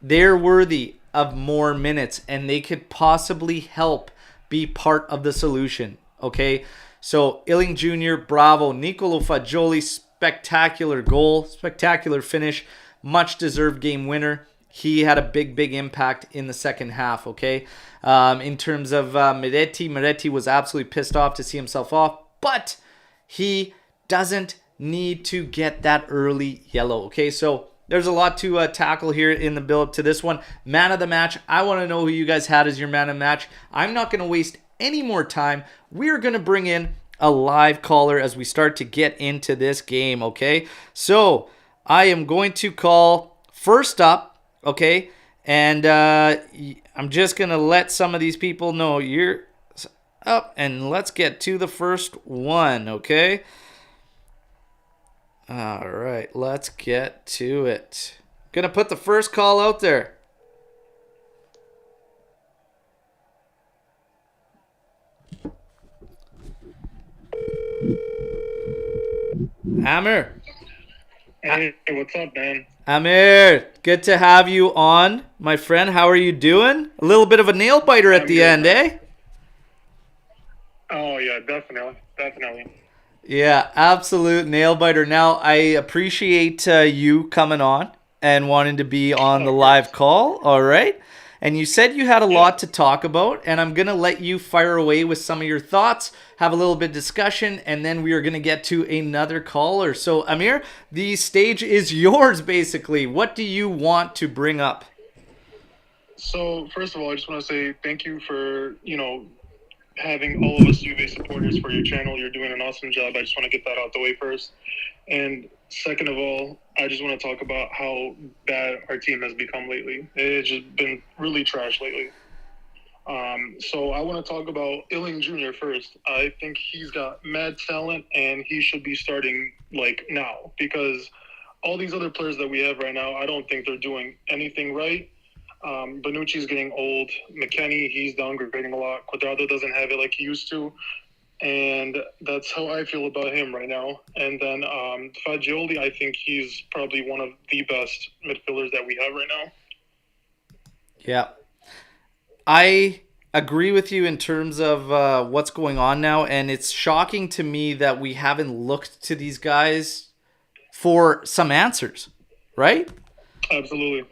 they're worthy of more minutes. And they could possibly help be part of the solution, okay? So Illing Jr., bravo. Nicolo Fajoli, spectacular goal, spectacular finish, much deserved game winner. He had a big impact in the second half, okay? In terms of Miretti was absolutely pissed off to see himself off, but he doesn't need to get that early yellow, okay? So there's a lot to tackle here in the build to this one. Man of the match. I want to know who you guys had as your man of the match. I'm not going to waste any more time. We're going to bring in a live caller as we start to get into this game, okay? So I am going to call first up, okay? And I'm just going to let some of these people know you're up. And let's get to the first one, okay? All right, let's get to it. Gonna put the first call out there. Omer. Hey, what's up, man? Omer, good to have you on, my friend. How are you doing? A little bit of a nail biter at the end, eh? Oh, yeah, definitely. Yeah, absolute nail biter. Now, I appreciate you coming on and wanting to be on the live call, all right? And you said you had a lot to talk about, and I'm going to let you fire away with some of your thoughts, have a little bit of discussion, and then we are going to get to another caller. So, Amir, the stage is yours, basically. What do you want to bring up? So, first of all, I just want to say thank you for, having all of us Juve supporters for your channel. You're doing an awesome job. I just want to get that out the way first. And second of all, I just want to talk about how bad our team has become lately. It's just been really trash lately. So I want to talk about Illing Jr. first. I think he's got mad talent, and he should be starting, now. Because all these other players that we have right now, I don't think they're doing anything right. Bonucci's getting old. McKennie, he's downgrading a lot. Quadrado doesn't have it like he used to. And that's how I feel about him right now. And then Fajoli, I think he's probably one of the best midfielders that we have right now. Yeah. I agree with you in terms of what's going on now. And it's shocking to me that we haven't looked to these guys for some answers, right? Absolutely.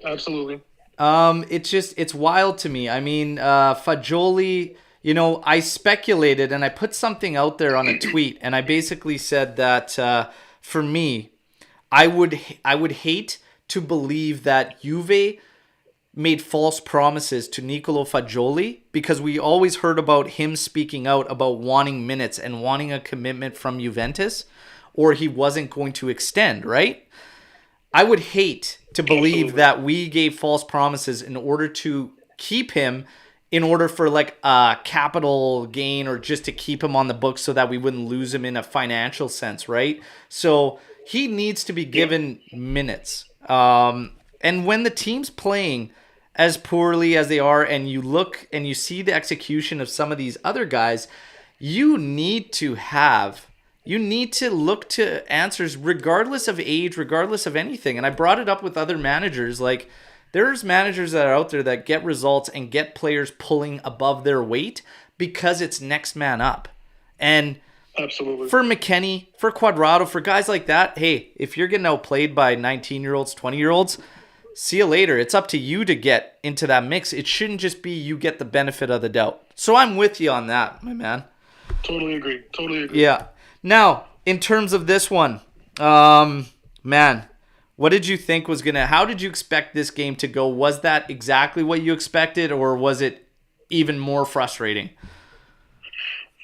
It's wild to me. I mean, Fajoli, I speculated and I put something out there on a tweet, and I basically said that for me, I would hate to believe that Juve made false promises to Nicolo Fajoli, because we always heard about him speaking out about wanting minutes and wanting a commitment from Juventus, or he wasn't going to extend, right? I would hate to believe that we gave false promises in order to keep him, in order for a capital gain, or just to keep him on the books so that we wouldn't lose him in a financial sense, right? So he needs to be given minutes. And when the team's playing as poorly as they are, and you look and you see the execution of some of these other guys, you need to have you need to look to answers regardless of age, regardless of anything. And I brought it up with other managers. Like, there's managers that are out there that get results and get players pulling above their weight because it's next man up. And Absolutely. for McKennie, for Quadrado, for guys like that, hey, if you're getting outplayed by 19-year-olds, 20-year-olds, see you later. It's up to you to get into that mix. It shouldn't just be you get the benefit of the doubt. So I'm with you on that, my man. Totally agree. Totally agree. Yeah. Now, in terms of this one, man, what did you think was going to... How did you expect this game to go? Was that exactly what you expected, or was it even more frustrating?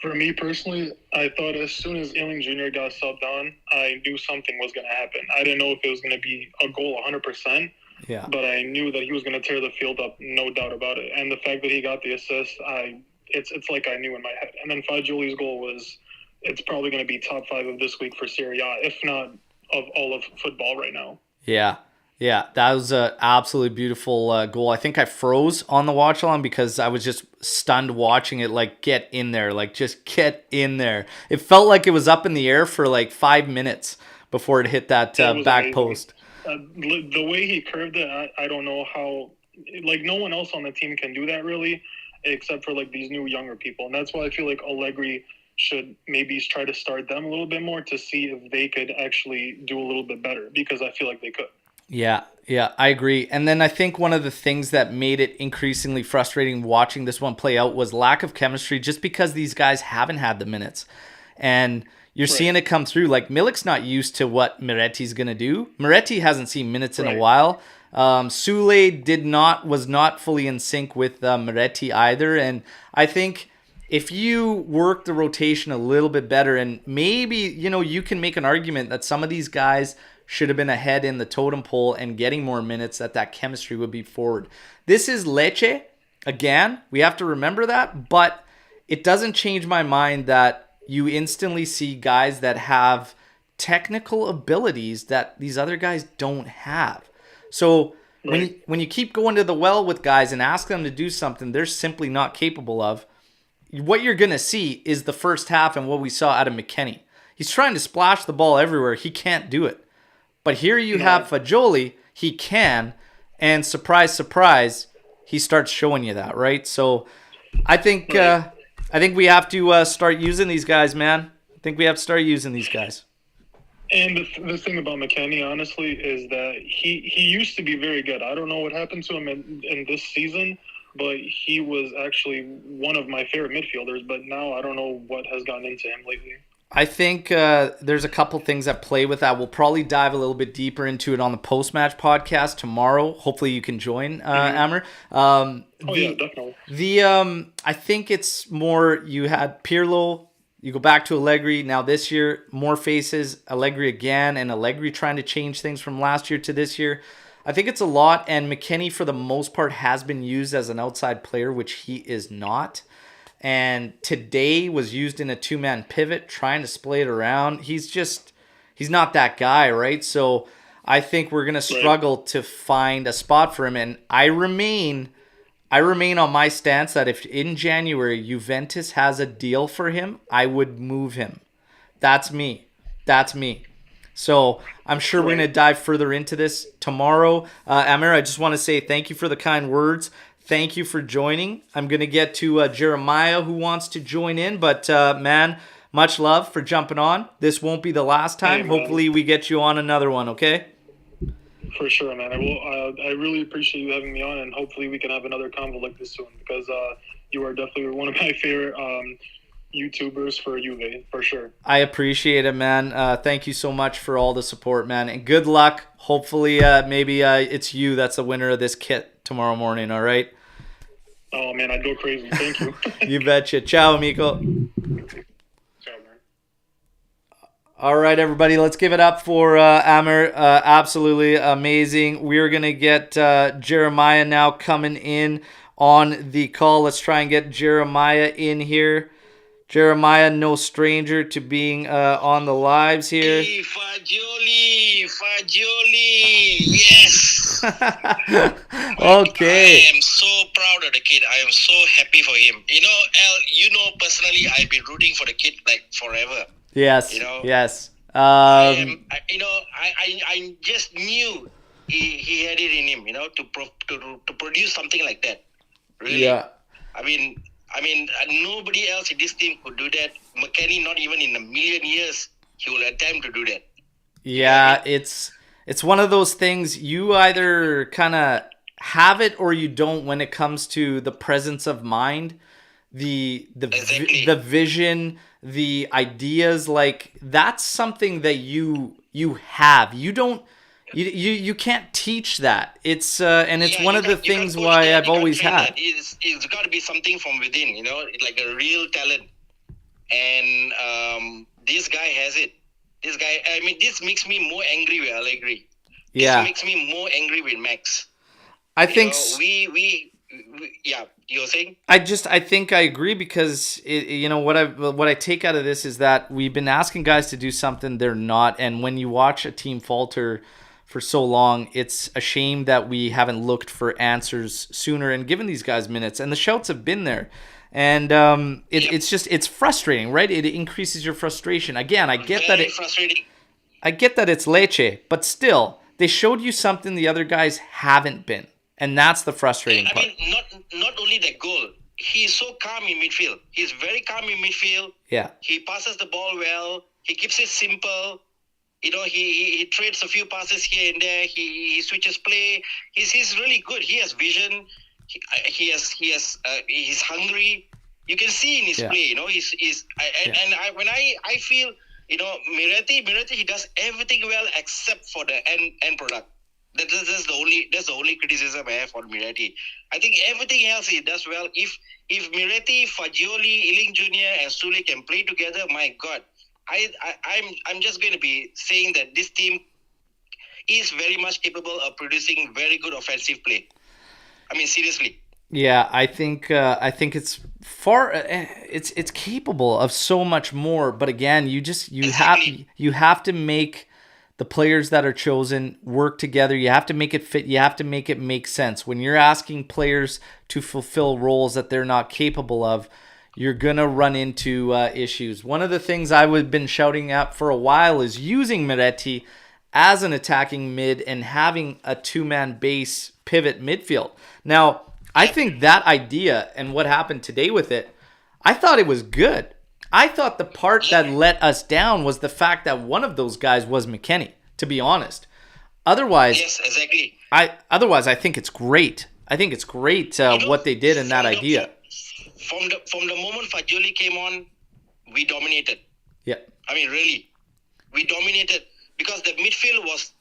For me personally, I thought as soon as Ealing Jr. got subbed on, I knew something was going to happen. I didn't know if it was going to be a goal 100%, Yeah. but I knew that he was going to tear the field up, no doubt about it. And the fact that he got the assist, it's like I knew in my head. And then Fajoli's goal was... It's probably going to be top 5 of this week for Serie A, if not of all of football right now. Yeah. Yeah, that was an absolutely beautiful goal. I think I froze on the watch along because I was just stunned watching it, like, get in there. Like, just get in there. It felt like it was up in the air for like 5 minutes before it hit that back amazing. post. The way he curved it, I don't know how... Like, no one else on the team can do that, really, except for, like, these new younger people. And that's why I feel like Allegri should maybe try to start them a little bit more to see if they could actually do a little bit better, because I feel like they could. Yeah, I agree. And then I think one of the things that made it increasingly frustrating watching this one play out was lack of chemistry, just because these guys haven't had the minutes. And you're seeing it come through. Like, Milik's not used to what Miretti's going to do. Miretti hasn't seen minutes in a while. Sule was not fully in sync with Miretti either. And I think if you work the rotation a little bit better, and maybe, you can make an argument that some of these guys should have been ahead in the totem pole and getting more minutes, that chemistry would be forward. This is Lecce. Again, we have to remember that, but it doesn't change my mind that you instantly see guys that have technical abilities that these other guys don't have. So when you keep going to the well with guys and ask them to do something they're simply not capable of, what you're going to see is the first half and what we saw out of McKennie. He's trying to splash the ball everywhere. He can't do it. But here you have Fajoli. He can. And surprise, surprise, he starts showing you that, right? So I think we have to start using these guys, man. I think we have to start using these guys. And the thing about McKennie, honestly, is that he used to be very good. I don't know what happened to him in this season, but he was actually one of my favorite midfielders. But now I don't know what has gone into him lately. I think there's a couple things that play with that. We'll probably dive a little bit deeper into it on the post-match podcast tomorrow. Hopefully you can join, Omer. Yeah, definitely. I think it's more, you had Pirlo, you go back to Allegri. Now this year, more faces, Allegri again, and Allegri trying to change things from last year to this year. I think it's a lot, and McKennie, for the most part, has been used as an outside player, which he is not. And today was used in a two-man pivot, trying to split it around. He's not that guy, right? So I think we're going to struggle to find a spot for him. And I remain on my stance that if in January Juventus has a deal for him, I would move him. That's me. So I'm sure we're going to dive further into this tomorrow. Omer, I just want to say thank you for the kind words. Thank you for joining. I'm going to get to Jeremiah, who wants to join in. But, man, much love for jumping on. This won't be the last time. Hey, hopefully we get you on another one, okay? For sure, man. I really appreciate you having me on, and hopefully we can have another convo like this soon, because you are definitely one of my favorite YouTubers for Juve, for sure. I appreciate it, man. Thank you so much for all the support, man. And good luck. Hopefully maybe it's you that's the winner of this kit tomorrow morning, all right? Oh, man, I'd go crazy. Thank you. You betcha. Ciao, amico. Ciao, man. All right, everybody, let's give it up for Omer. Absolutely amazing. We're going to get Jeremiah now coming in on the call. Let's try and get Jeremiah in here. Jeremiah, no stranger to being on the lives here. Fajoli, Fajoli, yes. Okay. I am so proud of the kid. I am so happy for him. El, personally, I've been rooting for the kid like forever. Yes. You know, Yes. I am. I just knew he had it in him. To produce something like that. Really. Yeah. I mean, nobody else in this team could do that. McKennie, not even in a million years, he will attempt to do that. Yeah, it's one of those things you either kind of have it or you don't when it comes to the presence of mind, Exactly. the vision, the ideas. Like that's something that you have. You don't. You can't teach that. It's and it's one of the things why I've always had. It's got to be something from within, like a real talent. And this guy has it. This guy, this makes me more angry with Allegri. Yeah. This makes me more angry with Max. I think we yeah, you're saying? I think I agree because what I take out of this is that we've been asking guys to do something they're not, and when you watch a team falter for so long, it's a shame that we haven't looked for answers sooner and given these guys minutes. And the shouts have been there, and it's frustrating, right? It increases your frustration. Again, I get that frustrating. I get that it's Lecce, but still, they showed you something the other guys haven't been. And that's the frustrating part. Not only that goal. He's so calm in midfield. He's very calm in midfield. Yeah. He passes the ball well. He keeps it simple. He trades a few passes here and there. He switches play. He's really good. He has vision. He's hungry. You can see in his play. When I feel Miretti he does everything well except for the end product. That's the only criticism I have on Miretti. I think everything else he does well. If Miretti, Fajoli, Iling Jr. and Sule can play together, my God, I'm just going to be saying that this team is very much capable of producing very good offensive play. Seriously. Yeah, I think it's it's capable of so much more. But again, you have to make the players that are chosen work together. You have to make it fit. You have to make it make sense. When you're asking players to fulfill roles that they're not capable of, you're going to run into issues. One of the things I've been shouting at for a while is using Miretti as an attacking mid and having a two-man base pivot midfield. Now, I think that idea and what happened today with it, I thought it was good. I thought the part that let us down was the fact that one of those guys was McKennie, to be honest. Otherwise, yes, exactly. I think it's great. I think it's great what they did in that idea. From the moment Fajoli came on, we dominated. Yeah. Really, we dominated because the midfield was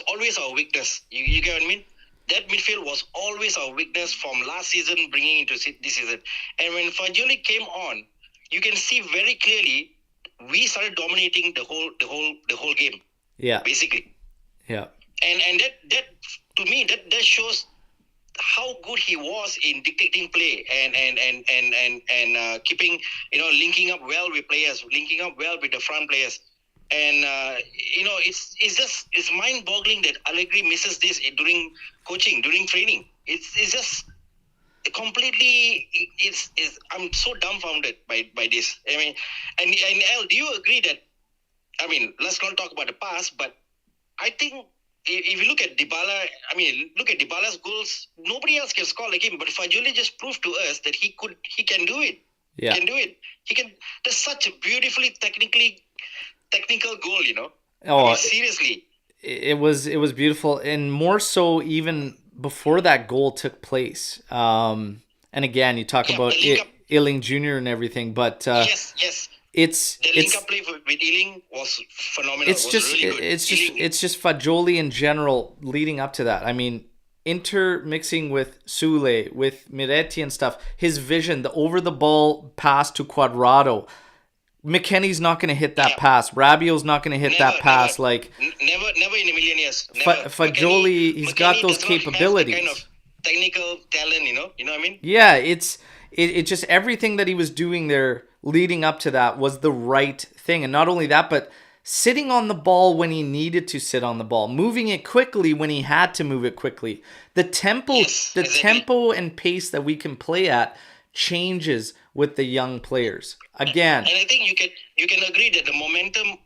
always our weakness. You get what I mean? That midfield was always our weakness from last season, bringing into this season. And when Fajoli came on, you can see very clearly we started dominating the whole game. Yeah. Basically. Yeah. And that to me that shows how good he was in dictating play and keeping linking up well with players, linking up well with the front players. And it's mind-boggling that Allegri misses this during coaching, during training. It's just completely, I'm so dumbfounded by this. And El, do you agree that? Let's not talk about the past, but I think if you look at Dybala, look at Dybala's goals. Nobody else can score like him, but Fajoli just proved to us that he can do it. Yeah. He can do it. That's such a beautifully technical goal. Seriously. It was beautiful, and more so even before that goal took place. And again, you talk about Iling Jr. and everything, but yes, the link-up play with Iling was phenomenal. It's just Fajoli in general leading up to that. Intermixing with Sule, with Miretti and stuff. His vision, the over the ball pass to Cuadrado. McKennie's not going to hit that pass. Rabiot's not going to hit that pass. Never in a million years. Fajoli, he's got those capabilities. Kind of technical talent, you know what I mean? Yeah, it's it just everything that he was doing there leading up to that was the right thing. And not only that, but sitting on the ball when he needed to sit on the ball, moving it quickly when he had to move it quickly. The tempo, Yes, the exactly. tempo and pace that we can play at changes with the young players. Again, And I think you can agree that the momentum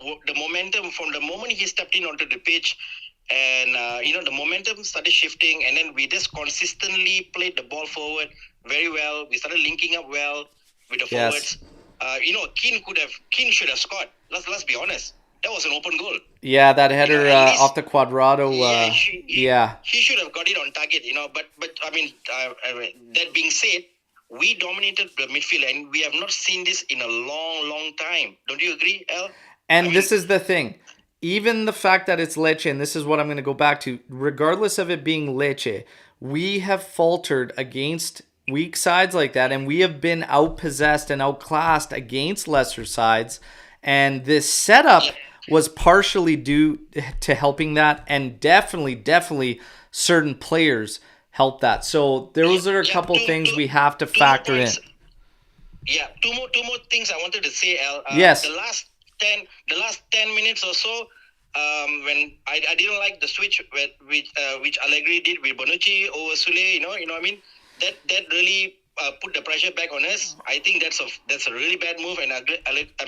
from the moment he stepped in onto the pitch, and the momentum started shifting, and then we just consistently played the ball forward very well. We started linking up well with the Yes. forwards. Keane should have scored. Let's be honest. That was an open goal. yeah, that header at least- off the Quadrado. He should have got it on target. But I mean, that being said, we dominated the midfield, and we have not seen this in a long time. Don't you agree, Al? And this is the thing. Even the fact that it's Lecce, and this is what I'm going to go back to, regardless of it being Lecce, we have faltered against weak sides like that, and we have been outpossessed and outclassed against lesser sides. And this setup was partially due to helping that, and definitely certain players helped that. So those are a couple things we have to factor in. Yeah, two more things I wanted to say, Al. Yes. The last 10 minutes or so, when I didn't like the switch which Allegri did with Bonucci over Sule, you know what I mean? That really put the pressure back on us. I think that's a really bad move, and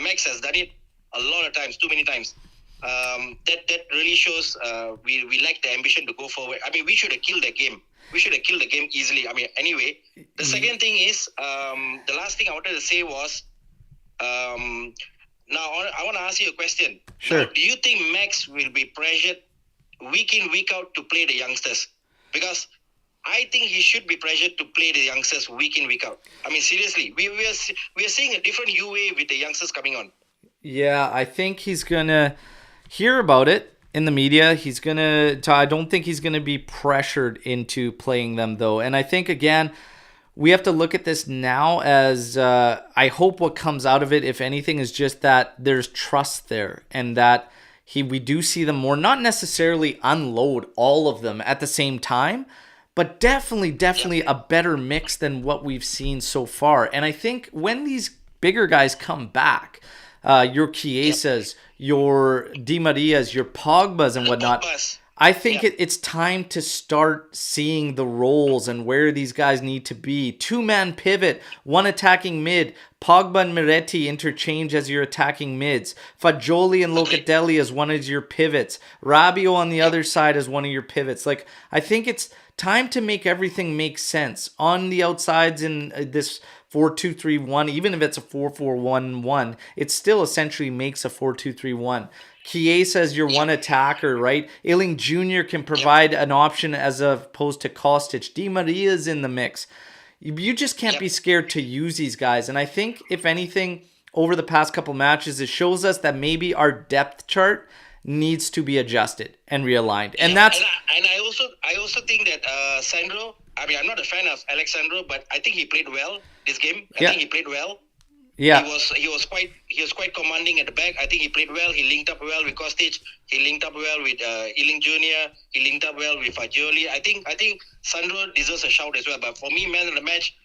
Max has done it a lot of times, too many times. That really shows we lack the ambition to go forward. I mean, we should have killed the game. We should have killed the game easily. I mean, anyway, the second thing is, the last thing I wanted to say was, now I want to ask you a question. Sure. Now, do you think Max will be pressured week in, week out to play the youngsters? Because I think he should be pressured to play the youngsters week in, week out. I mean, seriously, we are seeing a different UA with the youngsters coming on. Yeah, I think he's going to hear about it in the media. I don't think he's going to be pressured into playing them, though. And I think, again, we have to look at this now as I hope what comes out of it, if anything, is just that there's trust there, and that we do see them more, not necessarily unload all of them at the same time, but definitely a better mix than what we've seen so far. And I think when these bigger guys come back, your Chiesas, your Di Marias, your Pogbas and whatnot, I think it's time to start seeing the roles and where these guys need to be. Two-man pivot, one attacking mid. Pogba and Miretti interchange as your attacking mids. Fajoli and Locatelli as one of your pivots. Rabiot on the other side as one of your pivots. Like, I think it's time to make everything make sense. On the outsides in this 4-2-3-1, even if it's a 4-4-1-1, it still essentially makes a 4-2-3-1. Chiesa as your one attacker, right? Ailing Jr. can provide an option as opposed to Kostic. Di Maria's in the mix. You just can't be scared to use these guys. And I think, if anything, over the past couple matches, it shows us that maybe our depth chart needs to be adjusted and realigned. And that's... And I also think that Sandro, I mean, I'm not a fan of Alexandro, but I think he played well this game. I think he played well. Yeah. He was quite commanding at the back. I think he played well. He linked up well with Kostic. He linked up well with Ailing Jr. He linked up well with Fajoli. I think Sandro deserves a shout as well. But for me, man of the match,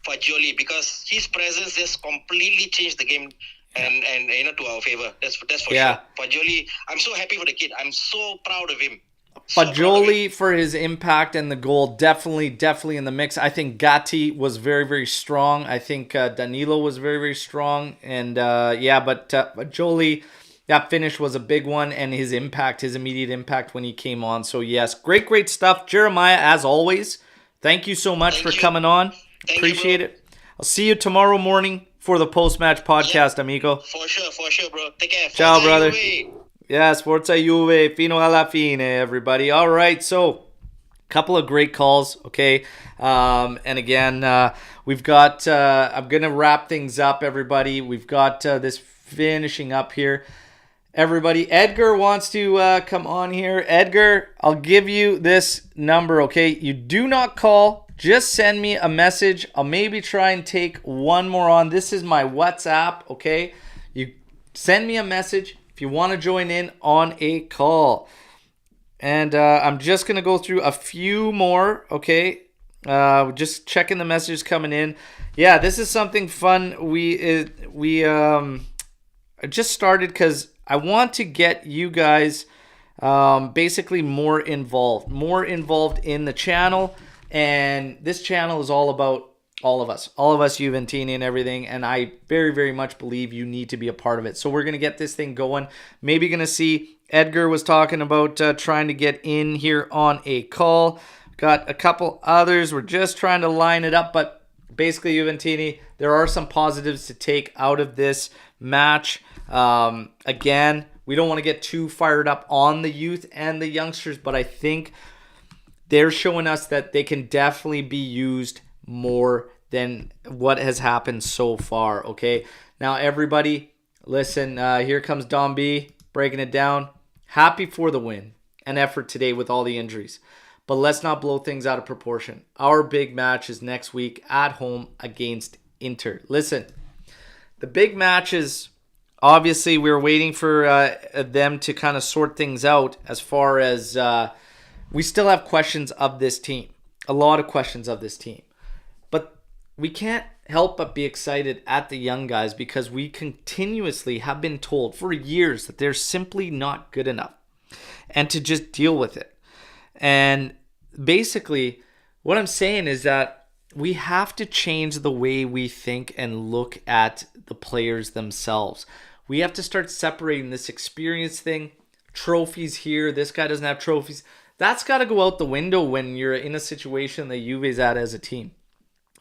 Fajoli, because his presence just completely changed the game and to our favor. That's for sure. Fajoli, I'm so happy for the kid. I'm so proud of him. Fajoli for his impact and the goal, definitely in the mix. I think Gatti was very, very strong. I think Danilo was very, very strong. And but Fajoli, that finish was a big one, and his immediate impact when he came on. So yes, great stuff. Jeremiah, as always, thank you so much for coming on. Appreciate it. I'll see you tomorrow morning for the post-match podcast, amigo. For sure, bro. Take care. Ciao, brother. Yes, Forza Juve, fino alla fine, everybody. All right, so couple of great calls, okay? And again, we've got, I'm going to wrap things up, everybody. We've got this finishing up here. Everybody, Edgar wants to come on here. Edgar, I'll give you this number, okay? You do not call. Just send me a message. I'll maybe try and take one more on. This is my WhatsApp, okay? You send me a message if you want to join in on a call. And I'm just going to go through a few more, okay? Just checking the messages coming in. Yeah, this is something fun. We just started because I want to get you guys basically more involved in the channel. And this channel is all about all of us Juventini and everything. And I very, very much believe you need to be a part of it. So we're going to get this thing going. Maybe going to see Edgar was talking about trying to get in here on a call. Got a couple others. We're just trying to line it up. But basically, Juventini, there are some positives to take out of this match. Again, we don't want to get too fired up on the youth and the youngsters, but I think they're showing us that they can definitely be used more than what has happened so far, okay? Now, everybody, listen, here comes Dom B breaking it down. Happy for the win and effort today with all the injuries, but let's not blow things out of proportion. Our big match is next week at home against Inter. Listen, the big matches, obviously, we're waiting for them to kind of sort things out as far as we still have questions of this team. A lot of questions of this team. But we can't help but be excited at the young guys because we continuously have been told for years that they're simply not good enough and to just deal with it. And basically, what I'm saying is that we have to change the way we think and look at the players themselves. We have to start separating this experience thing. Trophies here. This guy doesn't have trophies. That's got to go out the window when you're in a situation that Juve's at as a team.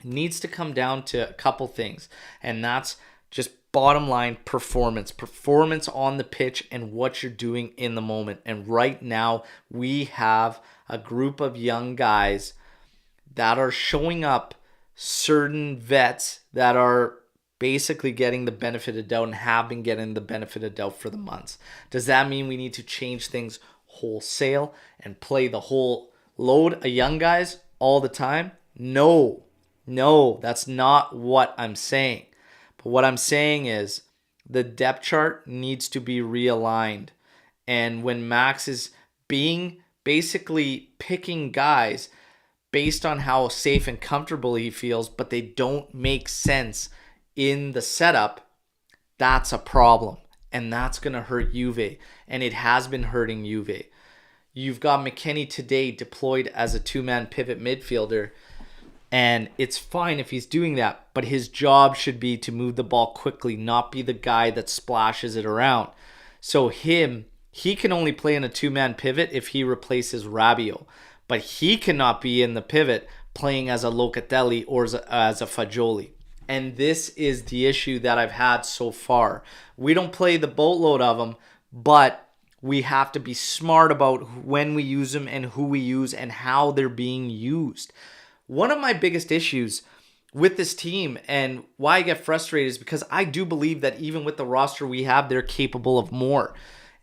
It needs to come down to a couple things. And that's just bottom line performance. Performance on the pitch and what you're doing in the moment. And right now, we have a group of young guys that are showing up, certain vets that are basically getting the benefit of doubt and have been getting the benefit of doubt for the months. Does that mean we need to change things wholesale and play the whole load of young guys all the time? No, that's not what I'm saying. But what I'm saying is the depth chart needs to be realigned. And when Max is being basically picking guys based on how safe and comfortable he feels, but they don't make sense in the setup, that's a problem. And that's going to hurt Juve. And it has been hurting Juve. You've got McKennie today deployed as a two-man pivot midfielder. And it's fine if he's doing that. But his job should be to move the ball quickly, not be the guy that splashes it around. So he can only play in a two-man pivot if he replaces Rabiot. But he cannot be in the pivot playing as a Locatelli or as a Fajoli. And this is the issue that I've had so far. We don't play the boatload of them, but we have to be smart about when we use them and who we use and how they're being used. One of my biggest issues with this team and why I get frustrated is because I do believe that even with the roster we have, they're capable of more.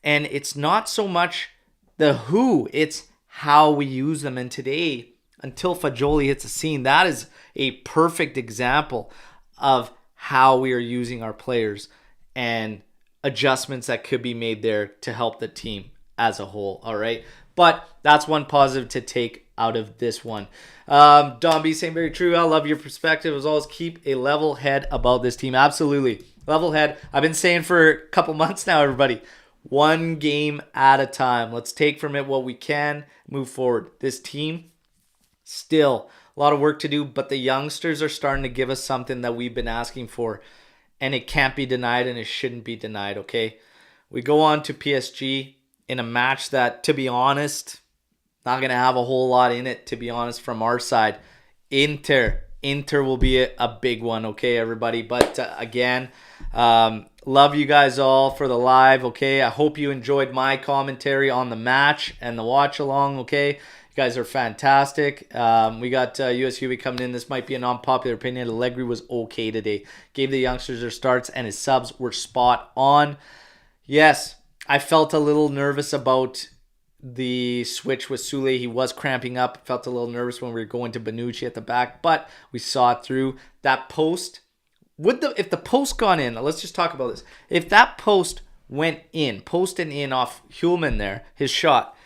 And it's not so much the who, it's how we use them. And today, until Fajoli hits the scene, that is a perfect example of how we are using our players and adjustments that could be made there to help the team as a whole. All right. But that's one positive to take out of this one. Don B saying very true. I love your perspective. As always, keep a level head about this team. Absolutely. Level head. I've been saying for a couple months now, everybody, one game at a time. Let's take from it what we can, move forward. This team, still a lot of work to do, but the youngsters are starting to give us something that we've been asking for, and it can't be denied and it shouldn't be denied, okay? We go on to PSG in a match that, to be honest, not going to have a whole lot in it, to be honest, from our side. Inter will be a big one, okay, everybody? But again, love you guys all for the live, okay? I hope you enjoyed my commentary on the match and the watch along, okay? Guys are fantastic. We got US Juve coming in. This might be an unpopular opinion. Allegri was okay today. Gave the youngsters their starts and his subs were spot on. Yes, I felt a little nervous about the switch with Sule. He was cramping up. Felt a little nervous when we were going to Bonucci at the back, but we saw it through. That post, if the post gone in, let's just talk about this. If that post went in, post and in off Hulman there, his shot,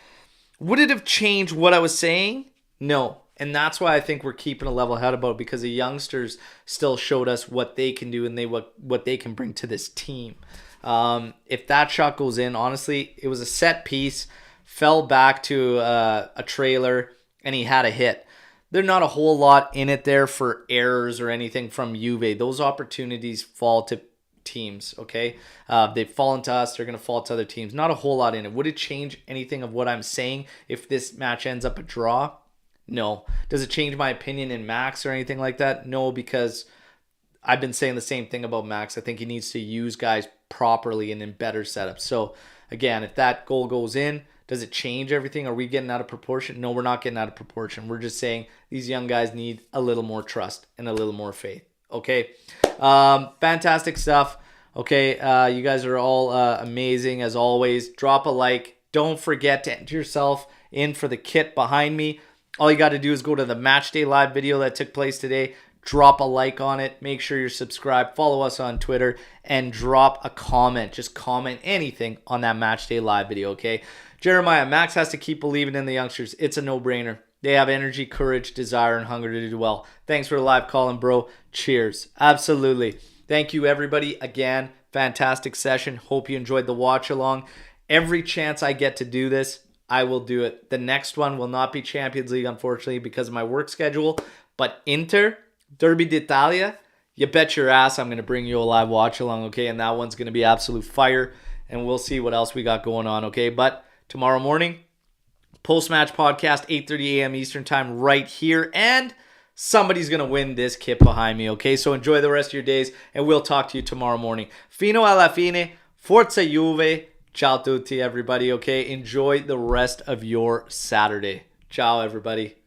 would it have changed what I was saying? No. And that's why I think we're keeping a level head about it, because the youngsters still showed us what they can do and what they can bring to this team. If that shot goes in, honestly, it was a set piece, fell back to a trailer, and he had a hit. There's not a whole lot in it there for errors or anything from Juve. Those opportunities fall to teams, okay? They've fallen to us. They're going to fall to other teams. Not a whole lot in it. Would it change anything of what I'm saying if this match ends up a draw? No. Does it change my opinion in Max or anything like that? No, because I've been saying the same thing about Max. I think he needs to use guys properly and in better setups. So, again, if that goal goes in, does it change everything? Are we getting out of proportion? No, we're not getting out of proportion. We're just saying these young guys need a little more trust and a little more faith. Okay? Fantastic stuff. Okay, you guys are all amazing as always. Drop a like. Don't forget to enter yourself in for the kit behind me. All you got to do is go to the Matchday Live video that took place today. Drop a like on it. Make sure you're subscribed. Follow us on Twitter and drop a comment. Just comment anything on that Matchday Live video, okay? Jeremiah, Max has to keep believing in the youngsters. It's a no-brainer. They have energy, courage, desire, and hunger to do well. Thanks for the live calling, bro. Cheers. Absolutely. Thank you, everybody. Again, fantastic session. Hope you enjoyed the watch along. Every chance I get to do this, I will do it. The next one will not be Champions League, unfortunately, because of my work schedule. But Inter, Derby d'Italia, you bet your ass I'm going to bring you a live watch along, okay? And that one's going to be absolute fire. And we'll see what else we got going on, okay? But tomorrow morning, post-match podcast, 8:30 a.m. Eastern time right here. And somebody's going to win this kit behind me, okay? So enjoy the rest of your days, and we'll talk to you tomorrow morning. Fino alla fine, Forza Juve. Ciao tutti, everybody, okay? Enjoy the rest of your Saturday. Ciao, everybody.